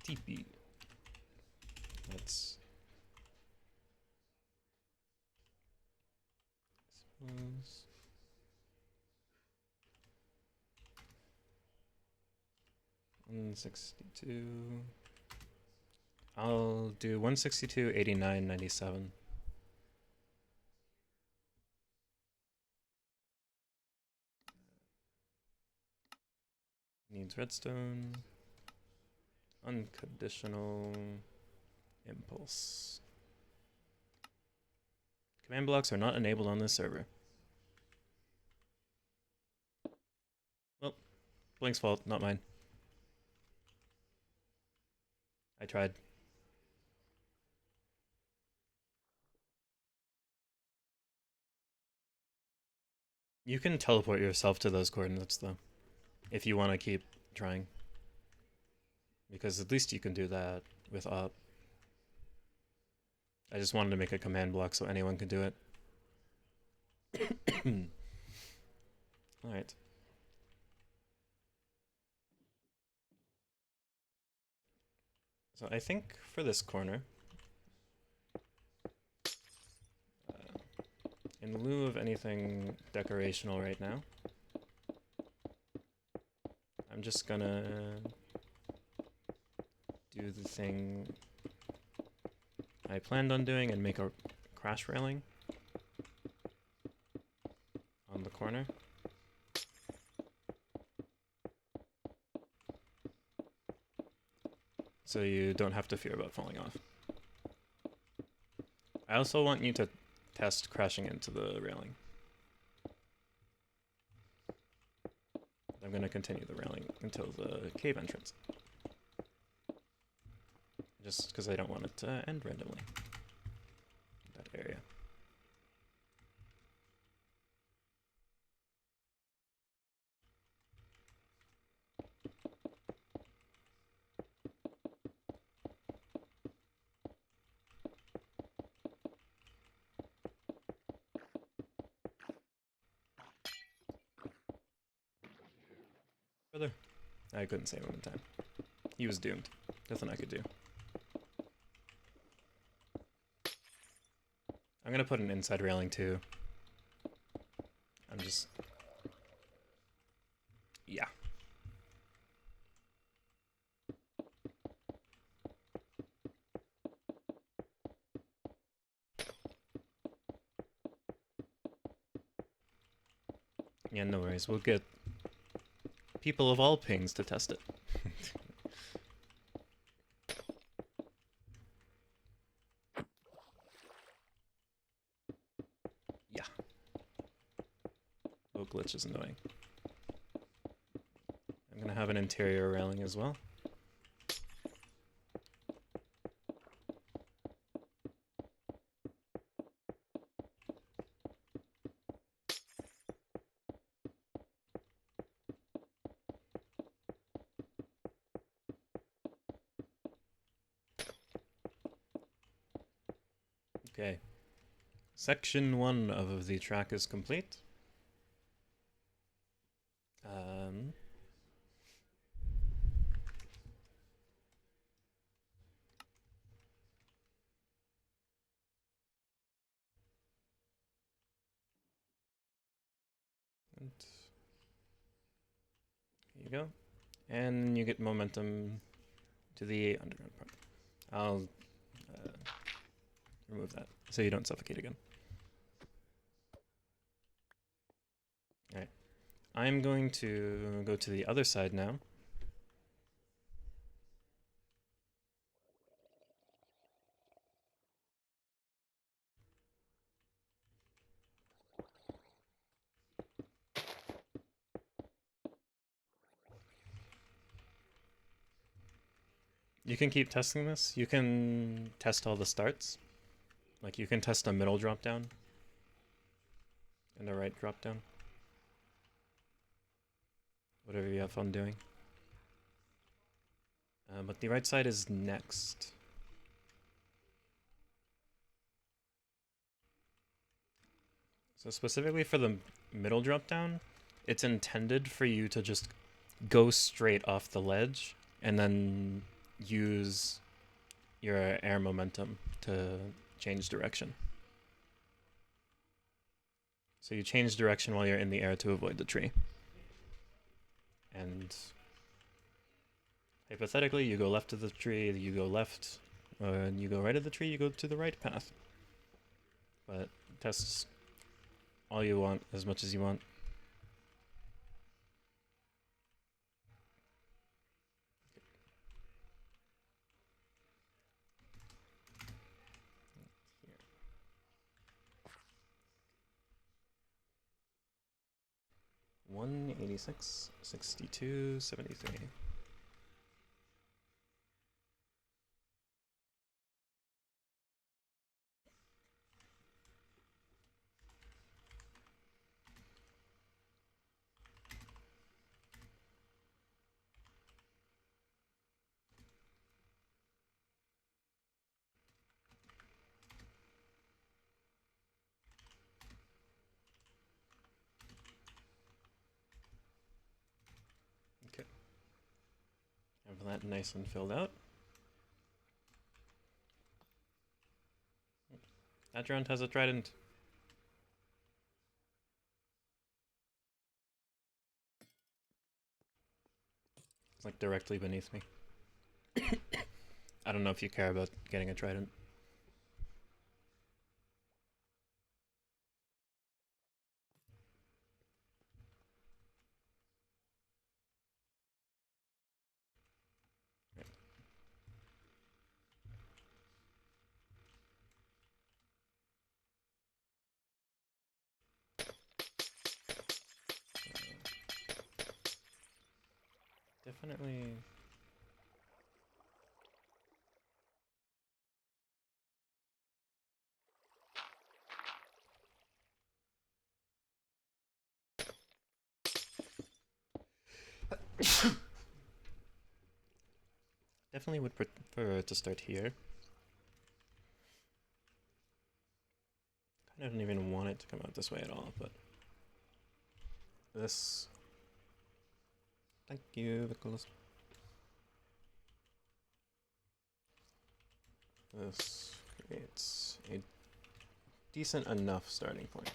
TP. Let's suppose 162. I'll do 162, 89, 97. Needs redstone. Unconditional impulse. Command blocks are not enabled on this server. Well, Blink's fault, not mine. I tried. You can teleport yourself to those coordinates, though, if you want to keep trying. Because at least you can do that with op. I just wanted to make a command block so anyone can do it. Alright. So I think for this corner, in lieu of anything decorational right now, I'm just gonna do the thing I planned on doing and make a crash railing on the corner. So you don't have to fear about falling off. I also want you to test crashing into the railing. I'm going to continue the railing until the cave entrance. Just because I don't want it to end randomly. That area. I couldn't save him in time. He was doomed. Nothing I could do. I'm gonna put an inside railing too. I'm just... Yeah. Yeah, no worries. We'll get people of all pings to test it. Yeah. Oh, glitch is annoying. I'm gonna have an interior railing as well. Okay. Section 1 of the track is complete. And here you go. And you get momentum to the underground part. I'll remove that so you don't suffocate again. Alright. I'm going to go to the other side now. You can keep testing this. You can test all the starts. Like, you can test a middle drop down and a right drop down. Whatever you have fun doing. But the right side is next. So specifically for the middle drop down, it's intended for you to just go straight off the ledge and then use your air momentum to change direction. So you change direction while you're in the air to avoid the tree. And hypothetically, you go left of the tree, you go left, and you go right of the tree, you go to the right path. But test all you want, as much as you want. Here. 186, 62, 73. Okay. Have that nice and filled out. That round has a trident. It's like directly beneath me. I don't know if you care about getting a trident. Definitely. Definitely would prefer to start here. I don't even want it to come out this way at all, but this Thank you, Nicholas. This creates a decent enough starting point.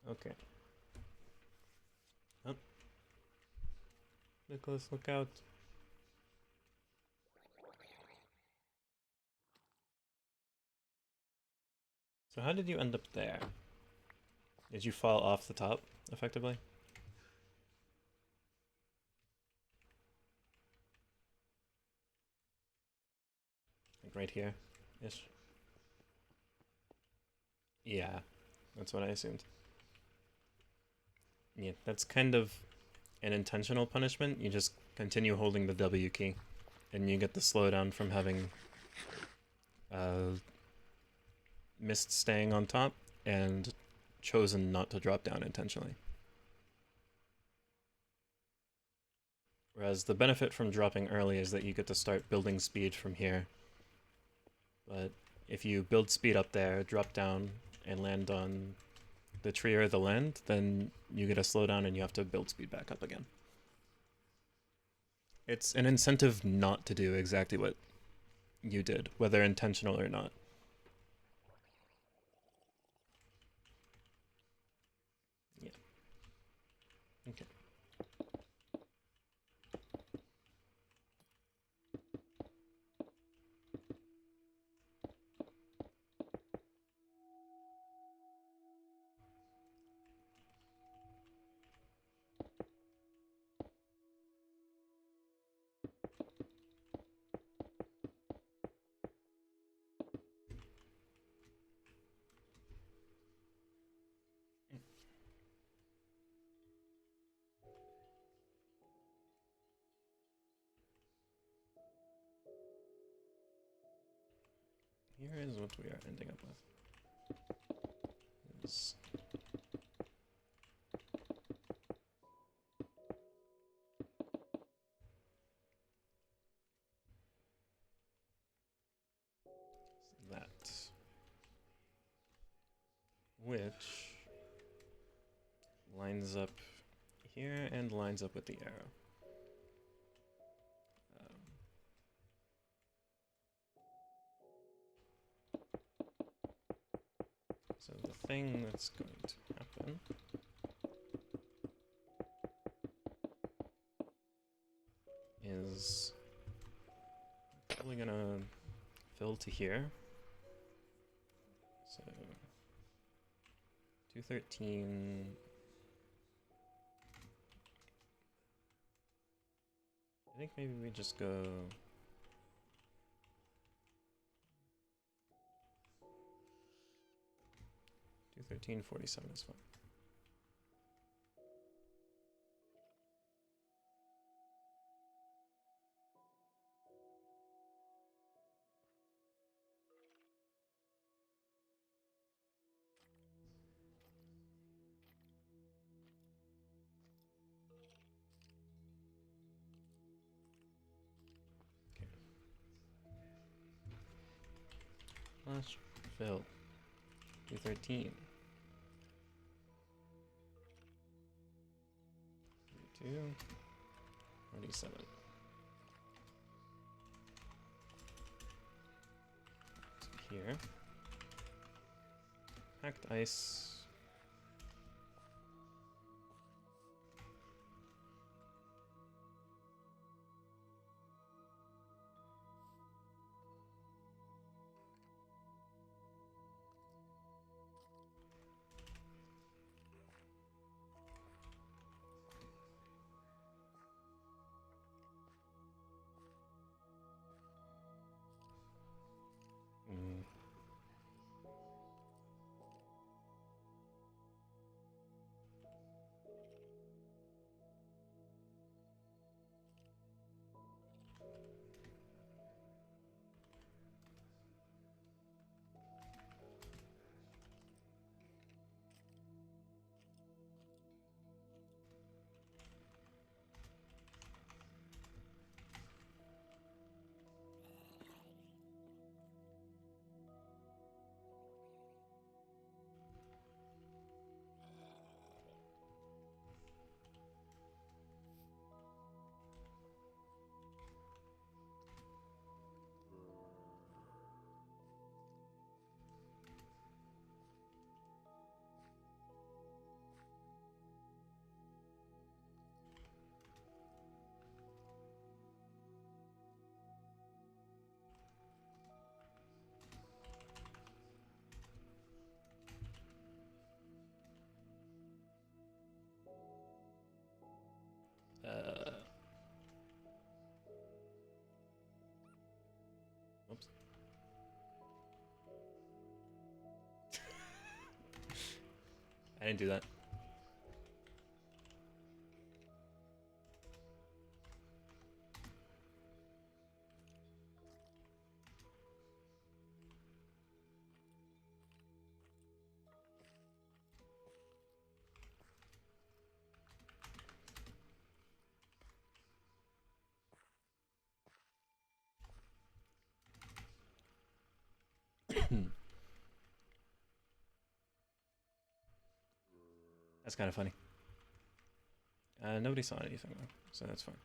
Okay. Oh. Nicholas, look out. So how did you end up there? Did you fall off the top, effectively? Like right here-ish? Yeah, that's what I assumed. Yeah, that's kind of an intentional punishment. You just continue holding the W key, and you get the slowdown from having missed staying on top and chosen not to drop down intentionally. Whereas the benefit from dropping early is that you get to start building speed from here. But if you build speed up there, drop down, and land on the tree or the land, then you get a slowdown and you have to build speed back up again. It's an incentive not to do exactly what you did, whether intentional or not. Yeah. Okay. Here is what we are ending up with. Is that, which lines up here and lines up with the arrow. So the thing that's going to happen is probably gonna fill to here. So 213. I think maybe we just go 213.47 is fine. Flash fill 213. 47. So here, packed ice. didn't do that. That's kind of funny. Nobody saw anything though, so that's fine.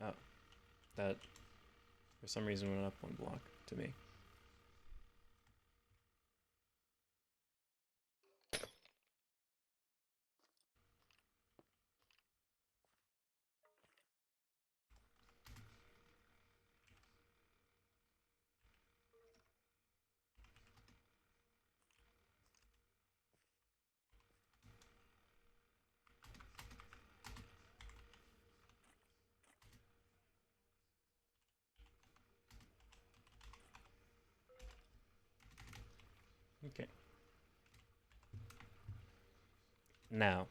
Oh, that for some reason went up one block to me. Okay. Now,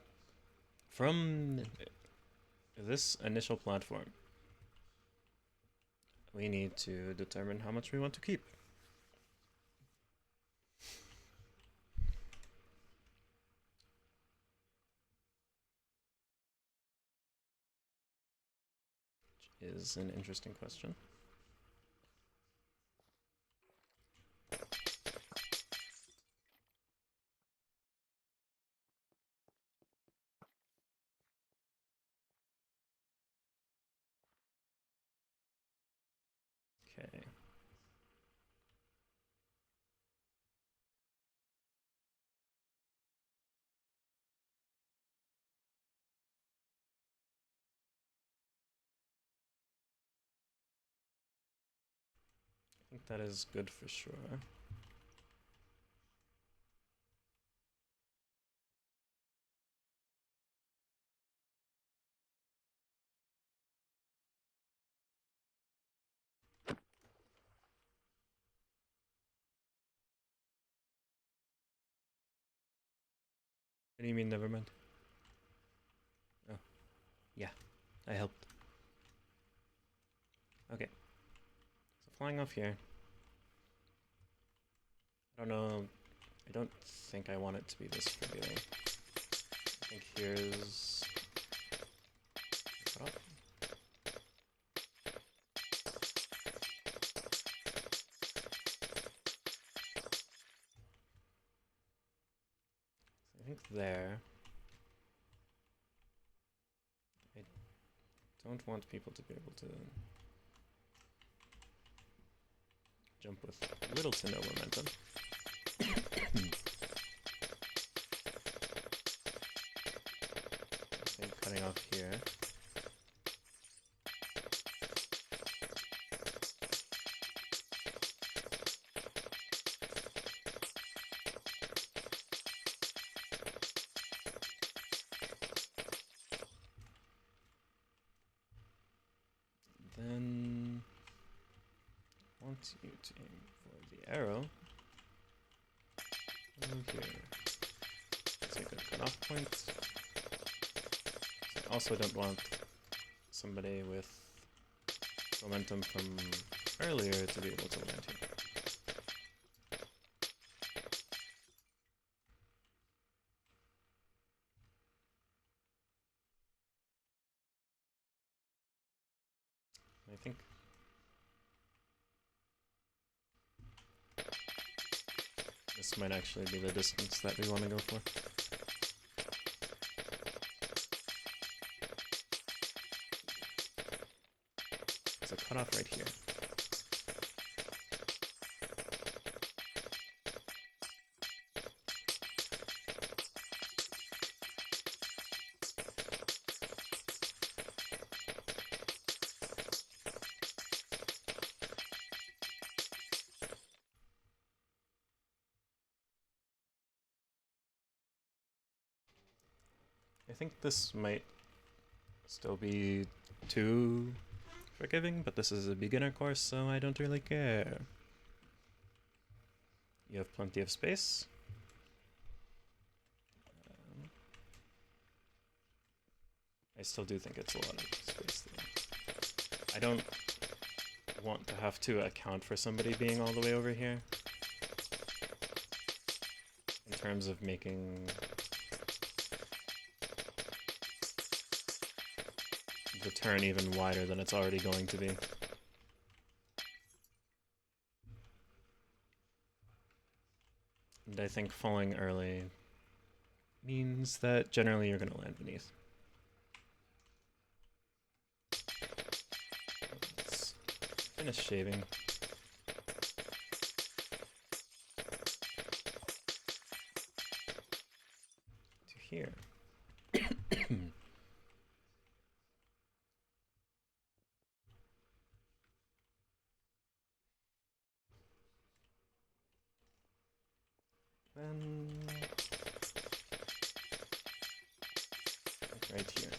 from this initial platform, we need to determine how much we want to keep. Which is an interesting question. Okay. I think that is good for sure. What do you mean, never mind? Oh, yeah, I helped. Okay, so flying off here. I don't know, I don't think I want it to be this forgiving. I think here's... cut off. I think there. I don't want people to be able to jump with little to no momentum. So cutting off here. Then I want you to aim for the arrow. Over here. It's a good cutoff point. So I also don't want somebody with momentum from earlier to be able to land here. I think this might actually be the distance that we want to go for. It's a cutoff right here. I think this might still be too forgiving, but this is a beginner course, so I don't really care. You have plenty of space. I still do think it's a lot of space though. I don't want to have to account for somebody being all the way over here in terms of making the turn even wider than it's already going to be. And I think falling early means that generally you're going to land beneath. Let's finish shaving. To here. Then like right here.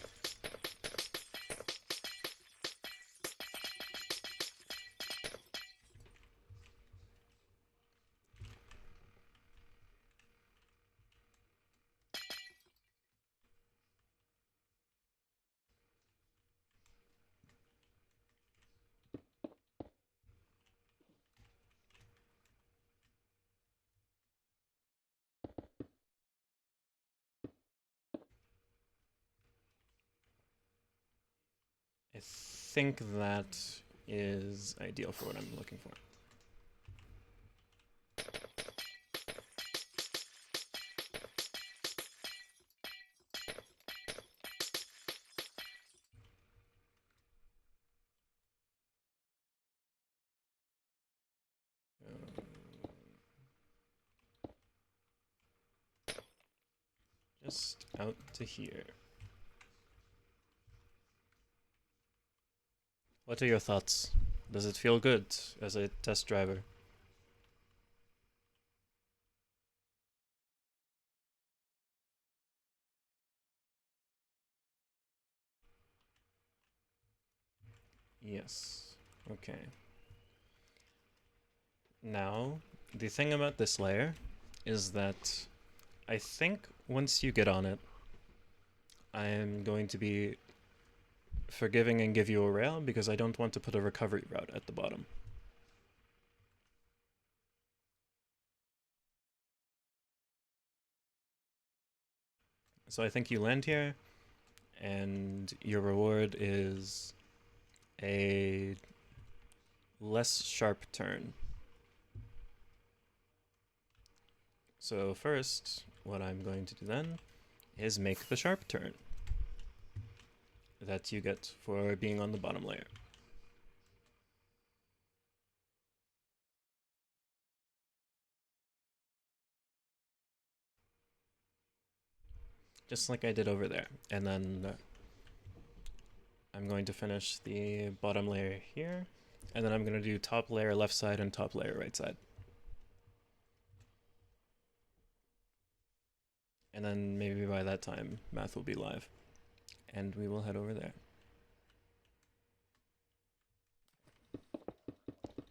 I think that is ideal for what I'm looking for. Just out to here. What are your thoughts? Does it feel good as a test driver? Yes. Okay. Now, the thing about this layer is that I think once you get on it, I am going to be forgiving and give you a rail because I don't want to put a recovery route at the bottom. So I think you land here, and your reward is a less sharp turn. So first, what I'm going to do then is make the sharp turn that you get for being on the bottom layer. Just like I did over there. And then I'm going to finish the bottom layer here, and then I'm going to do top layer left side and top layer right side. And then maybe by that time, math will be live. And we will head over there.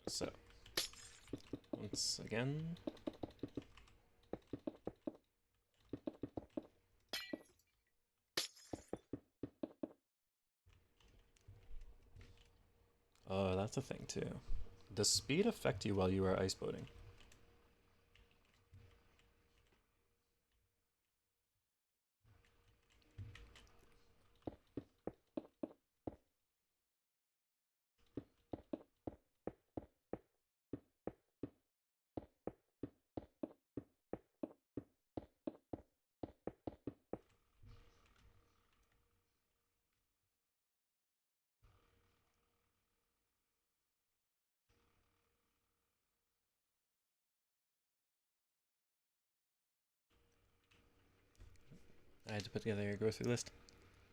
So, once again, oh, that's a thing too. Does speed affect you while you are ice boating? I had to put together a grocery list.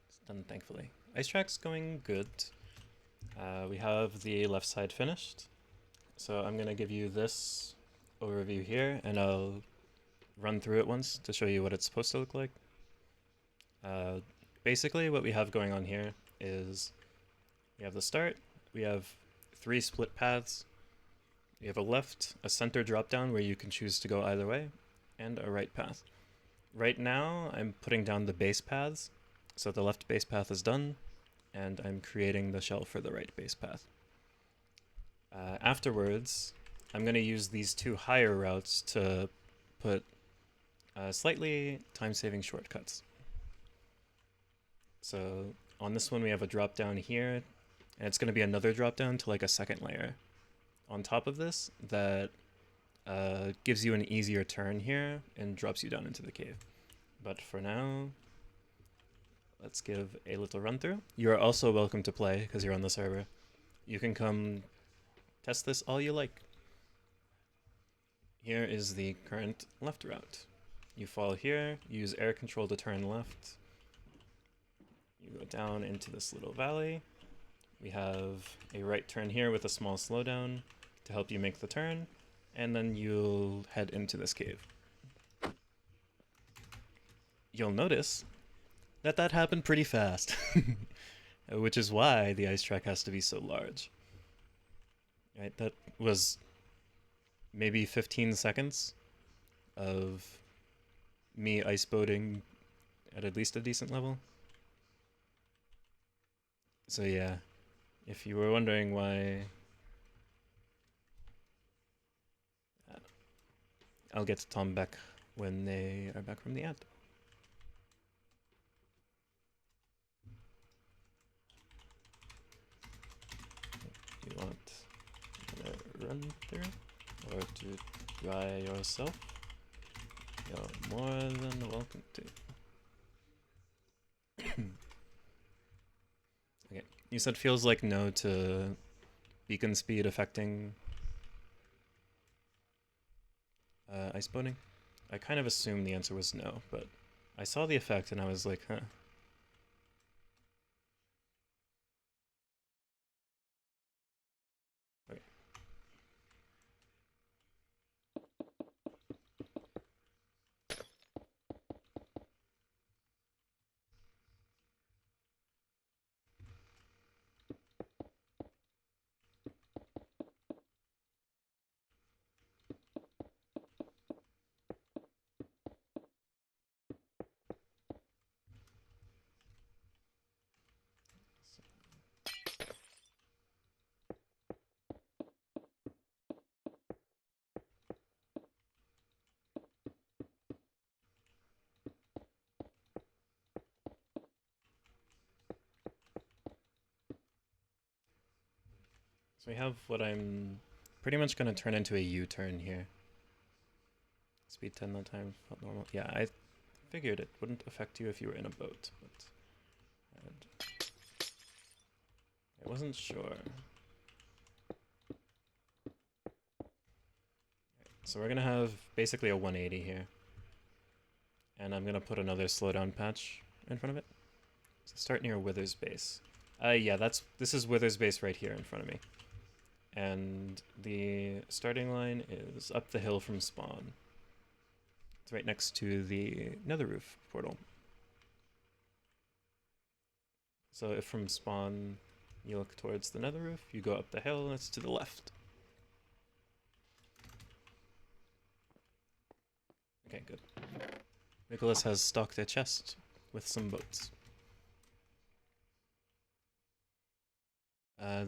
It's done, thankfully. Ice track's going good. We have the left side finished. So I'm going to give you this overview here, and I'll run through it once to show you what it's supposed to look like. Basically, what we have going on here is we have the start, we have 3 split paths, we have a left, a center drop down where you can choose to go either way, and a right path. Right now, I'm putting down the base paths, so the left base path is done, and I'm creating the shell for the right base path. Afterwards, I'm going to use these 2 higher routes to put slightly time-saving shortcuts. So on this one, we have a drop down here, and it's going to be another drop down to like a second layer on top of this that gives you an easier turn here and drops you down into the cave. But for now, let's give a little run through. You are also welcome to play because you're on the server. You can come test this all you like. Here is the current left route. You fall here, use air control to turn left. You go down into this little valley. We have a right turn here with a small slowdown to help you make the turn, and then you'll head into this cave. You'll notice that that happened pretty fast, which is why the ice track has to be so large. Right, that was maybe 15 seconds of me ice boating at least a decent level. So yeah, if you were wondering why, I'll get to Tom back when they are back from the ad. You want to run through or to try yourself? You're more than welcome to. Okay, you said feels like no to beacon speed affecting ice boating. I kind of assumed the answer was no, but I saw the effect and I was like, huh. Okay. So we have what I'm pretty much going to turn into a U-turn here. Speed 10 that time, felt normal. Yeah, I figured it wouldn't affect you if you were in a boat, but I wasn't sure. So we're going to have basically a 180 here. And I'm going to put another slowdown patch in front of it. So start near Wither's base. Yeah, this is Wither's base right here in front of me. And the starting line is up the hill from spawn. It's right next to the nether roof portal. So if from spawn you look towards the nether roof, you go up the hill and it's to the left. Okay, good. Nicholas has stocked a chest with some boats.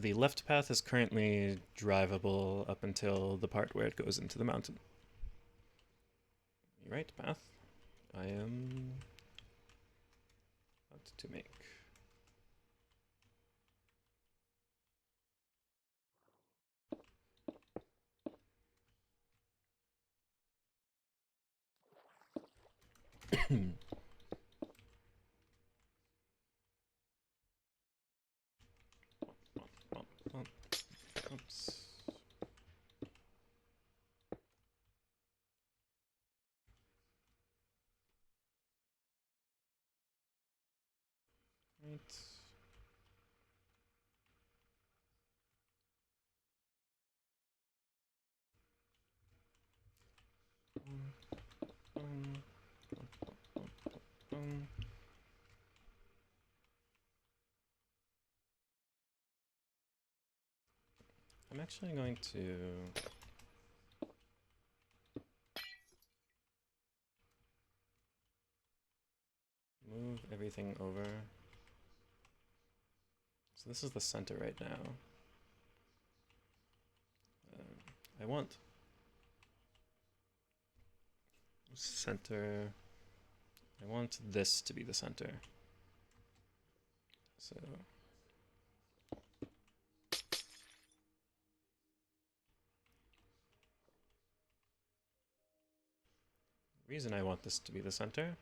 The left path is currently drivable up until the part where it goes into the mountain. The right path I am about to make. Oops. Right. Um, um, um. actually going to move everything over. So this is the center right now. I want center. I want this to be the center. So the reason I want this to be the center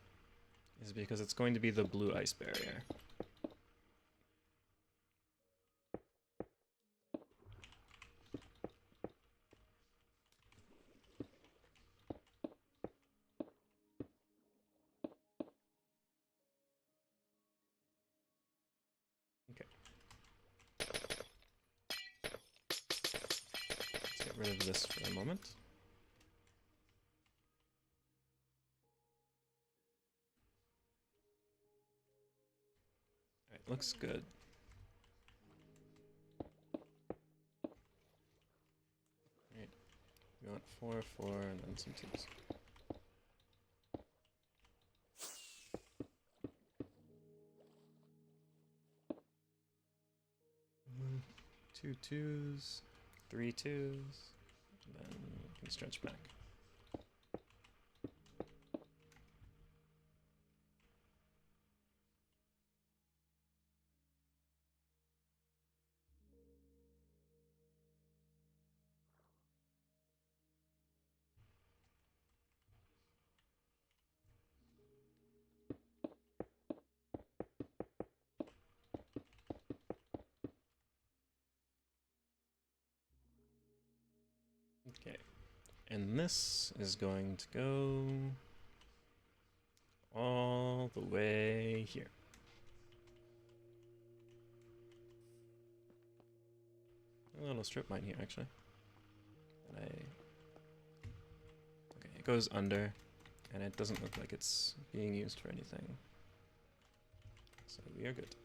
is because it's going to be the blue ice barrier. Okay. Let's get rid of this for a moment. Alright, looks good. Alright, we want 4, 4, and then some 2s. Two 2s, 3 2s, and then we can stretch back. Okay, and this is going to go all the way here. A little strip mine here, actually. Okay, it goes under, and it doesn't look like it's being used for anything. So we are good.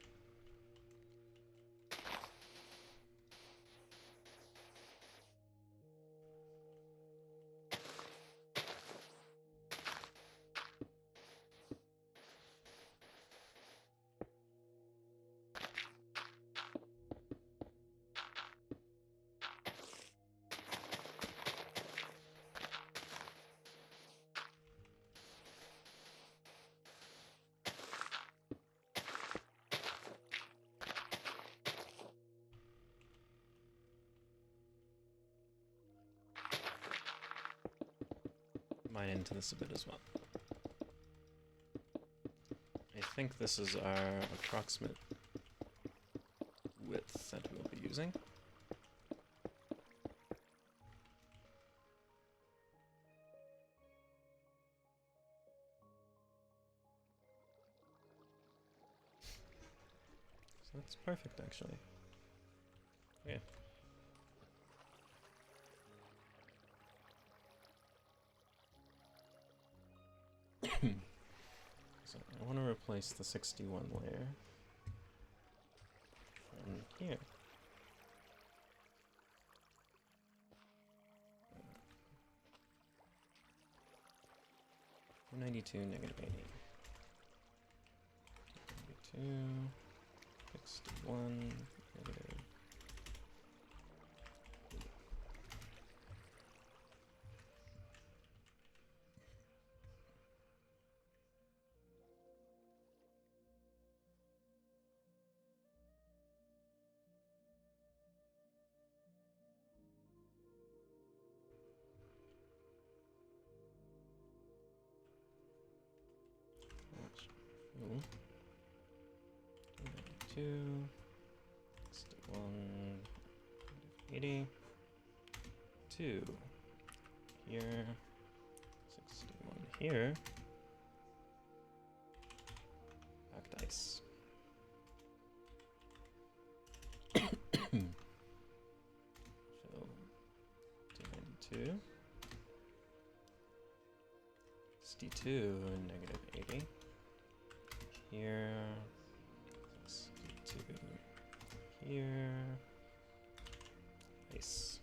Mine into this a bit as well. I think this is our approximate width that we'll be using. So that's perfect, actually. Yeah. So I want to replace the 61 layer from here. 292, negative 80. 92, 61, negative. Ooh. 92, 61, 80, 2 here, 61 here, packed ice. Fill 292, 62, negative 80. Here, 62 here, ice.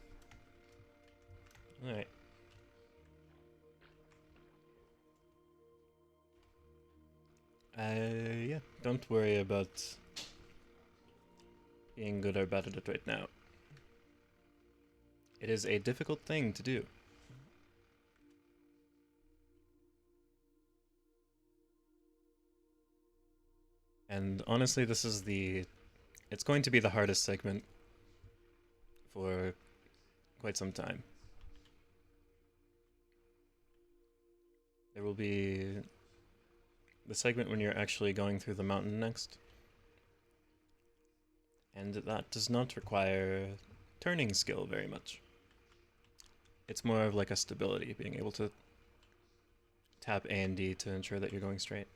Yeah, don't worry about being good or bad at it right now. It is a difficult thing to do. And honestly, it's going to be the hardest segment for quite some time. There will be the segment when you're actually going through the mountain next. And that does not require turning skill very much. It's more of like a stability, being able to tap A and D to ensure that you're going straight.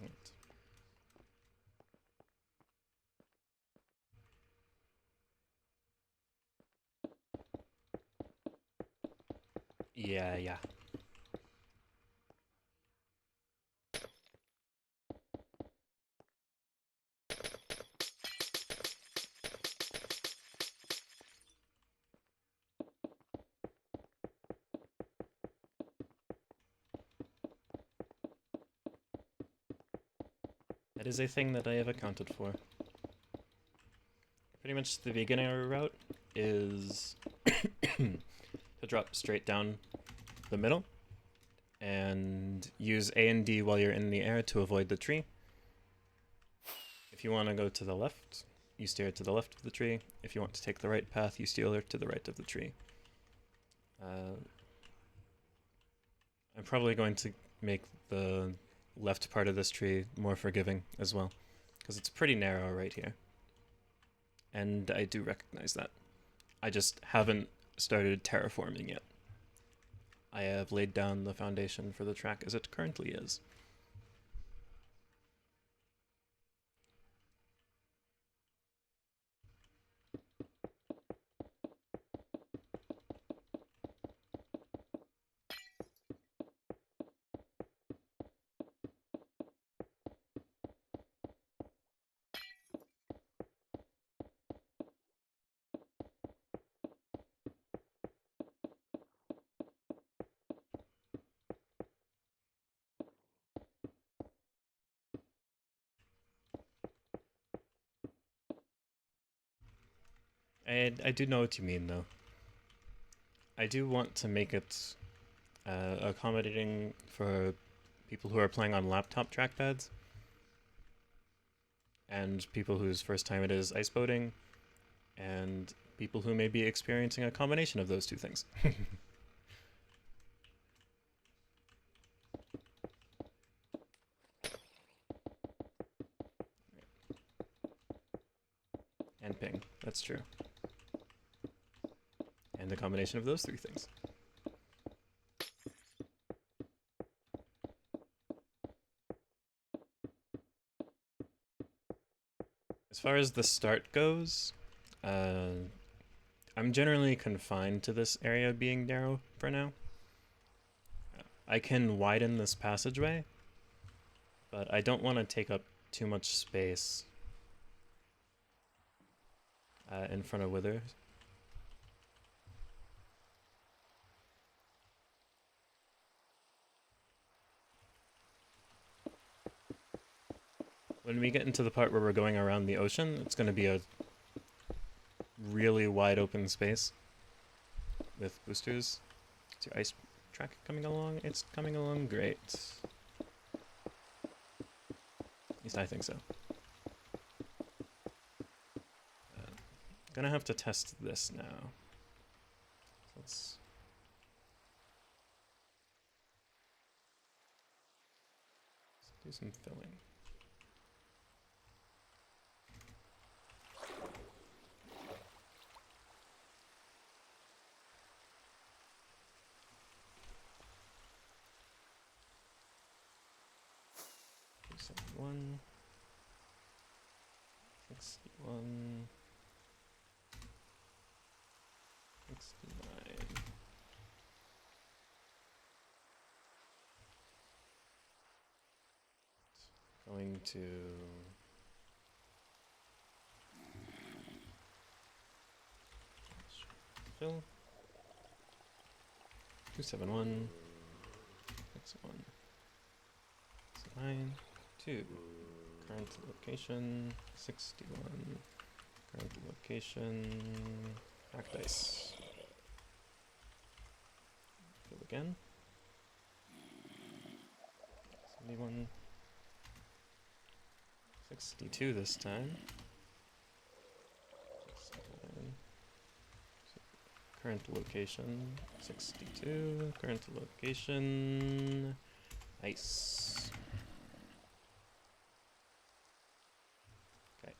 Right. Yeah. That is a thing that I have accounted for. Pretty much the beginner route is to drop straight down the middle and use A and D while you're in the air to avoid the tree. If you want to go to the left, you steer to the left of the tree. If you want to take the right path, you steer to the right of the tree. I'm probably going to make the left part of this tree more forgiving as well, because it's pretty narrow right here. And I do recognize that. I just haven't started terraforming yet. I have laid down the foundation for the track as it currently is. I do know what you mean, though. I do want to make it accommodating for people who are playing on laptop trackpads and people whose first time it is ice boating and people who may be experiencing a combination of those two things. And ping, that's true. And the combination of those three things. As far as the start goes, I'm generally confined to this area being narrow for now. I can widen this passageway, but I don't want to take up too much space in front of Withers. When we get into the part where we're going around the ocean, it's going to be a really wide open space with boosters. Is your ice track coming along? It's coming along great. At least I think so. Gonna have to test this now. Let's do some filling. One, 61, 69. Going to fill. 271. 61. 9. 2. Current location. 61. Current location. Back dice. Fill again. 71. 62 this time. 69. Current location. 62. Current location. Nice. Okay.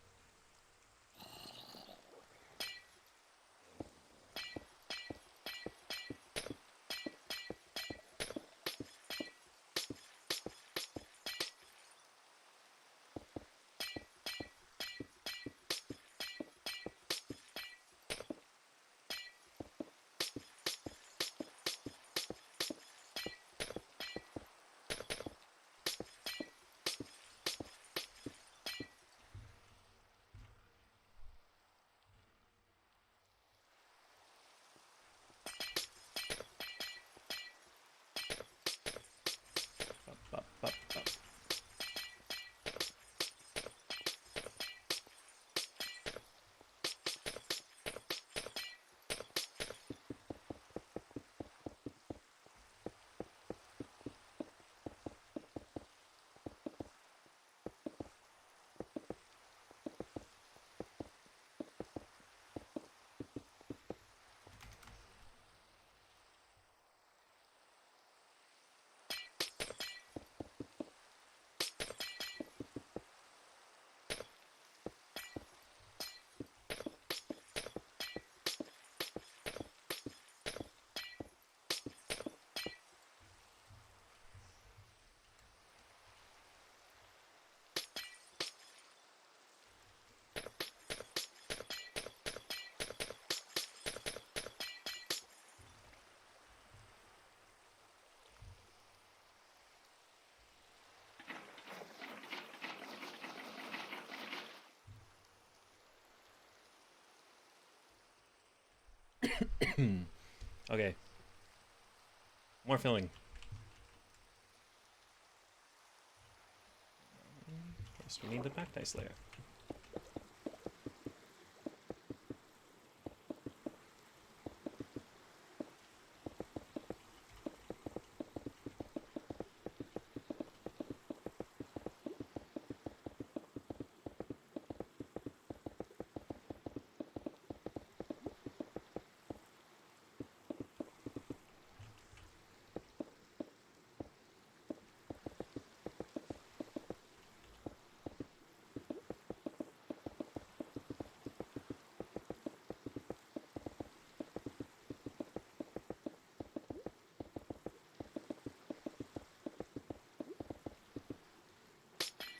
Up, up, up. Okay. More filling. First, we need the back dice layer.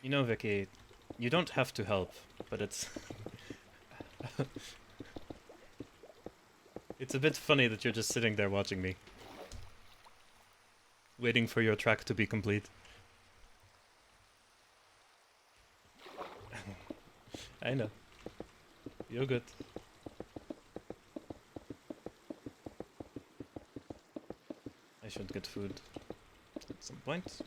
You know, Vicky, you don't have to help, but it's... it's a bit funny that you're just sitting there watching me. Waiting for your track to be complete. I know. You're good. I should get food at some point.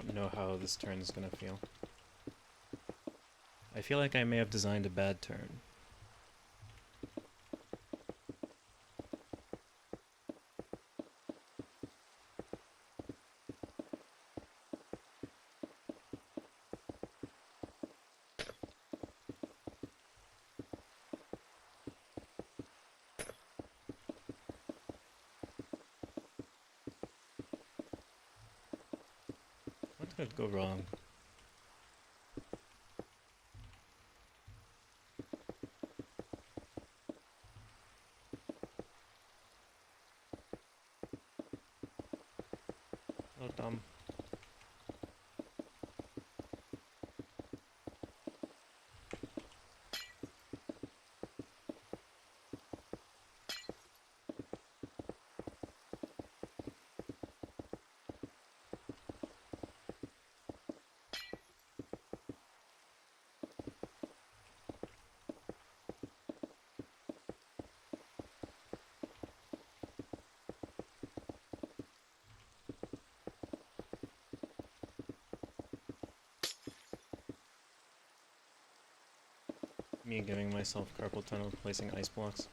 don't know how this turn is gonna feel. I feel like I may have designed a bad turn. What could go wrong? Oh, dumb. Me giving myself carpal tunnel, placing ice blocks.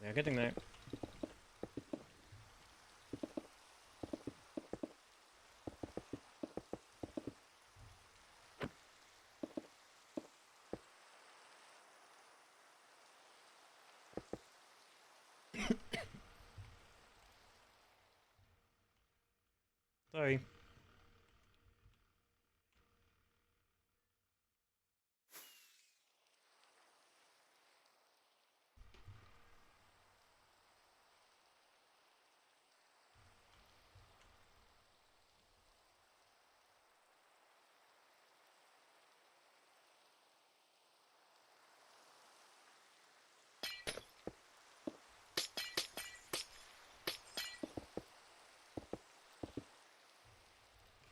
Yeah, getting there. Sorry.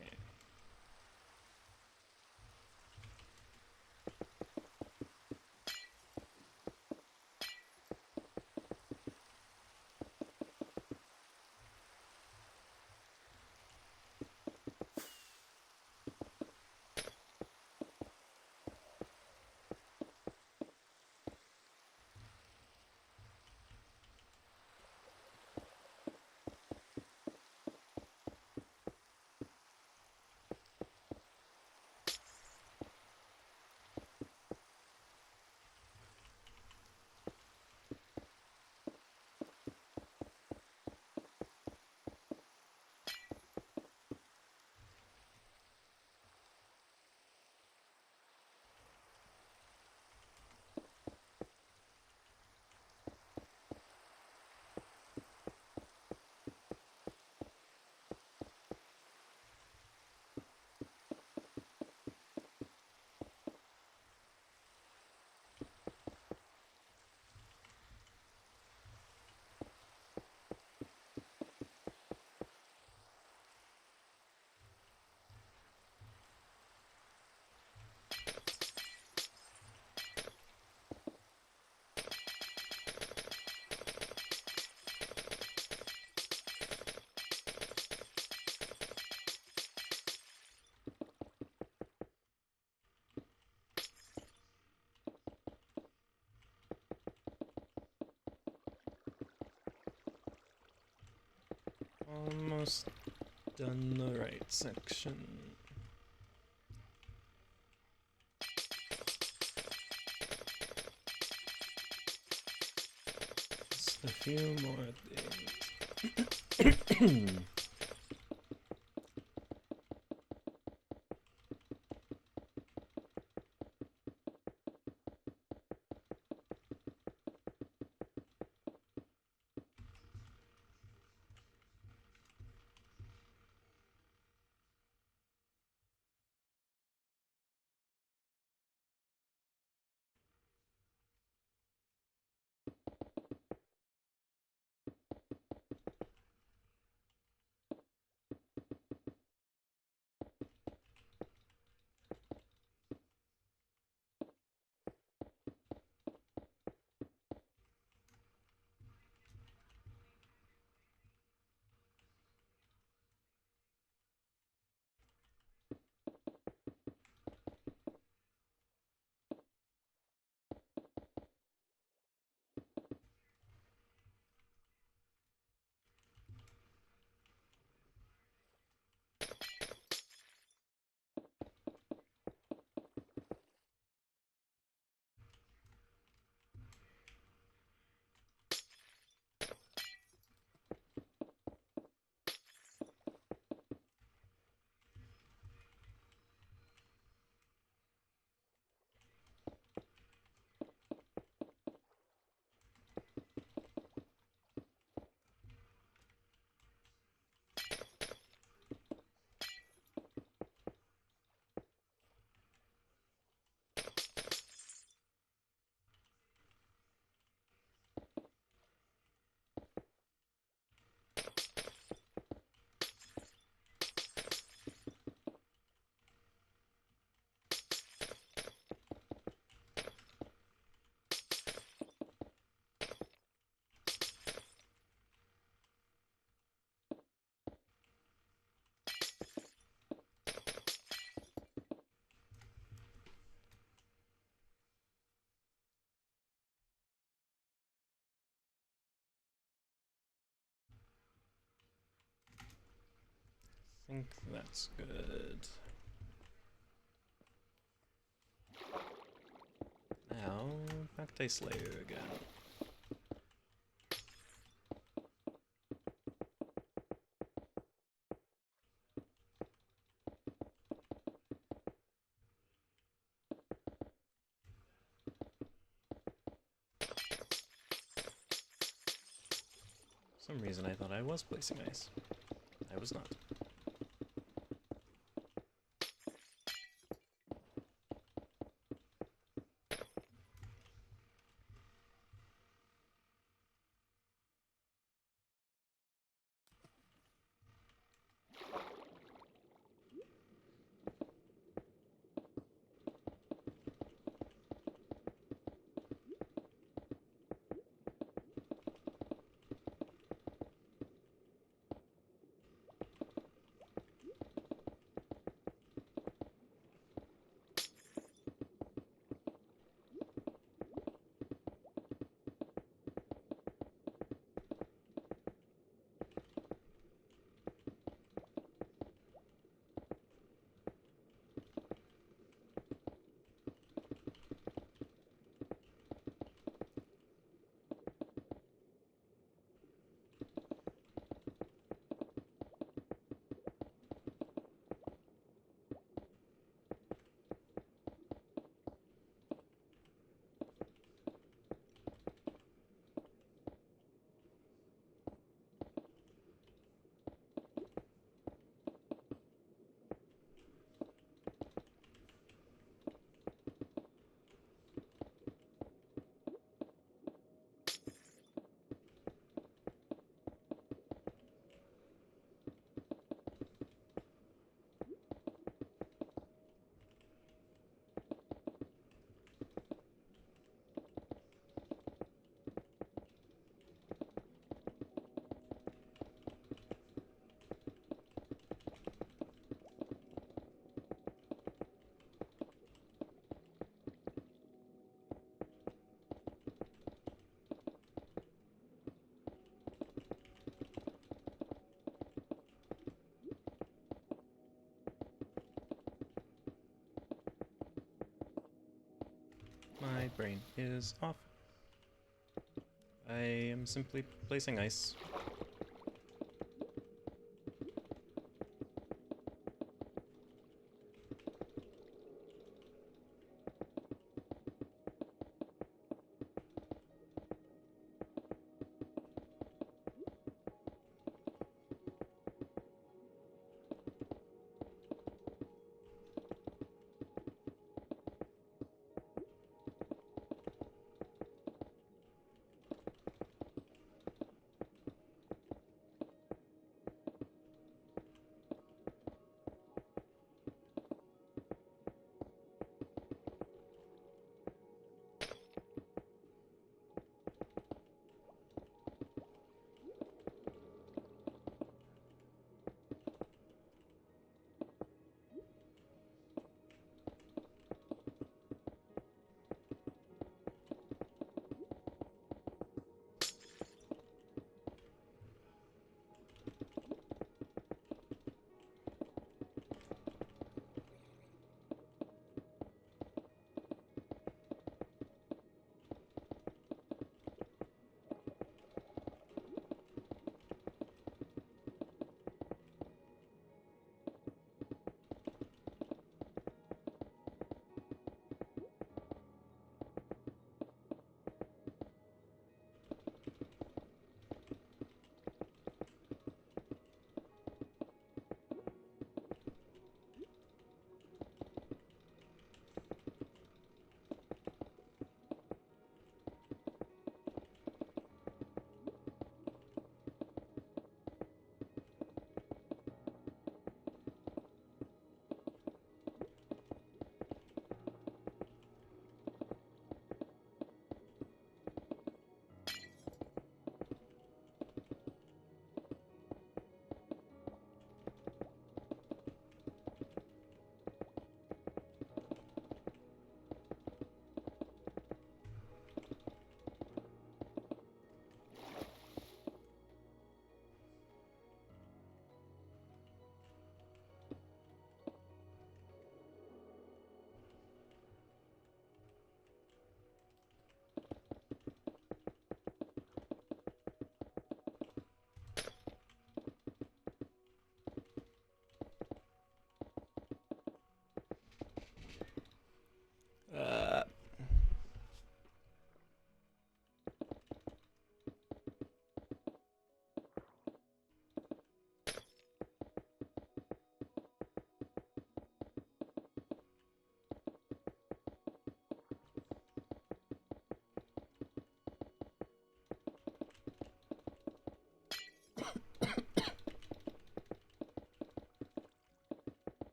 Okay. Almost done the right section. Just a few more things. think that's good. Now, back to Slayer again. For some reason I thought I was placing ice. I was not. My brain is off. I am simply placing ice.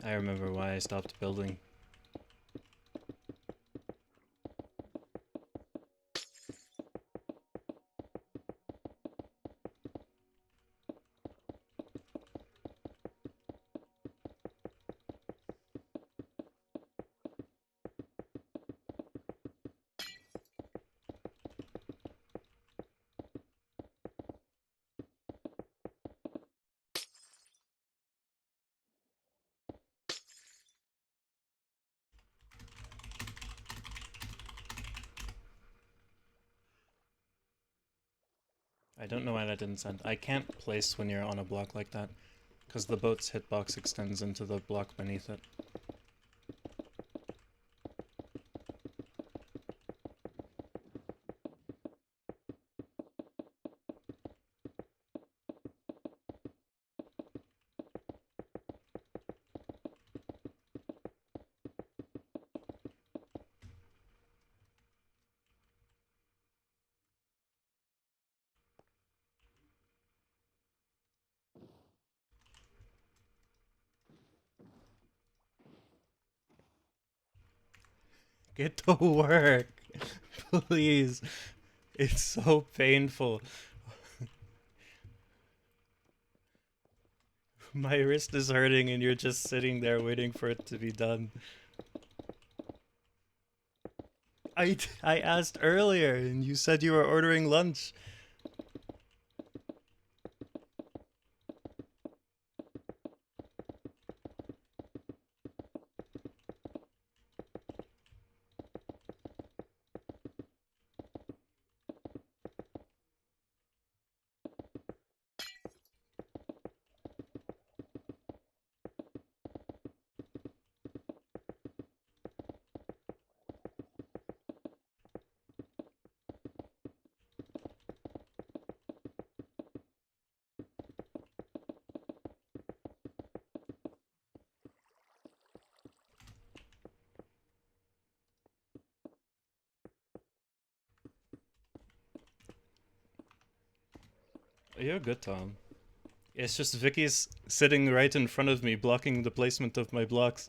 I remember why I stopped building. I don't know why that didn't send. I can't place when you're on a block like that, because the boat's hitbox extends into the block beneath it. Get to work! Please! It's so painful. My wrist is hurting and you're just sitting there waiting for it to be done. I asked earlier and you said you were ordering lunch. You're good, Tom. It's just Vicky's sitting right in front of me, blocking the placement of my blocks.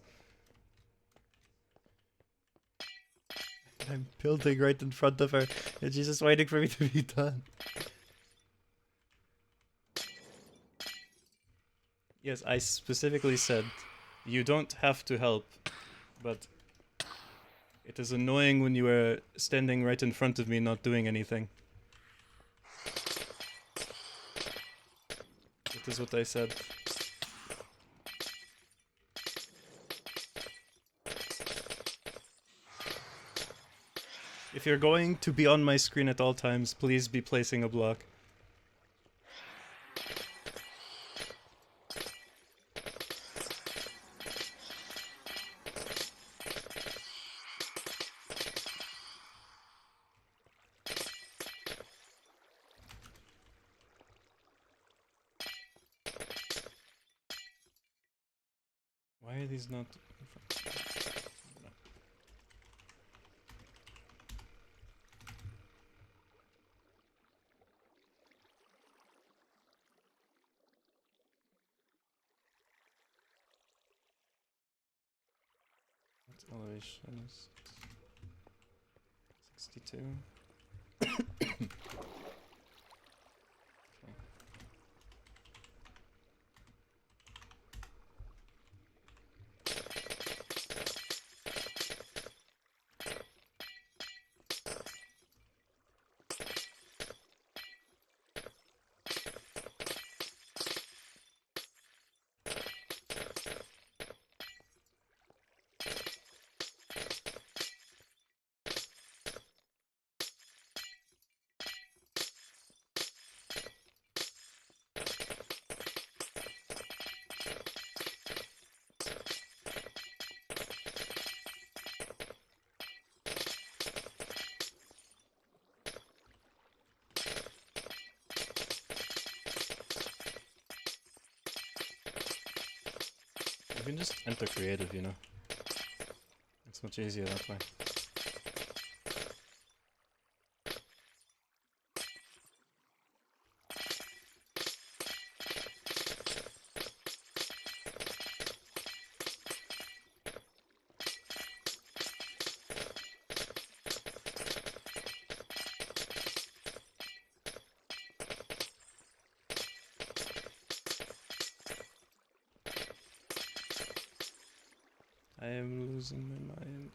I'm building right in front of her, and she's just waiting for me to be done. Yes, I specifically said, you don't have to help, but it is annoying when you are standing right in front of me not doing anything. That is what I said. If you're going to be on my screen at all times, please be placing a block. Why are these not... What elevation is it? 62. Okay. You can just enter creative, you know. It's much easier that way. I am losing my mind.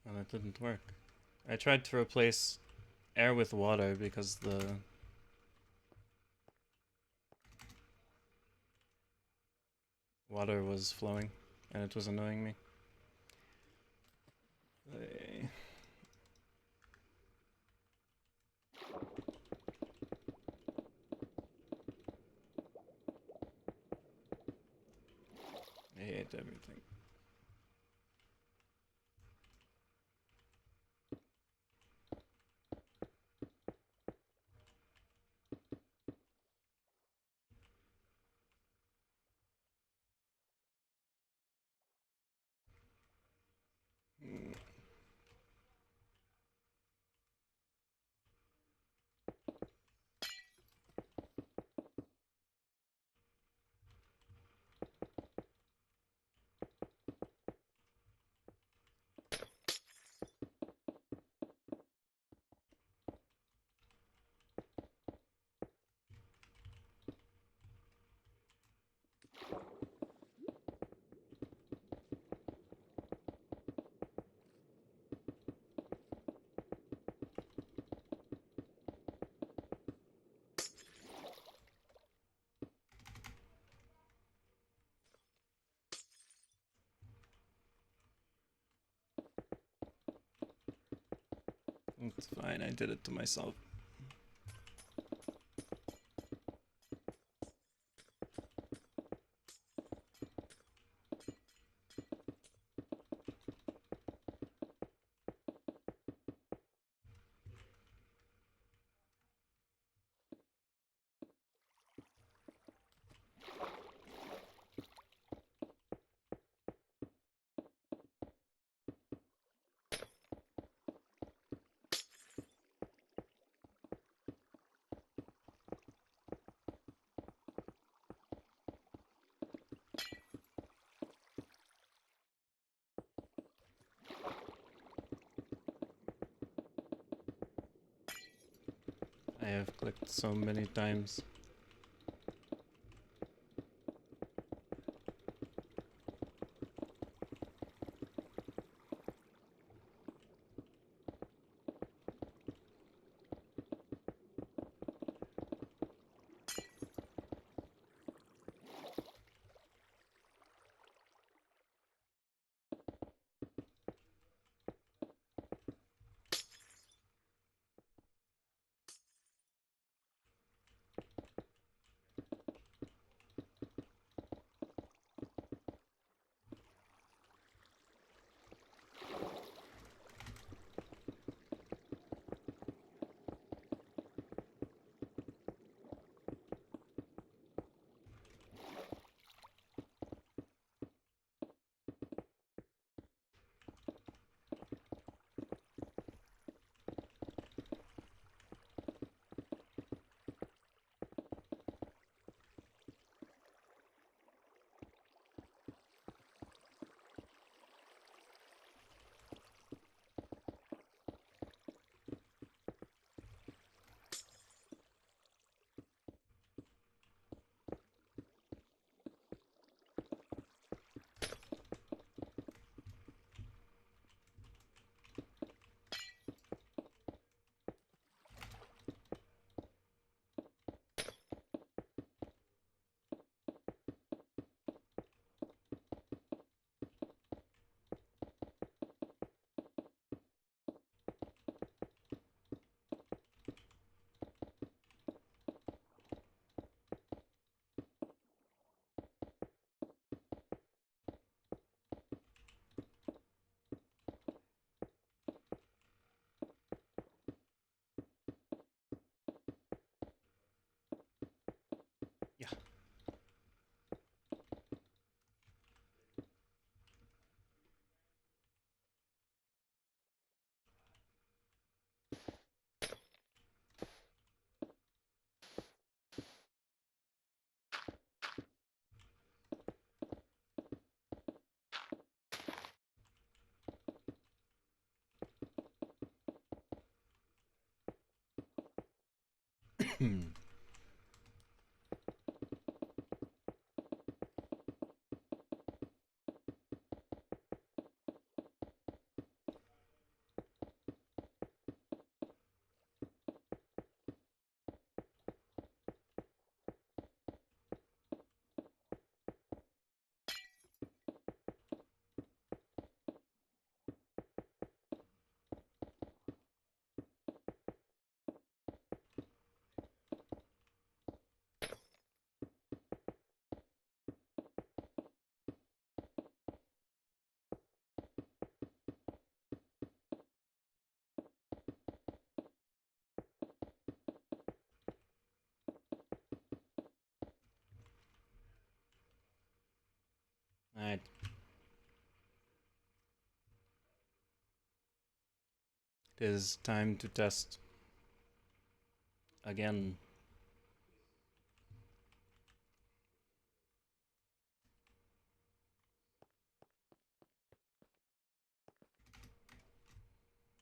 And it didn't work. I tried to replace air with water because the water was flowing and it was annoying me. I hate everything. Mm. It's fine, I did it to myself. I have clicked so many times. Alright. It is time to test again.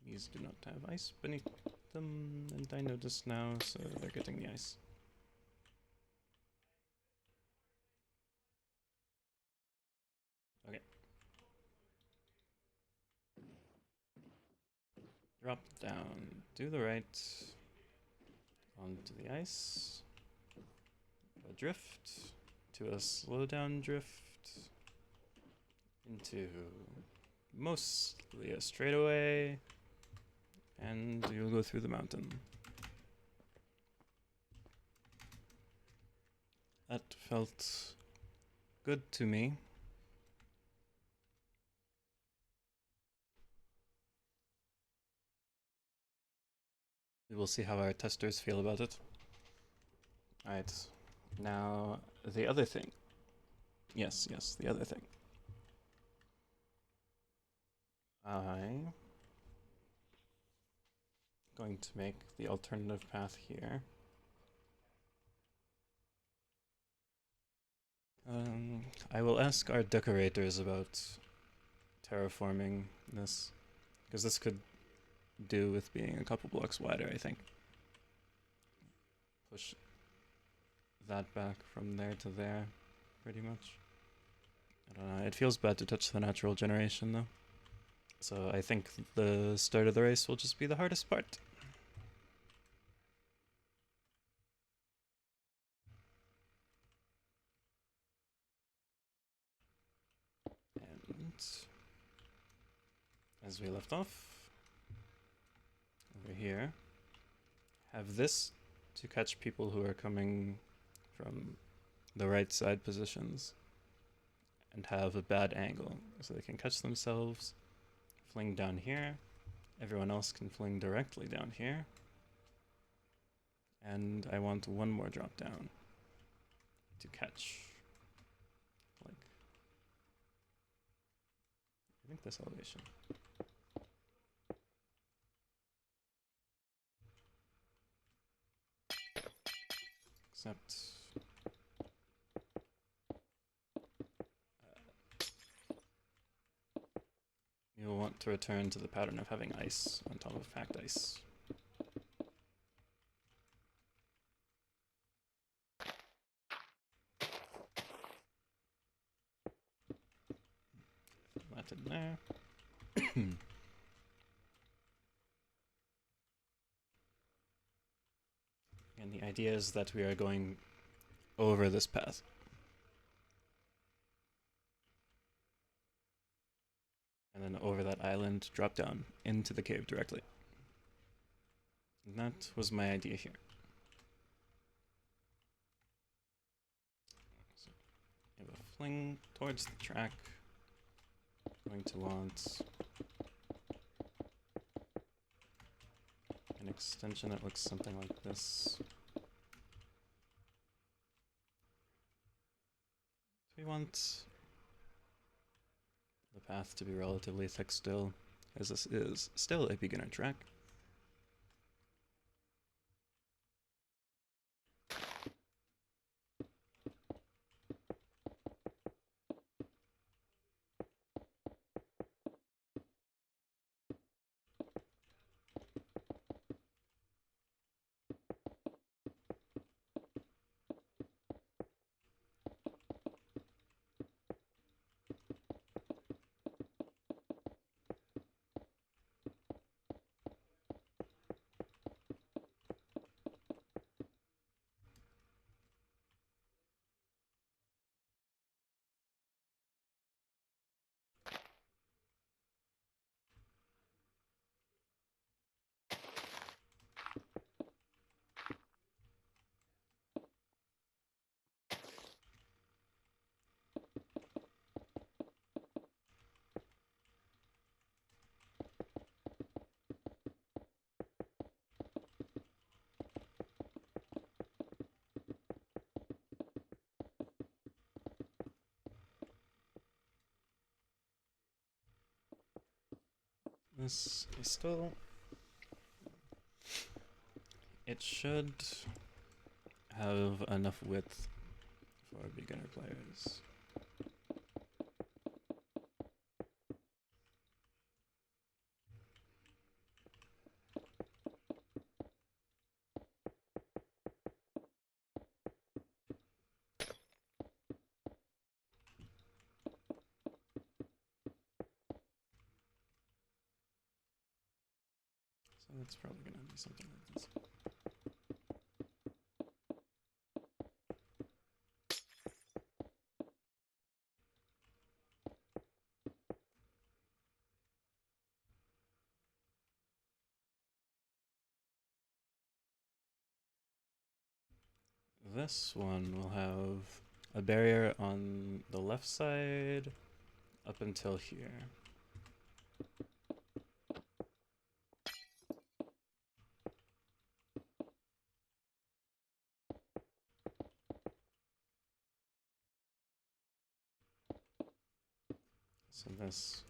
These do not have ice beneath them, and I know this now, so they're getting the ice. Okay. Drop down, do the right, onto the ice, a drift, to a slow down drift, into mostly a straightaway, and you'll go through the mountain. That felt good to me. We will see how our testers feel about it. Alright, now the other thing. Yes, the other thing. I'm going to make the alternative path here. I will ask our decorators about terraforming this, because this could do with being a couple blocks wider, I think. Push that back from there to there, pretty much. I don't know, it feels bad to touch the natural generation though. So I think the start of the race will just be the hardest part. And as we left off, over here, have this to catch people who are coming from the right side positions and have a bad angle, so they can catch themselves, fling down here, everyone else can fling directly down here, and I want one more drop down to catch, like, I think this elevation. Except you'll want to return to the pattern of having ice on top of packed ice. That in there. And the idea is that we are going over this path. And then over that island, drop down into the cave directly. And that was my idea here. So you have a fling towards the track. Going to want an extension that looks something like this. We want the path to be relatively thick still, as this is still a beginner track. this is still... It should have enough width for beginner players. So it's probably gonna be something like this. This one will have a barrier on the left side up until here. So this,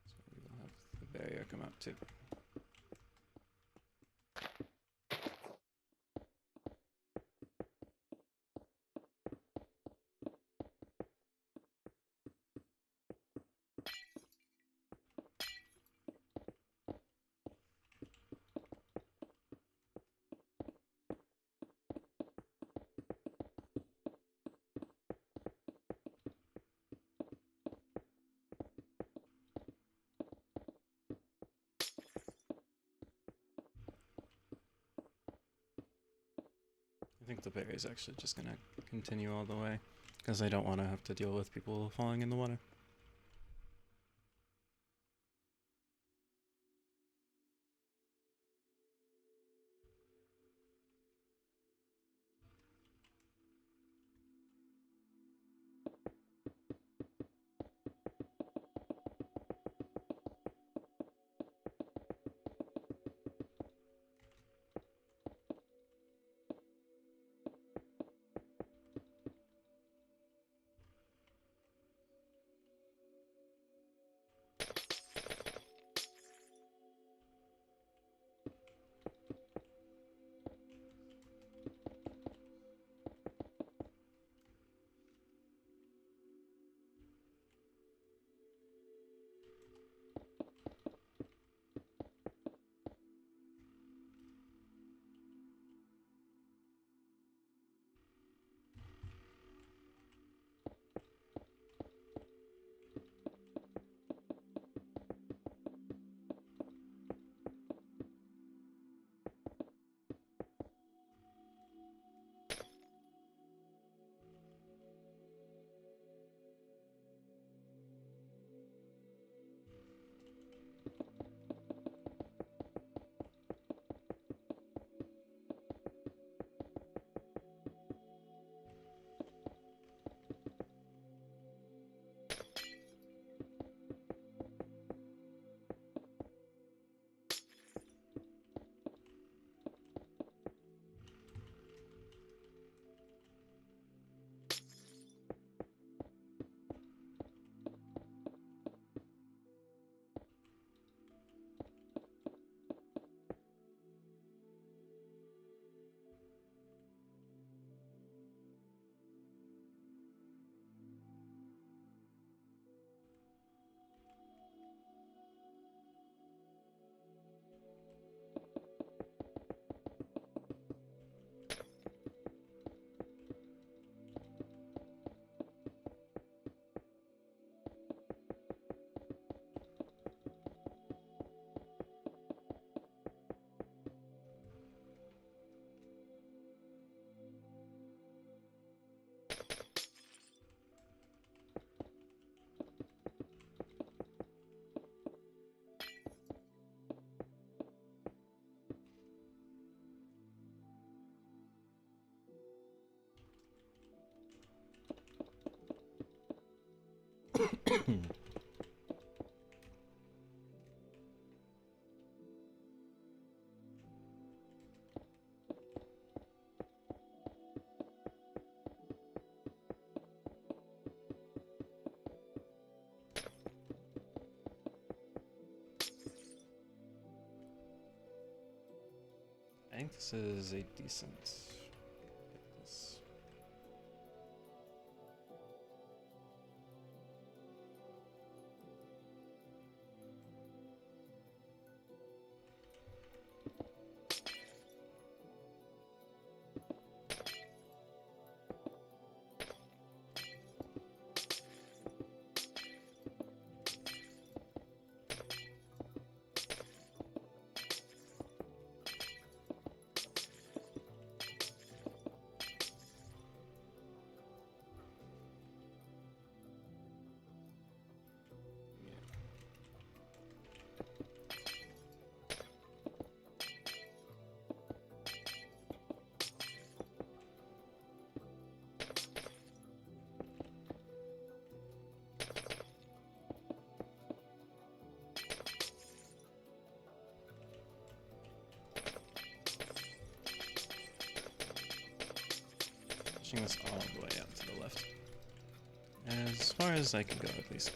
so we will have the barrier come out too. I think the barrier is actually just gonna continue all the way, because I don't want to have to deal with people falling in the water. think this is a decent. This. Pushing this all the way out to the left. As far as I can go, at least.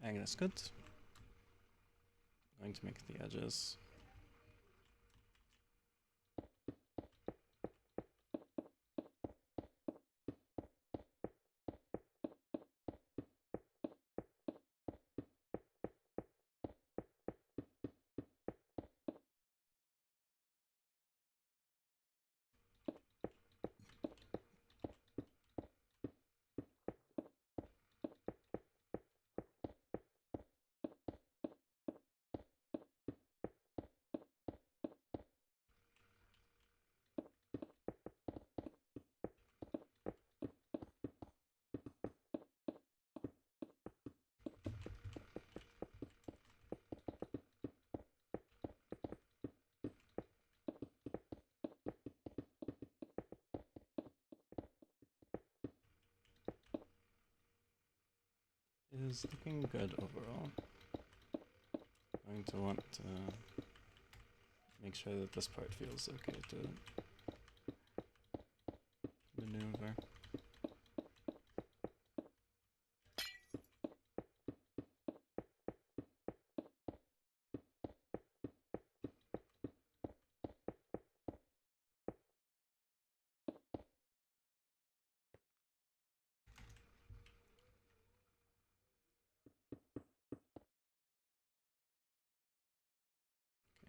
I think that's good. Going to make the edges. It is looking good overall. Going to want to make sure that this part feels okay to maneuver.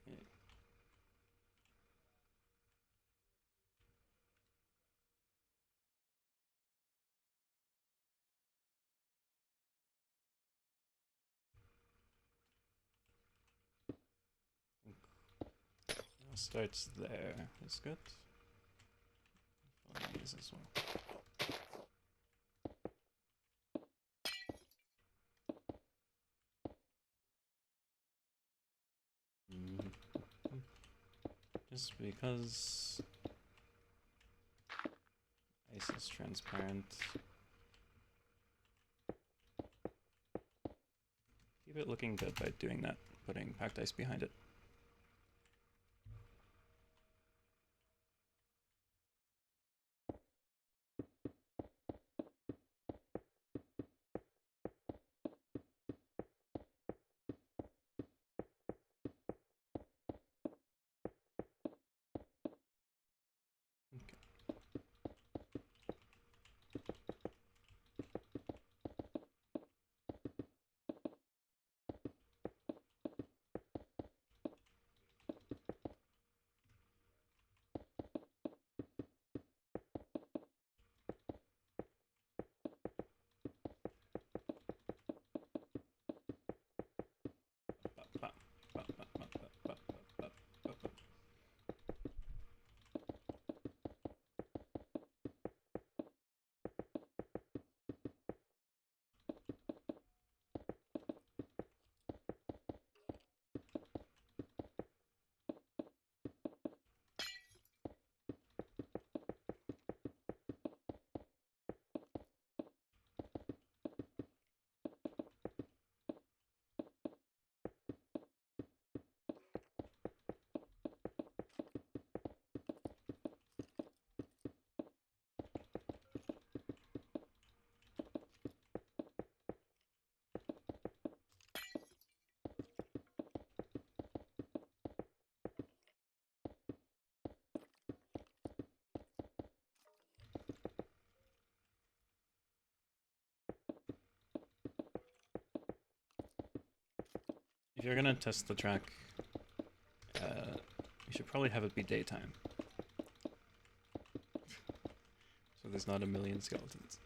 Okay. Starts there. Is good. Follow these as well. Just because is transparent. Keep it looking good by doing that, putting packed ice behind it. If you're gonna test the track, you should probably have it be daytime. So there's not a million skeletons.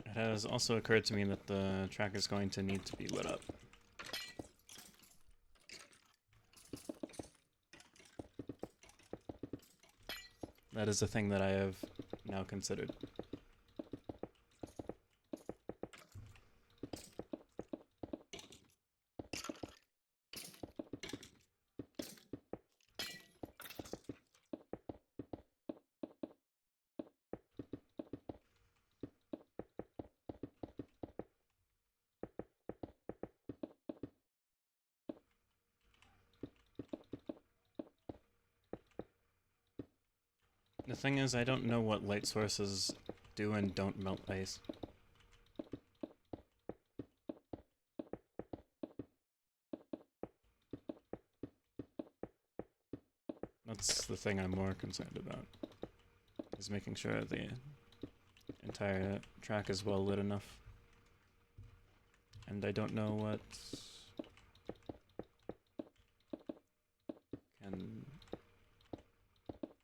It has also occurred to me that the track is going to need to be lit up. That is a thing that I have now considered. The thing is, I don't know what light sources do and don't melt ice. That's the thing I'm more concerned about, is making sure the entire track is well lit enough. And I don't know what can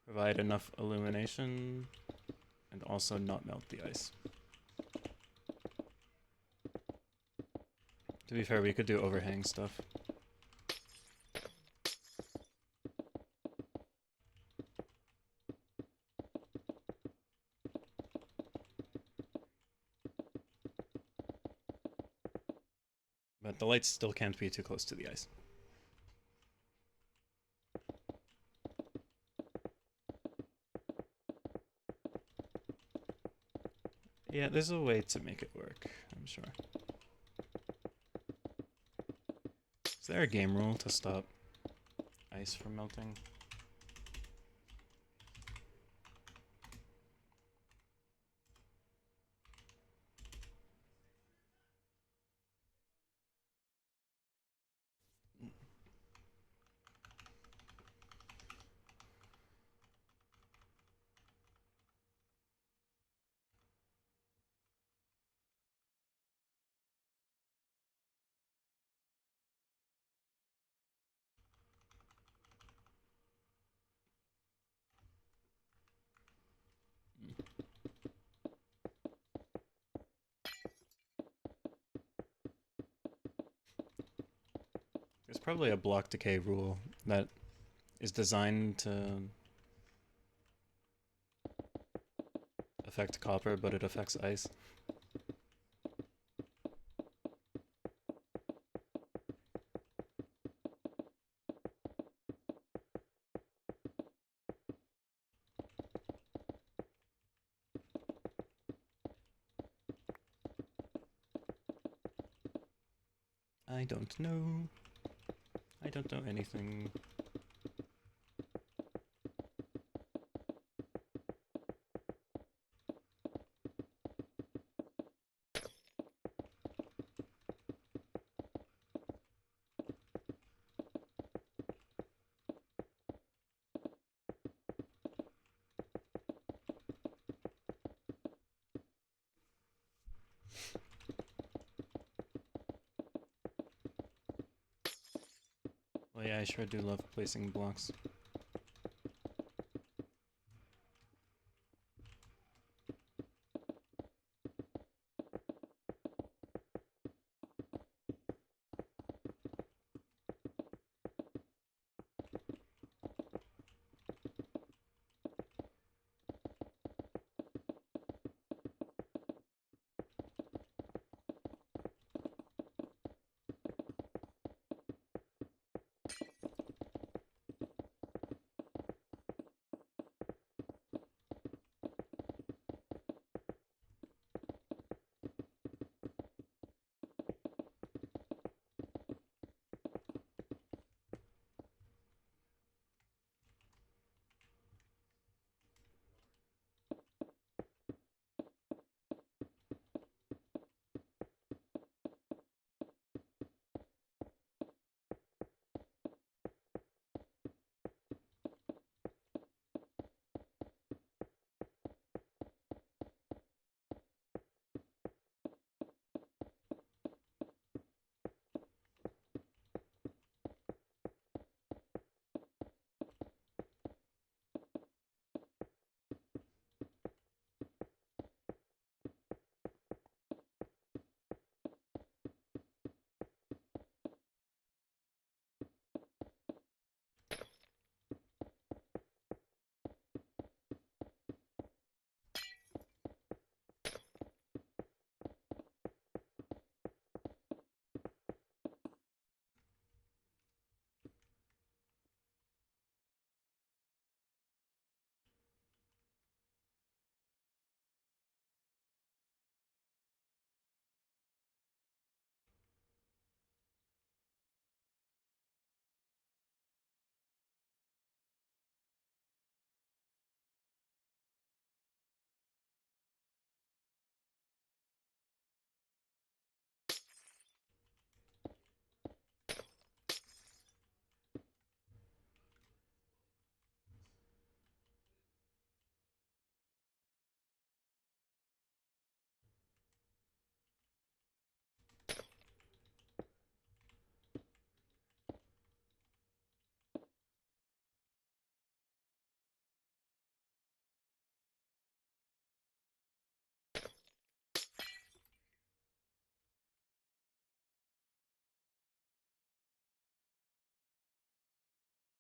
provide enough illumination and also not melt the ice. To be fair, we could do overhang stuff. But the lights still can't be too close to the ice. Yeah, there's a way to make it work, I'm sure. Is there a game rule to stop ice from melting? There's probably a block decay rule that is designed to affect copper, but it affects ice. I don't know. I don't know anything. Well, yeah, I sure do love placing blocks.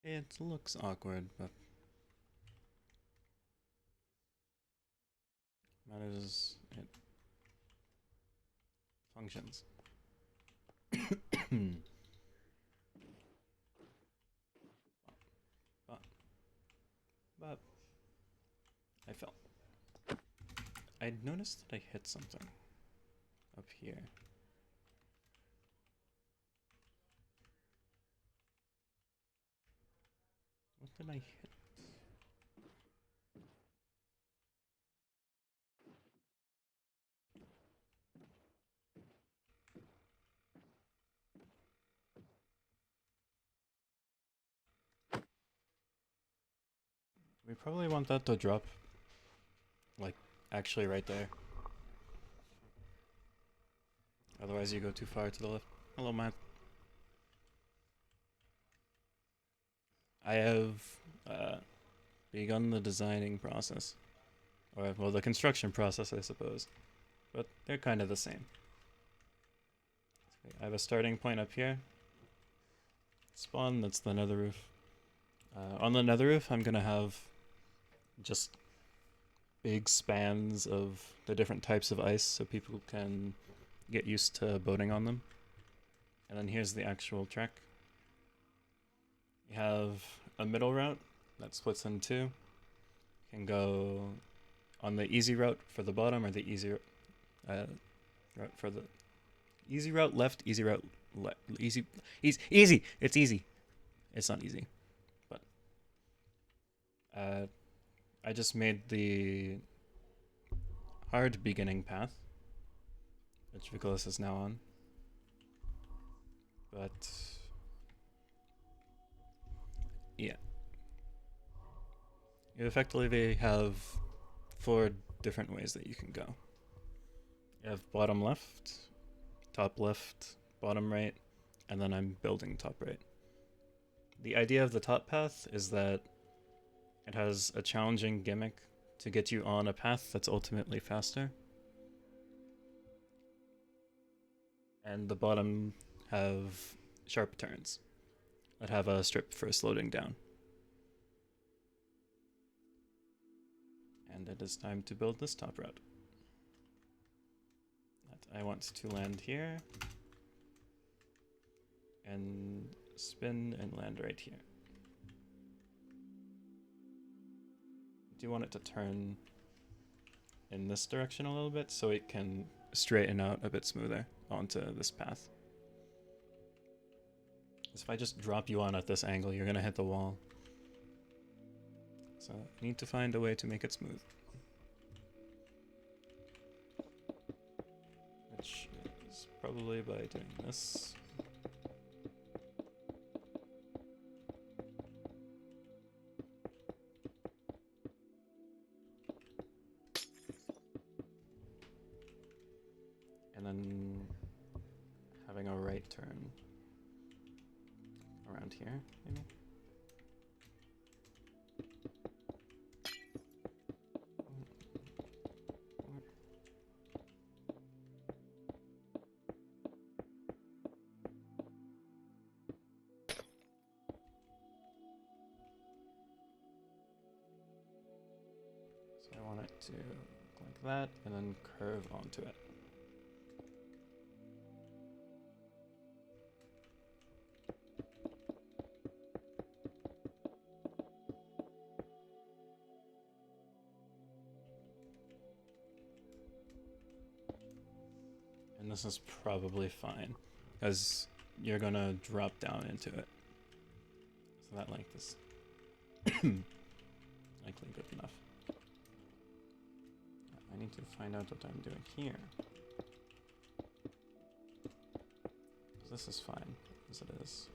It looks awkward, but matters it functions. but, but I fell. I noticed that I hit something up here. What did I hit? We probably want that to drop, like, actually right there. Otherwise you go too far to the left. Hello, Matt. I have begun the designing process. Or, well, the construction process, I suppose. But they're kind of the same. I have a starting point up here. Spawn, that's the nether roof. On the nether roof, I'm gonna have just big spans of the different types of ice so people can get used to boating on them. And then here's the actual track. You have a middle route that splits in two. You can go on the easy route for the bottom or the easy route for the easy route left, easy route easy, easy. It's easy. It's not easy, but I just made the hard beginning path, which Nicholas is now on. But yeah, you effectively have 4 different ways that you can go. You have bottom left, top left, bottom right, and then I'm building top right. The idea of the top path is that it has a challenging gimmick to get you on a path that's ultimately faster. And the bottom have sharp turns that have a strip for slowing down. And it is time to build this top route. I want to land here and spin and land right here. I do want it to turn in this direction a little bit so it can straighten out a bit smoother onto this path. Because if I just drop you on at this angle, you're gonna hit the wall. So I need to find a way to make it smooth. Which is probably by doing this. And then having a right turn around here, maybe? So I want it to look like that and then curve onto it. And this is probably fine, because you're gonna drop down into it. So that length is likely good enough. I need to find out what I'm doing here. This is fine, as it is.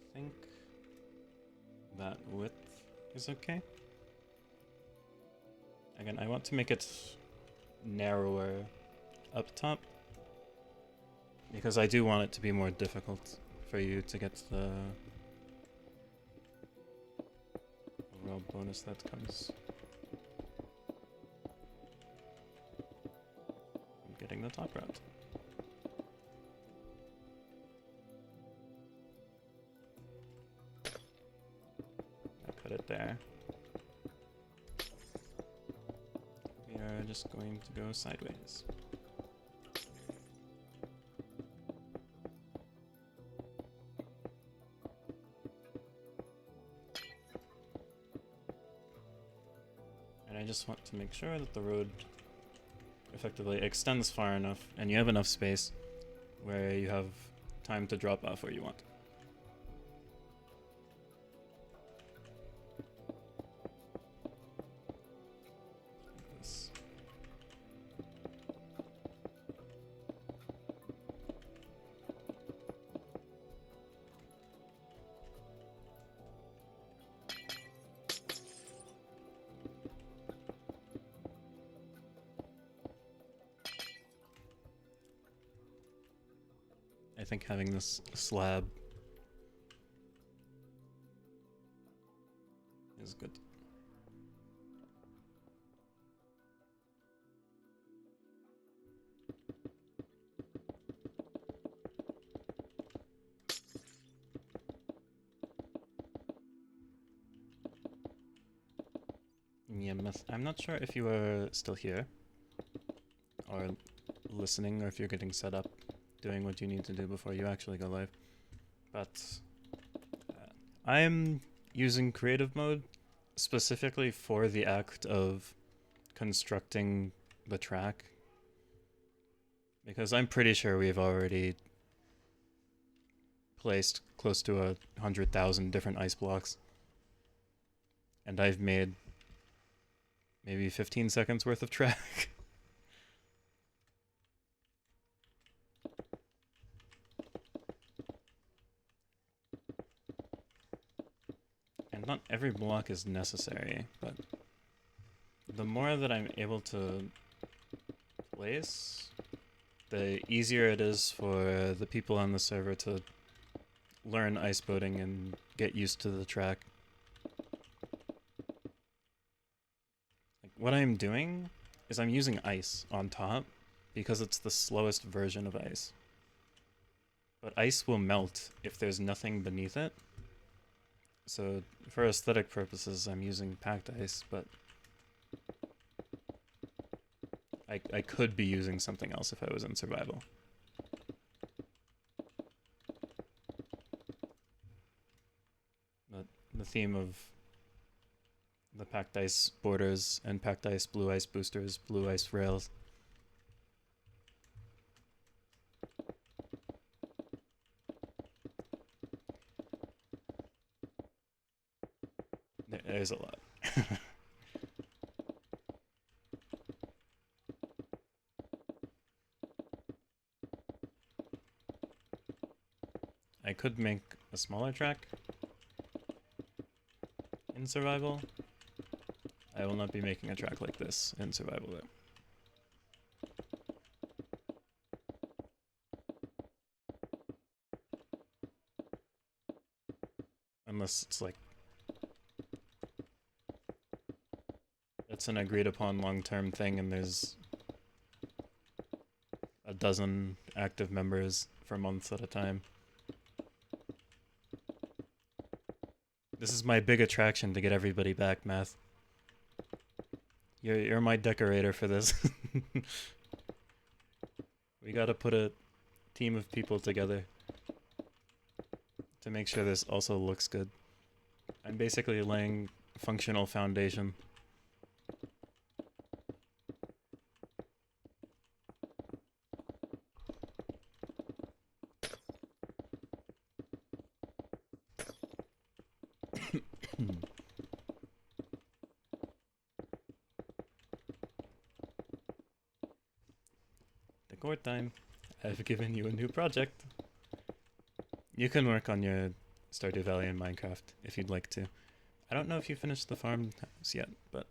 I think that width is okay. Again, I want to make it narrower up top, because I do want it to be more difficult for you to get the overall bonus that comes from getting the top route. I cut it there. We are just going to go sideways. And I just want to make sure that the road effectively extends far enough and you have enough space where you have time to drop off where you want. Like this. I think having this slab is good. Yeah, I'm not sure if you were still here or listening or if you're getting set up, doing what you need to do before you actually go live. But I am using creative mode specifically for the act of constructing the track, because I'm pretty sure we've already placed close to 100,000 different ice blocks, and I've made maybe 15 seconds worth of track. And not every block is necessary, but the more that I'm able to place, the easier it is for the people on the server to learn ice boating and get used to the track. Like, what I'm doing is I'm using ice on top because it's the slowest version of ice. But ice will melt if there's nothing beneath it. So for aesthetic purposes, I'm using packed ice, but I could be using something else if I was in survival. But the theme of the packed ice borders and packed ice blue ice boosters, blue ice rails. There's a lot. I could make a smaller track in survival. I will not be making a track like this in survival though. Unless it's like it's an agreed upon long-term thing and there's a dozen active members for months at a time. This is my big attraction to get everybody back, Math. You're my decorator for this. We gotta put a team of people together to make sure this also looks good. I'm basically laying functional foundation. Decor time. I've given you a new project. You can work on your Stardew Valley in Minecraft if you'd like to. I don't know if you finished the farmhouse yet, but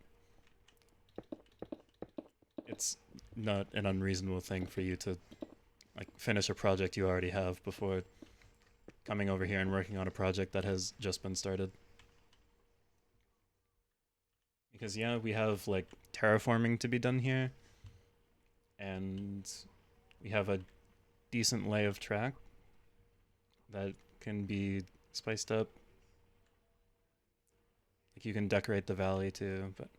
it's not an unreasonable thing for you to like finish a project you already have before coming over here and working on a project that has just been started. Because yeah, we have like terraforming to be done here, and we have a decent lay of track that can be spiced up. Like you can decorate the valley too, but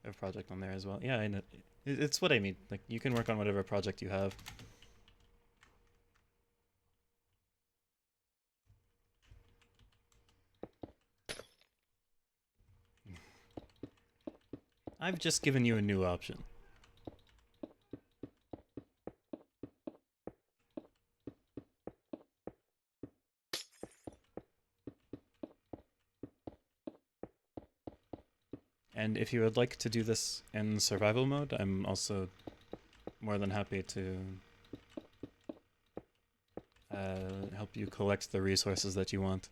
I have a project on there as well. Yeah, I know. It's what I mean. Like you can work on whatever project you have. I've just given you a new option. And if you would like to do this in survival mode, I'm also more than happy to help you collect the resources that you want.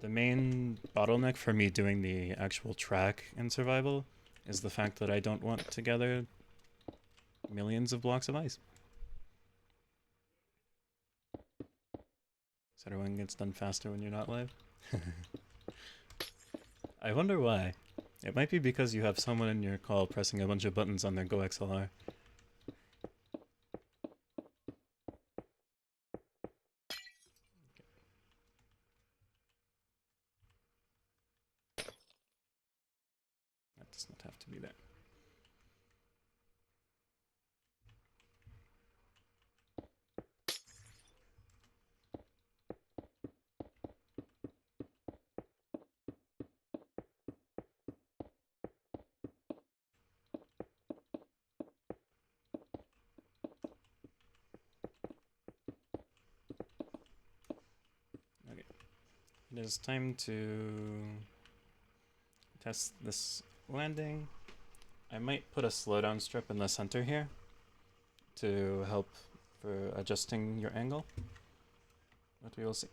The main bottleneck for me doing the actual track in survival is the fact that I don't want to gather millions of blocks of ice. So everyone gets done faster when you're not live. I wonder why. It might be because you have someone in your call pressing a bunch of buttons on their Go XLR. That does not have to be there. is time to test this landing. I might put a slowdown strip in the center here to help for adjusting your angle, but we will see.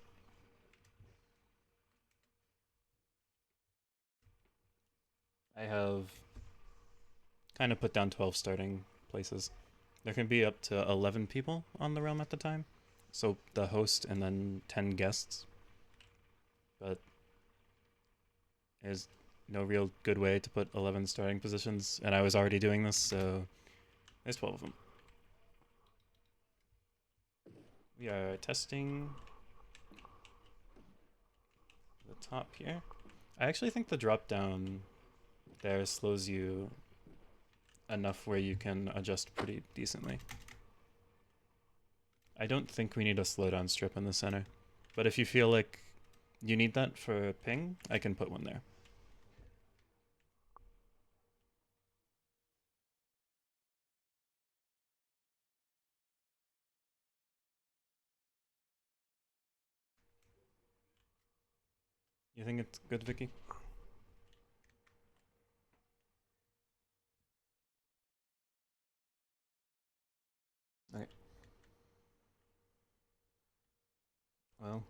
I have kind of put down 12 starting places. There can be up to 11 people on the realm at the time, so the host and then 10 guests, but there's no real good way to put 11 starting positions, and I was already doing this, so there's 12 of them. We are testing the top here. I actually think the drop down there slows you enough where you can adjust pretty decently. I don't think we need a slowdown strip in the center, but if you feel like you need that for ping, I can put one there. You think it's good, Vicky? Okay. Well,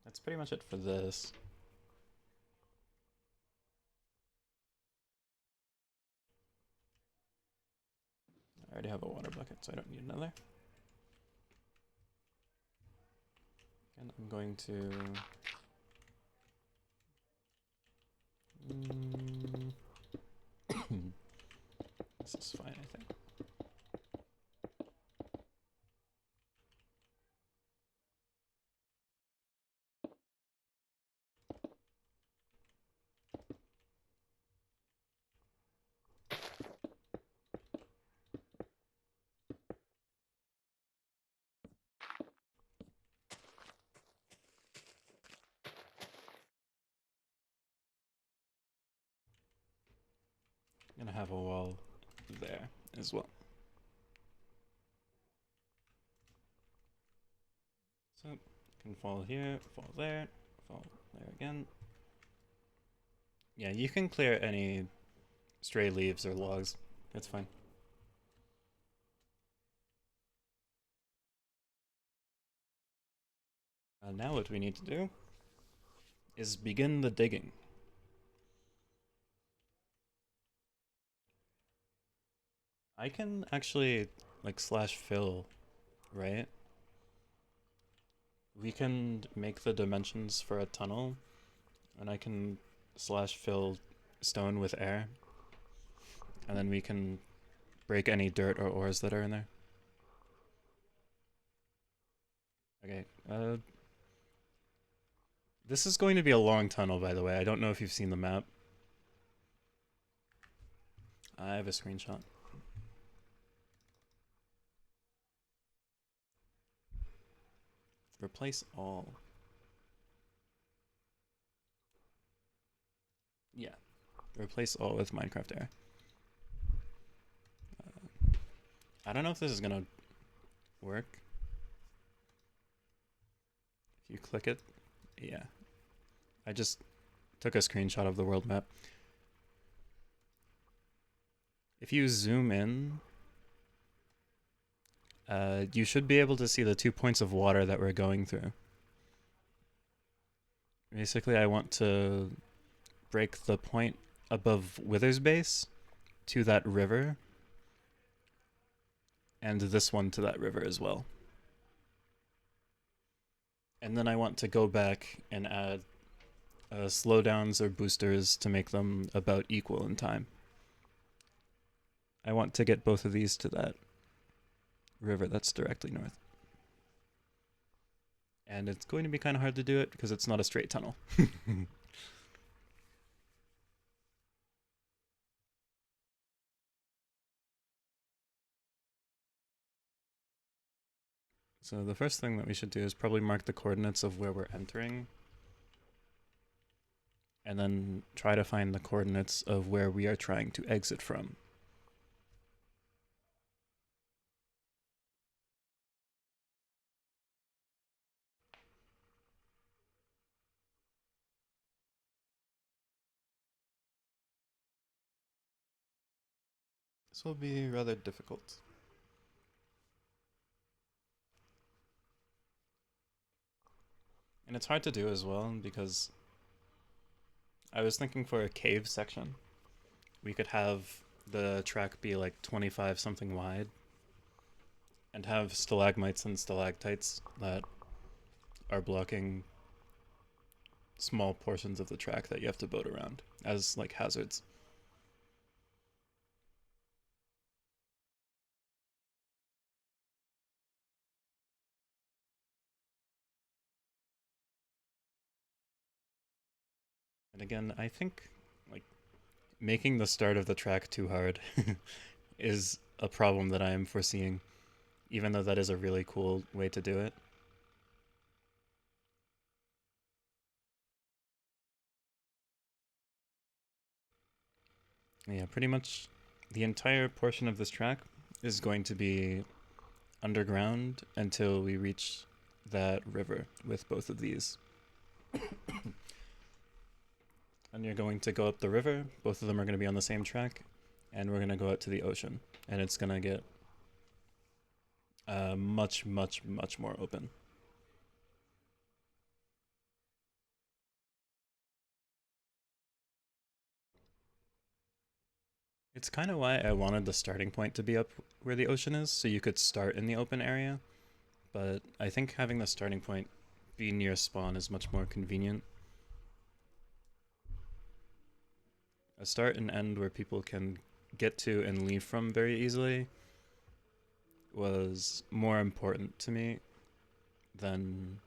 that's pretty much it for this. I already have a water bucket, so I don't need another. And I'm going to... this is fine, I think. I'm gonna have a wall there as well. So, can fall here, fall there again. Yeah, you can clear any stray leaves or logs. It's fine. Now what we need to do is begin the digging. I can actually like slash fill, right? We can make the dimensions for a tunnel, and I can slash fill stone with air, and then we can break any dirt or ores that are in there. Okay, this is going to be a long tunnel, by the way. I don't know if you've seen the map. I have a screenshot. Replace all. Yeah, replace all with Minecraft Air. I don't know if this is gonna work. If you click it, yeah. I just took a screenshot of the world map. If you zoom in, you should be able to see the 2 points of water that we're going through. Basically, I want to break the point above Wither's base to that river, and this one to that river as well. And then I want to go back and add slowdowns or boosters to make them about equal in time. I want to get both of these to that river that's directly north. And it's going to be kind of hard to do it because it's not a straight tunnel. So the first thing that we should do is probably mark the coordinates of where we're entering, and then try to find the coordinates of where we are trying to exit from. This will be rather difficult. And it's hard to do as well because I was thinking for a cave section, we could have the track be like 25 something wide and have stalagmites and stalactites that are blocking small portions of the track that you have to boat around as like hazards. And again, I think like making the start of the track too hard is a problem that I am foreseeing, even though that is a really cool way to do it. Yeah, pretty much the entire portion of this track is going to be underground until we reach that river with both of these. And you're going to go up the river, both of them are going to be on the same track, and we're going to go out to the ocean. And it's going to get much, much, much more open. It's kind of why I wanted the starting point to be up where the ocean is, so you could start in the open area. But I think having the starting point be near spawn is much more convenient. A start and end where people can get to and leave from very easily was more important to me than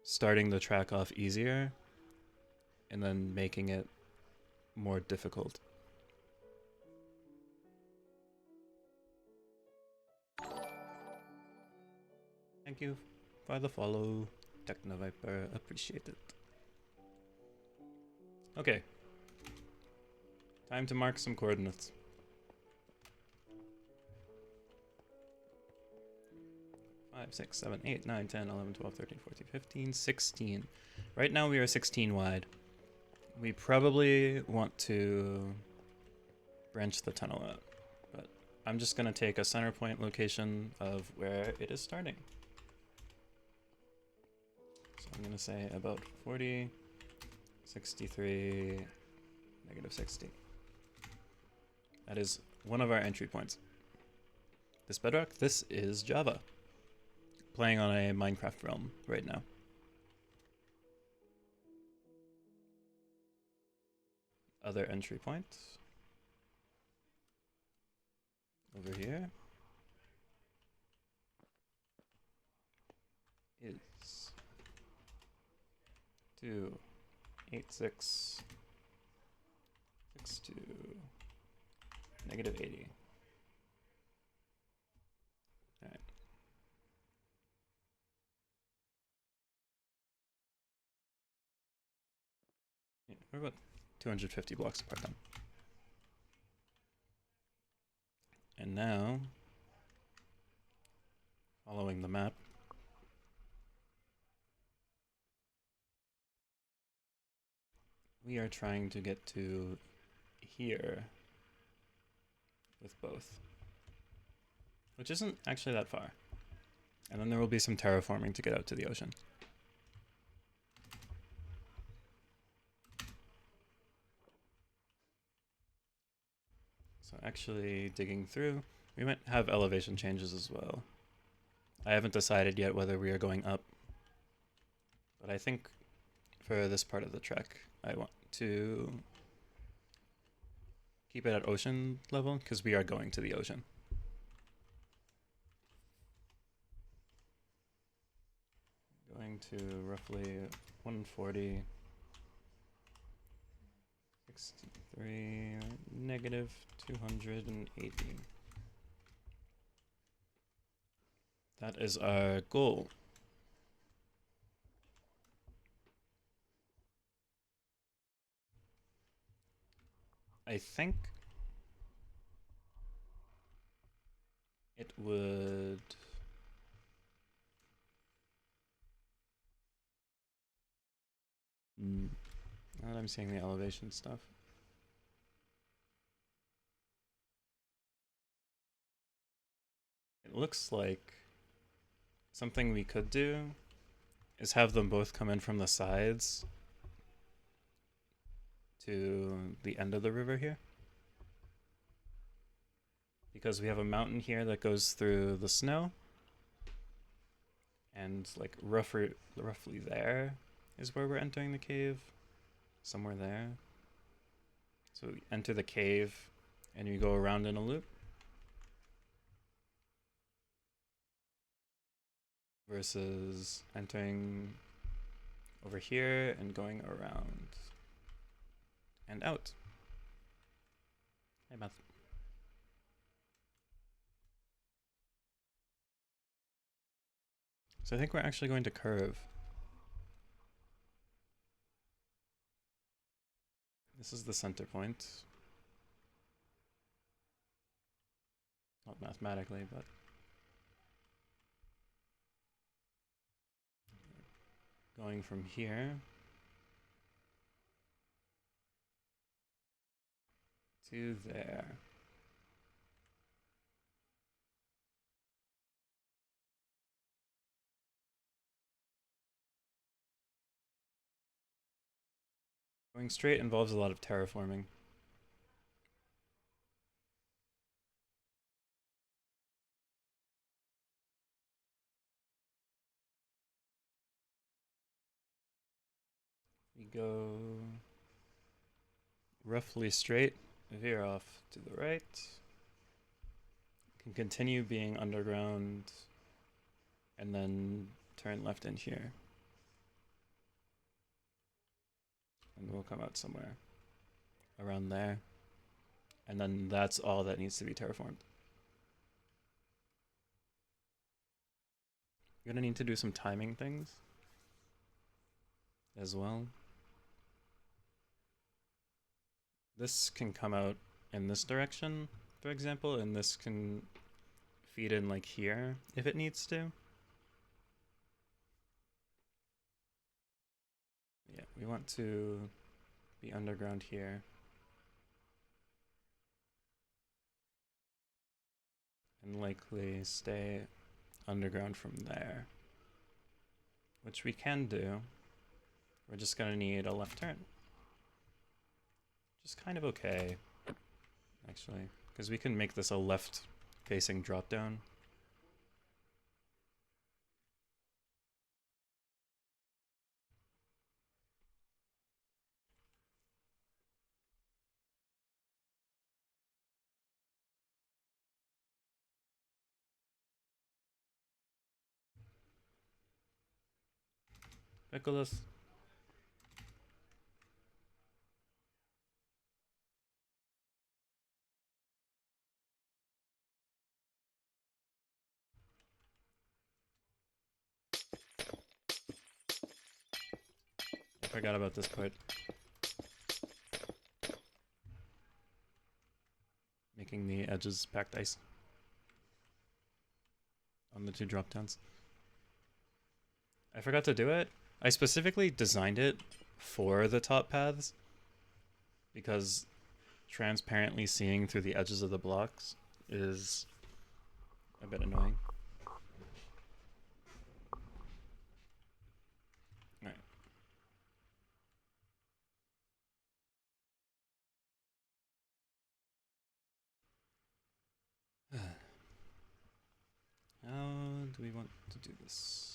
starting the track off easier and then making it more difficult. Thank you for the follow, Technoviper. Appreciate it. Okay. Time to mark some coordinates. 5, 6, 7, 8, 9, 10, 11, 12, 13, 14, 15, 16. Right now we are 16 wide. We probably want to branch the tunnel out, but I'm just going to take a center point location of where it is starting. So I'm going to say about 40, 63, negative 60. That is one of our entry points. This bedrock, this is Java. Playing on a Minecraft realm right now. Other entry point. Over here. Is 2, 8, 6, 6, 2, negative 80. Alright. Yeah, we're about 250 blocks apart then. And now, following the map, we are trying to get to here with both, which isn't actually that far. And then there will be some terraforming to get out to the ocean. So actually digging through, we might have elevation changes as well. I haven't decided yet whether we are going up, but I think for this part of the trek, I want to keep it at ocean level because we are going to the ocean. Going to roughly 140, 63, negative 280. That is our goal. I think it would... Now that I'm seeing the elevation stuff. It looks like something we could do is have them both come in from the sides to the end of the river here. Because we have a mountain here that goes through the snow. And like roughly there is where we're entering the cave. Somewhere there. So we enter the cave and you go around in a loop. Versus entering over here and going around and out. Hey, Matt. So I think we're actually going to curve. This is the center point. Not mathematically, but going from here to there. Going straight involves a lot of terraforming. We go roughly straight, veer off to the right. Can continue being underground and then turn left in here. And we'll come out somewhere around there. And then that's all that needs to be terraformed. You're gonna need to do some timing things as well. This can come out in this direction, for example, and this can feed in like here if it needs to. Yeah, we want to be underground here. And likely stay underground from there. Which we can do. We're just gonna need a left turn. Which is kind of okay, actually. Because we can make this a left-facing drop-down. Nicholas. I forgot about this part. Making the edges packed ice on the two drop downs. I forgot to do it. I specifically designed it for the top paths because transparently seeing through the edges of the blocks is a bit annoying. Alright. How do we want to do this?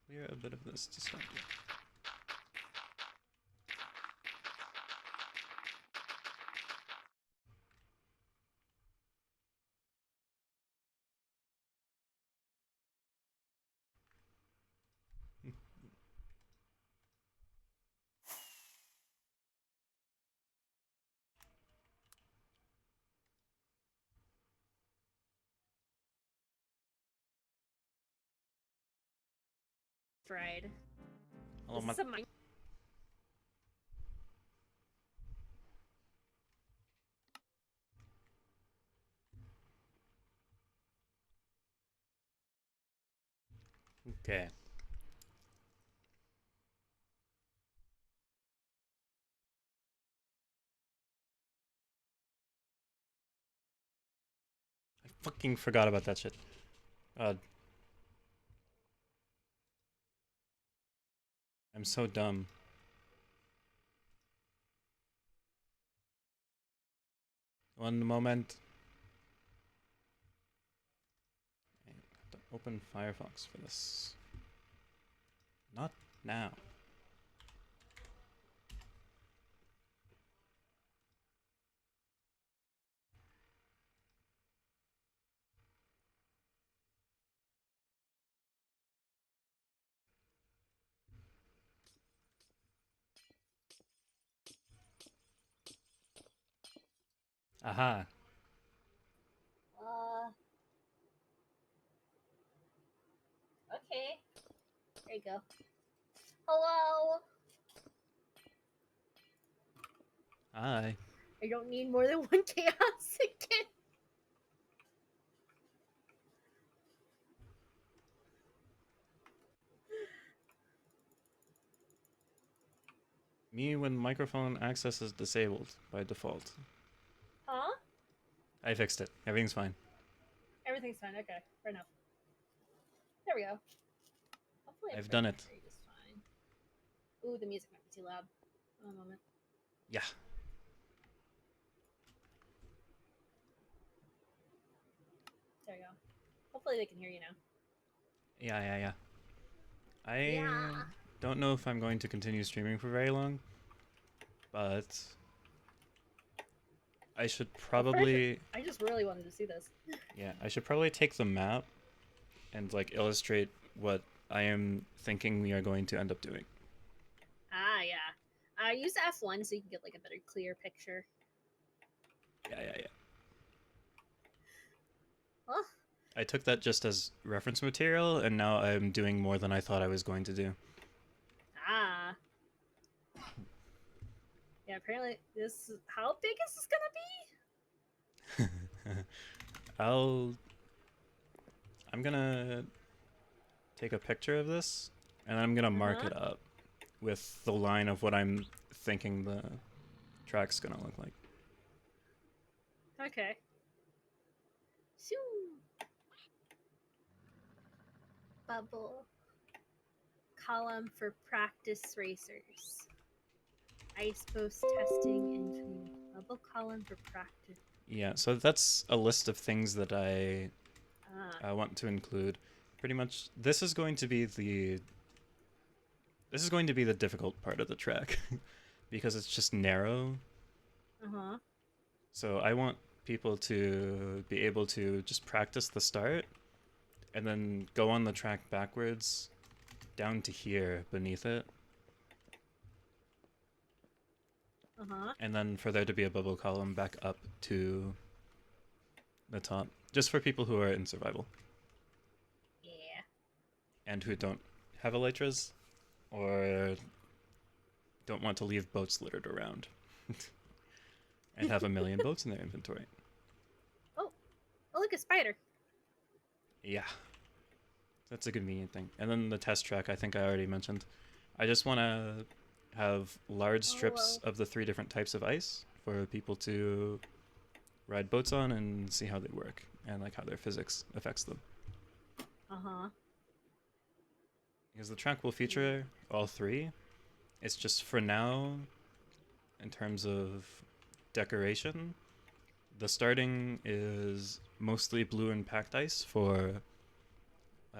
Clear a bit of this to start with. ride. Hello, This is a mine. Okay. I fucking forgot about that shit. I'm so dumb. One moment. I have to open Firefox for this. Not now. Aha. Okay. There you go. Hello. Hi. I don't need more than one chaos again. Me when microphone access is disabled by default. Huh? I fixed it. Everything's fine. Everything's fine. Okay, fair enough. There we go. Hopefully I've done it. is fine. Ooh, the music might be too loud. One moment. Yeah. There we go. Hopefully they can hear you now. Yeah. I Yeah. don't know if I'm going to continue streaming for very long, but I should probably... I just really wanted to see this. Yeah, I should probably take the map and like illustrate what I am thinking we are going to end up doing. Ah, yeah. Use F1 so you can get like a better, clear picture. Yeah. Well, I took that just as reference material, and now I'm doing more than I thought I was going to do. ah. Yeah, apparently this... How big is this gonna be? I'm gonna take a picture of this, and I'm gonna mark it up with the line of what I'm thinking the track's gonna look like. Okay. Shoo. Bubble. Column for practice racers. Ice post testing entry. Bubble column for practice. Yeah, so that's a list of things that I want to include. Pretty much, this is going to be the difficult part of the track because it's just narrow. So I want people to be able to just practice the start and then go on the track backwards down to here beneath it. And then for there to be a bubble column back up to the top, just for people who are in survival. Yeah. And who don't have elytras or don't want to leave boats littered around and have a million boats in their inventory. Oh, look, a spider. Yeah. That's a convenient thing. And then the test track, I think I already mentioned. I just want to have large strips of the 3 different types of ice for people to ride boats on and see how they work and like how their physics affects them. Because the track will feature all 3. It's just for now, in terms of decoration, the starting is mostly blue and packed ice for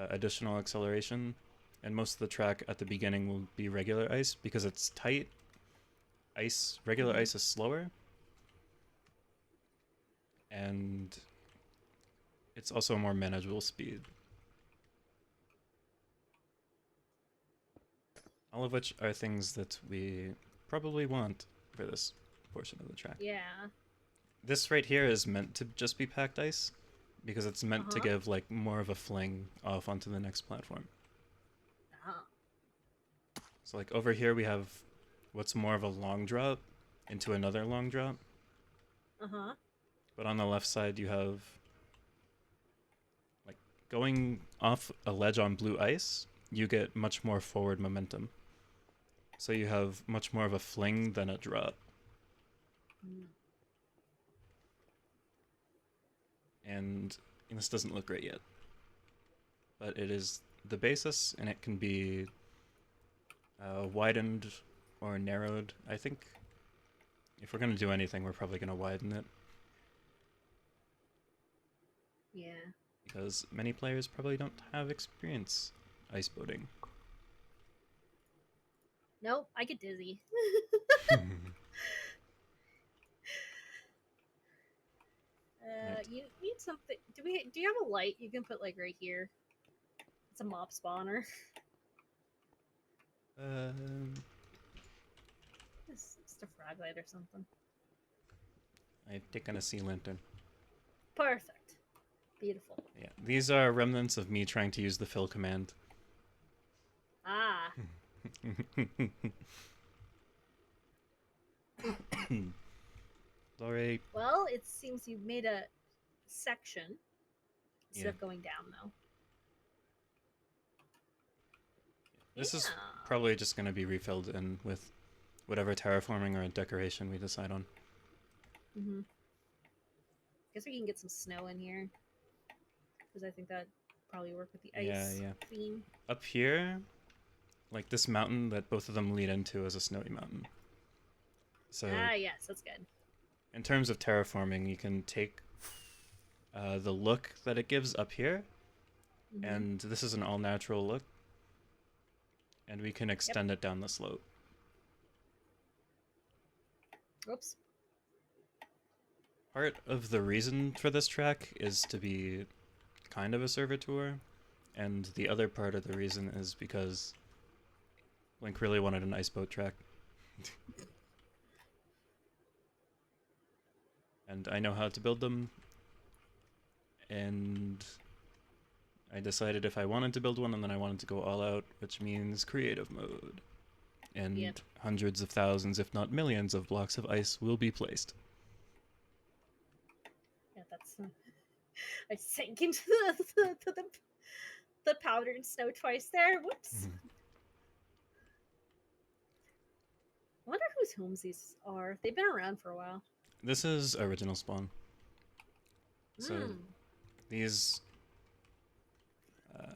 additional acceleration, and most of the track at the beginning will be regular ice because it's tight. Regular ice is slower, and it's also a more manageable speed. All of which are things that we probably want for this portion of the track. Yeah. This right here is meant to just be packed ice because it's meant to give like more of a fling off onto the next platform. So like over here we have what's more of a long drop into another long drop. Uh-huh. But on the left side you have like going off a ledge on blue ice, you get much more forward momentum. So you have much more of a fling than a drop. Mm. And this doesn't look great yet. But it is the basis, and it can be widened or narrowed. I think if we're going to do anything, we're probably going to widen it. Yeah. Because many players probably don't have experience ice boating. Nope, I get dizzy. Right. You need something. Do you have a light you can put like right here? It's a mob spawner. Just a frag light or something. I've taken a sea lantern. Perfect. Beautiful. Yeah, these are remnants of me trying to use the fill command. Ah. Alright. Well, it seems you've made a section instead Yeah. of going down, though. This is probably just going to be refilled in with whatever terraforming or decoration we decide on. Mm-hmm. Guess we can get some snow in here. Because I think that probably work with the ice theme. Up here, like this mountain that both of them lead into is a snowy mountain. So Yes, that's good. in terms of terraforming, you can take the look that it gives up here, and this is an all-natural look, and we can extend it down the slope. Oops. Part of the reason for this track is to be kind of a servitor, and the other part of the reason is because Link really wanted an ice boat track. And I know how to build them, and I decided if I wanted to build one, and then I wanted to go all out, which means creative mode. And hundreds of thousands, if not millions, of blocks of ice will be placed. Yeah, that's... I sank into the powdered snow twice there. Whoops. I wonder whose homes these are. They've been around for a while. This is original spawn. So these... it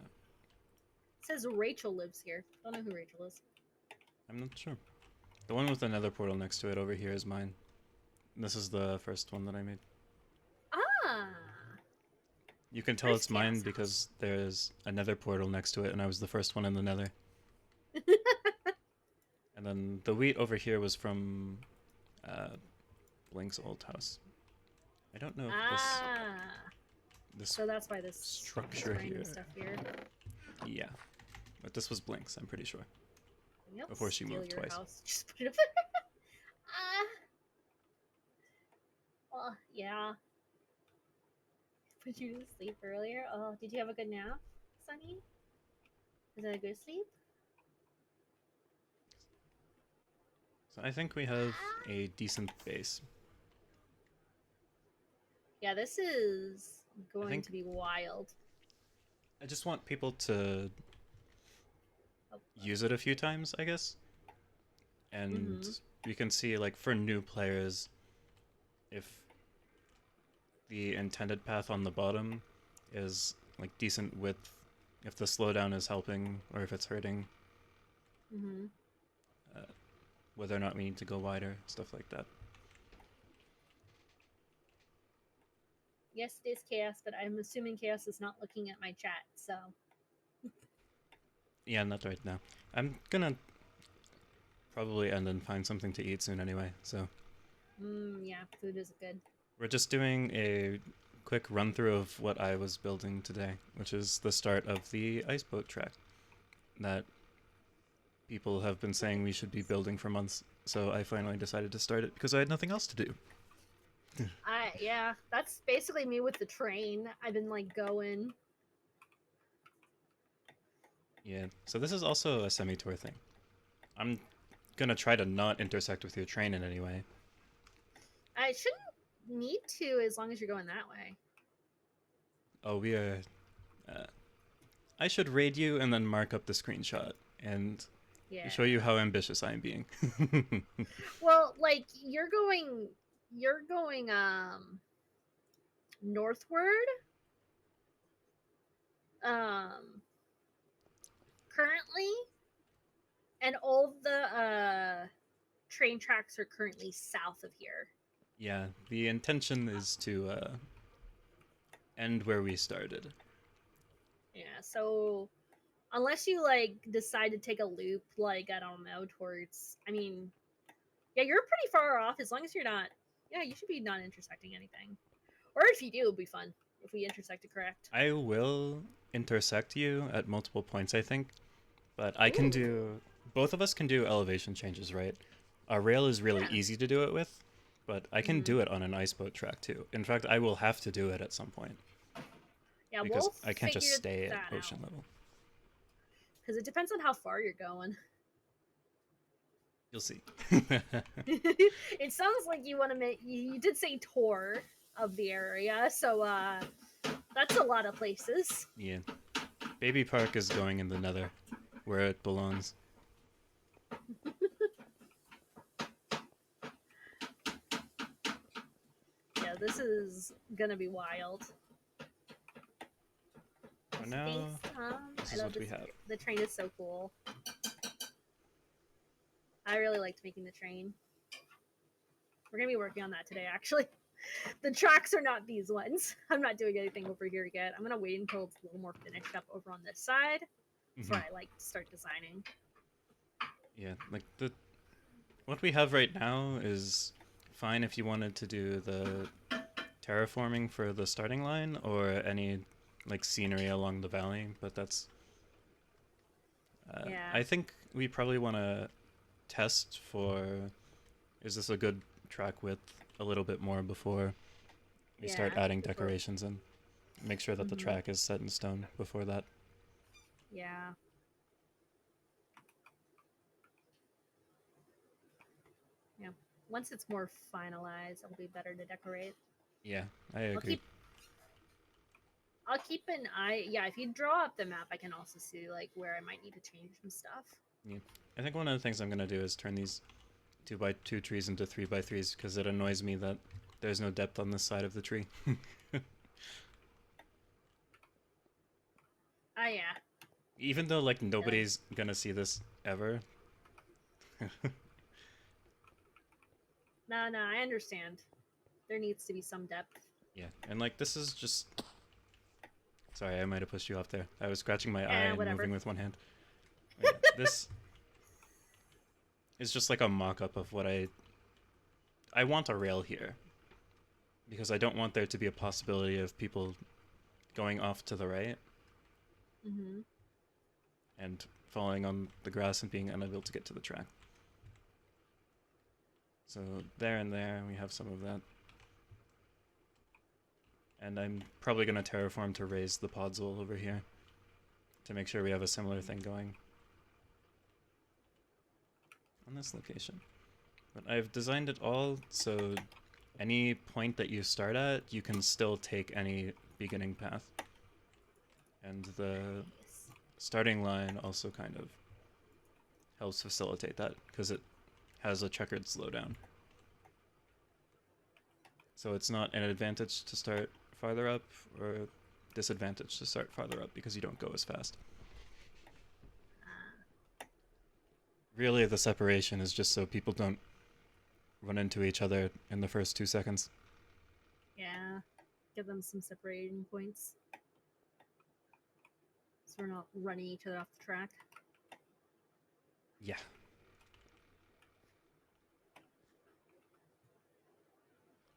says Rachel lives here. I don't know who Rachel is. I'm not sure. The one with the nether portal next to it over here is mine. This is the first one that I made. Ah! You can tell it's mine because there's a nether portal next to it, and I was the first one in the nether. And then the wheat over here was from Blink's old house. I don't know if this so that's why this structure here. Stuff here. Yeah, but this was Blink's, I'm pretty sure. Yep, Before she moved twice. House. Just put it up there. Well, yeah. Put you to sleep earlier. Oh, did you have a good nap, Sunny? Was that a good sleep? So I think we have a decent base. Yeah, this is going to be wild. I just want people to use it a few times, I guess. And you can see, like, for new players, if the intended path on the bottom is, like, decent width, if the slowdown is helping, or if it's hurting. Whether or not we need to go wider, stuff like that. Yes, it is Chaos, but I'm assuming Chaos is not looking at my chat, so... Yeah, not right now. I'm gonna probably end and find something to eat soon anyway, so... yeah, food is good. We're just doing a quick run-through of what I was building today, which is the start of the ice boat track that people have been saying we should be building for months, so I finally decided to start it because I had nothing else to do. Yeah, that's basically me with the train. I've been, like, going. Yeah, so this is also a semi-tour thing. I'm gonna try to not intersect with your train in any way. I shouldn't need to as long as you're going that way. Oh, we are... I should raid you and then mark up the screenshot and Yeah. show you how ambitious I'm being. Well, like you're going northward. Currently, and all the train tracks are currently south of here. Yeah, the intention is to end where we started. Yeah, so unless you like decide to take a loop, like I don't know, towards I mean, yeah, you're pretty far off as long as you're not yeah, you should be not intersecting anything. Or if you do, it'd be fun if we intersected correct. I will intersect you at multiple points, I think, but I can do... Both of us can do elevation changes, right? A rail is really easy to do it with, but I can do it on an ice boat track too. In fact, I will have to do it at some point. Yeah, because we'll I can't just stay at that ocean out. level. Because it depends on how far you're going. You'll see. It sounds like you want to make. You did say tour of the area, so that's a lot of places. Yeah. Baby Park is going in the nether, where it belongs. Yeah, this is gonna be wild. For now, this is what we have. The train is so cool. I really liked making the train. We're gonna be working on that today, actually. The tracks are not these ones. I'm not doing anything over here yet. I'm gonna wait until it's a little more finished up over on this side before I like start designing. Yeah, like what we have right now is fine if you wanted to do the terraforming for the starting line or any like scenery along the valley, but that's Yeah. I think we probably want to test for is this a good track width a little bit more before we start adding decorations in. Make sure that the track is set in stone before that. Yeah. Yeah. Once it's more finalized, it'll be better to decorate. Yeah, I agree. I'll keep an eye. Yeah, if you draw up the map, I can also see like where I might need to change some stuff. Yeah, I think one of the things I'm gonna do is turn these 2x2 trees into 3x3s because it annoys me that there's no depth on this side of the tree. Ah, yeah. Even though like nobody's gonna see this ever. No, I understand. There needs to be some depth. Yeah, and like this is just... Sorry, I might have pushed you off there. I was scratching my eye and moving with one hand. Yeah, this is just like a mock-up of what I want a rail here. Because I don't want there to be a possibility of people going off to the right. And falling on the grass and being unable to get to the track. So there and there, we have some of that. And I'm probably going to terraform to raise the podzol over here to make sure we have a similar thing going on this location. But I've designed it all so any point that you start at, you can still take any beginning path. And the starting line also kind of helps facilitate that because it has a checkered slowdown. So it's not an advantage to start farther up or a disadvantage to start farther up because you don't go as fast. Really, the separation is just so people don't run into each other in the first 2 seconds. Yeah, give them some separating points. So we're not running each other off the track. Yeah.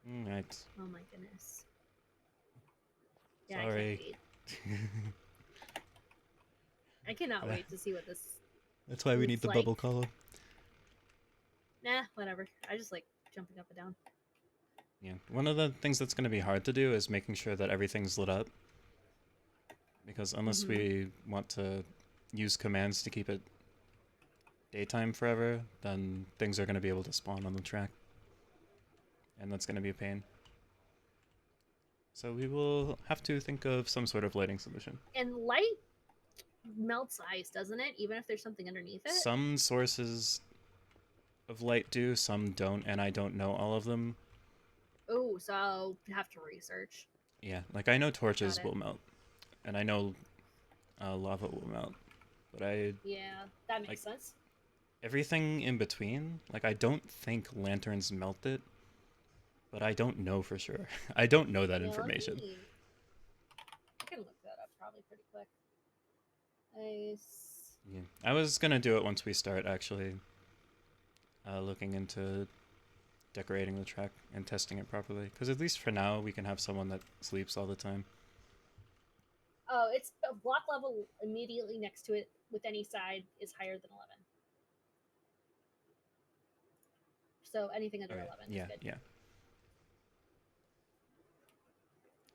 Right. Oh my goodness. Yeah, Sorry. I cannot wait to see what this... That's why we need the bubble column. Nah, whatever. I just like jumping up and down. Yeah, one of the things that's going to be hard to do is making sure that everything's lit up. Because unless we want to use commands to keep it daytime forever, then things are going to be able to spawn on the track. And that's going to be a pain. So we will have to think of some sort of lighting solution. And light melts ice, doesn't it? Even if there's something underneath it? Some sources of light do, some don't, and I don't know all of them. Oh, so I'll have to research. Yeah, like I know torches Got it. will melt, and I know lava will melt, but Yeah, that makes Like- sense. everything in between, like I don't think lanterns melt it, but I don't know for sure. I don't know that Yeah, information. I can look that up probably pretty quick. Ice. Yeah. I was gonna do it once we start actually looking into decorating the track and testing it properly, because at least for now we can have someone that sleeps all the time. Oh, it's a block level immediately next to it with any side is higher than 11. So anything under Okay, 11 yeah, is good. yeah.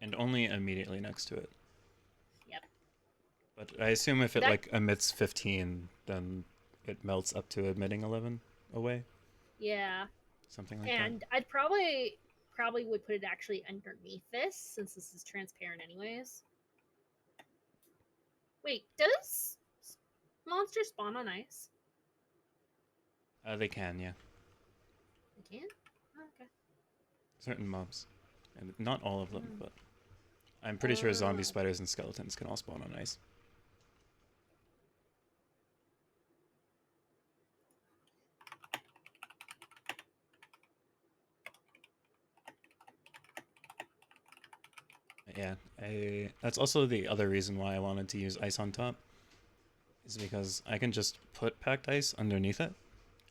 And only immediately next to it. Yep. But I assume if it That- like emits 15, then it melts up to emitting 11 away, Yeah. something like And I'd probably would put it actually underneath this since this is transparent anyways. Wait, does monsters spawn on ice? that. They can, yeah. They can? Oh, okay. Certain mobs, and not all of them, Mm. but I'm pretty sure zombie Oh. spiders and skeletons can all spawn on ice. Yeah, that's also the other reason why I wanted to use ice on top, is because I can just put packed ice underneath it,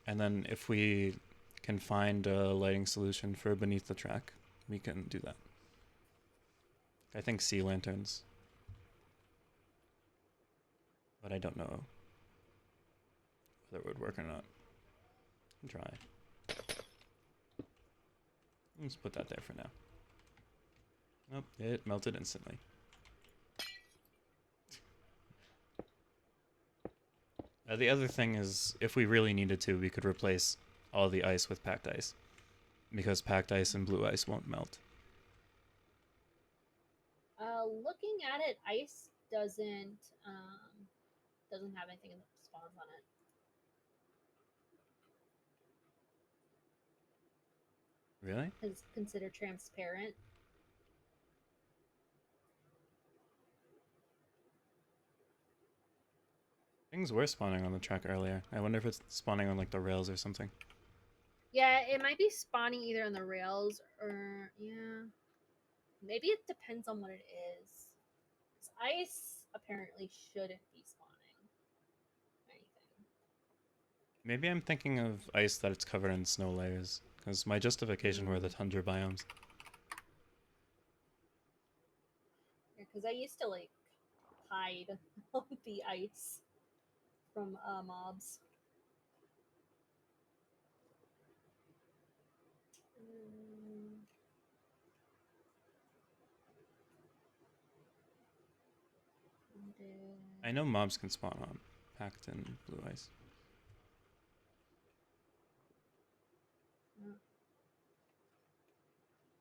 and then if we can find a lighting solution for beneath the track, we can do that. I think sea lanterns, but I don't know whether it would work or not. Try. Let's put that there for now. Nope, it melted instantly. The other thing is, if we really needed to, we could replace all the ice with packed ice, because packed ice and blue ice won't melt. Looking at it, ice doesn't have anything that spawns on it. Really? It's considered transparent. Things were spawning on the track earlier. I wonder if it's spawning on like the rails or something. Yeah, it might be spawning either on the rails or yeah. Maybe it depends on what it is. 'Cause ice apparently shouldn't be spawning anything. Maybe I'm thinking of ice that it's covered in snow layers, because my justification were the tundra biomes. Yeah, because I used to like hide the ice from mobs. Mm, I know mobs can spawn on packed in blue ice.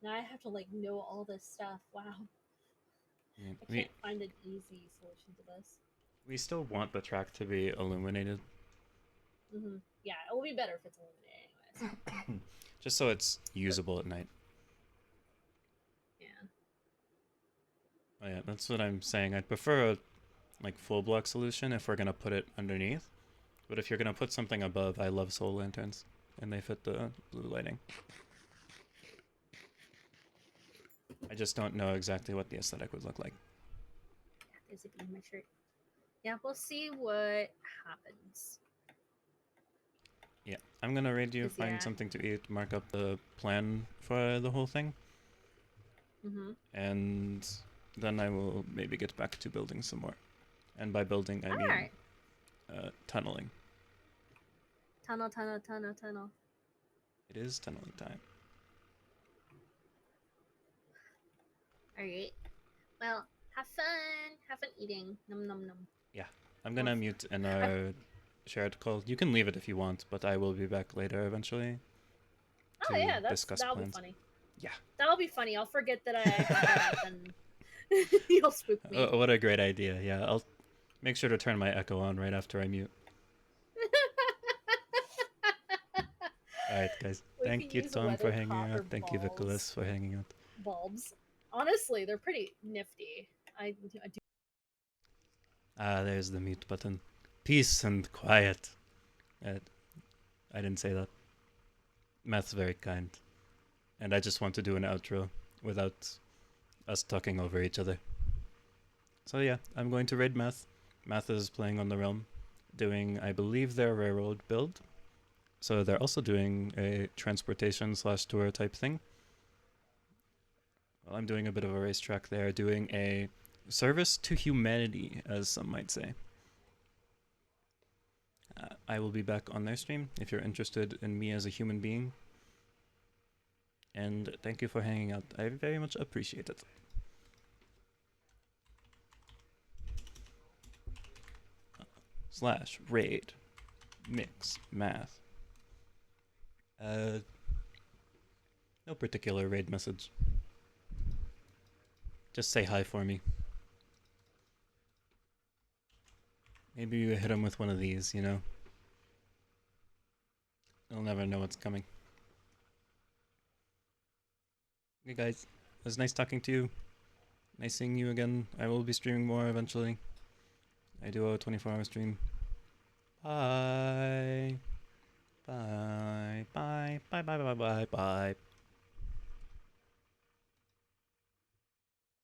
Now I have to like know all this stuff. Wow. Yeah, I can't find an easy solution to this. we still want the track to be illuminated, Yeah, it will be better if it's illuminated anyways. just so it's usable at night. Yeah. Oh yeah, that's what I'm saying. I'd prefer a like full block solution if we're gonna put it underneath. But if you're gonna put something above, I love soul lanterns, and they fit the blue lighting. I just don't know exactly what the aesthetic would look like. There's a bee in my shirt. Yeah, we'll see what happens. Yeah, I'm gonna raid you, 'Cause, find yeah. something to eat, mark up the plan for the whole thing, and then I will maybe get back to building some more. And by building, I mean Alright. tunneling. Tunnel, tunnel, tunnel, tunnel. It is tunneling time. Alright. Well, have fun. Have fun eating. Num num num. Yeah, I'm gonna mute in our shared call. You can leave it if you want, but I will be back later eventually. Oh to yeah, discuss that'll be plans. funny. Yeah. That'll be funny. I'll forget that I got up and you'll spook me. Oh, what a great idea. Yeah, I'll make sure to turn my echo on right after I mute. Alright, guys. We Thank can you, use Tom, for weather hanging out. copper Thank you, Vicolas, for hanging out. bulbs. Honestly, they're pretty nifty. I do. Ah, there's the mute button. Peace and quiet. I didn't say that. Matt's very kind. And I just want to do an outro without us talking over each other. So yeah, I'm going to raid Math. Math is playing on the Realm, doing, I believe, their railroad build. So they're also doing a transportation / tour type thing. Well, I'm doing a bit of a racetrack there, doing a service to humanity, as some might say. I will be back on their stream if you're interested in me as a human being. And thank you for hanging out. I very much appreciate it. / raid mix math. No particular raid message. Just say hi for me. Maybe you hit him with one of these, you know? You'll never know what's coming. Hey guys, it was nice talking to you. Nice seeing you again. I will be streaming more eventually. I do a 24-hour stream. Bye. Bye. Bye. Bye. Bye. Bye. Bye. Bye.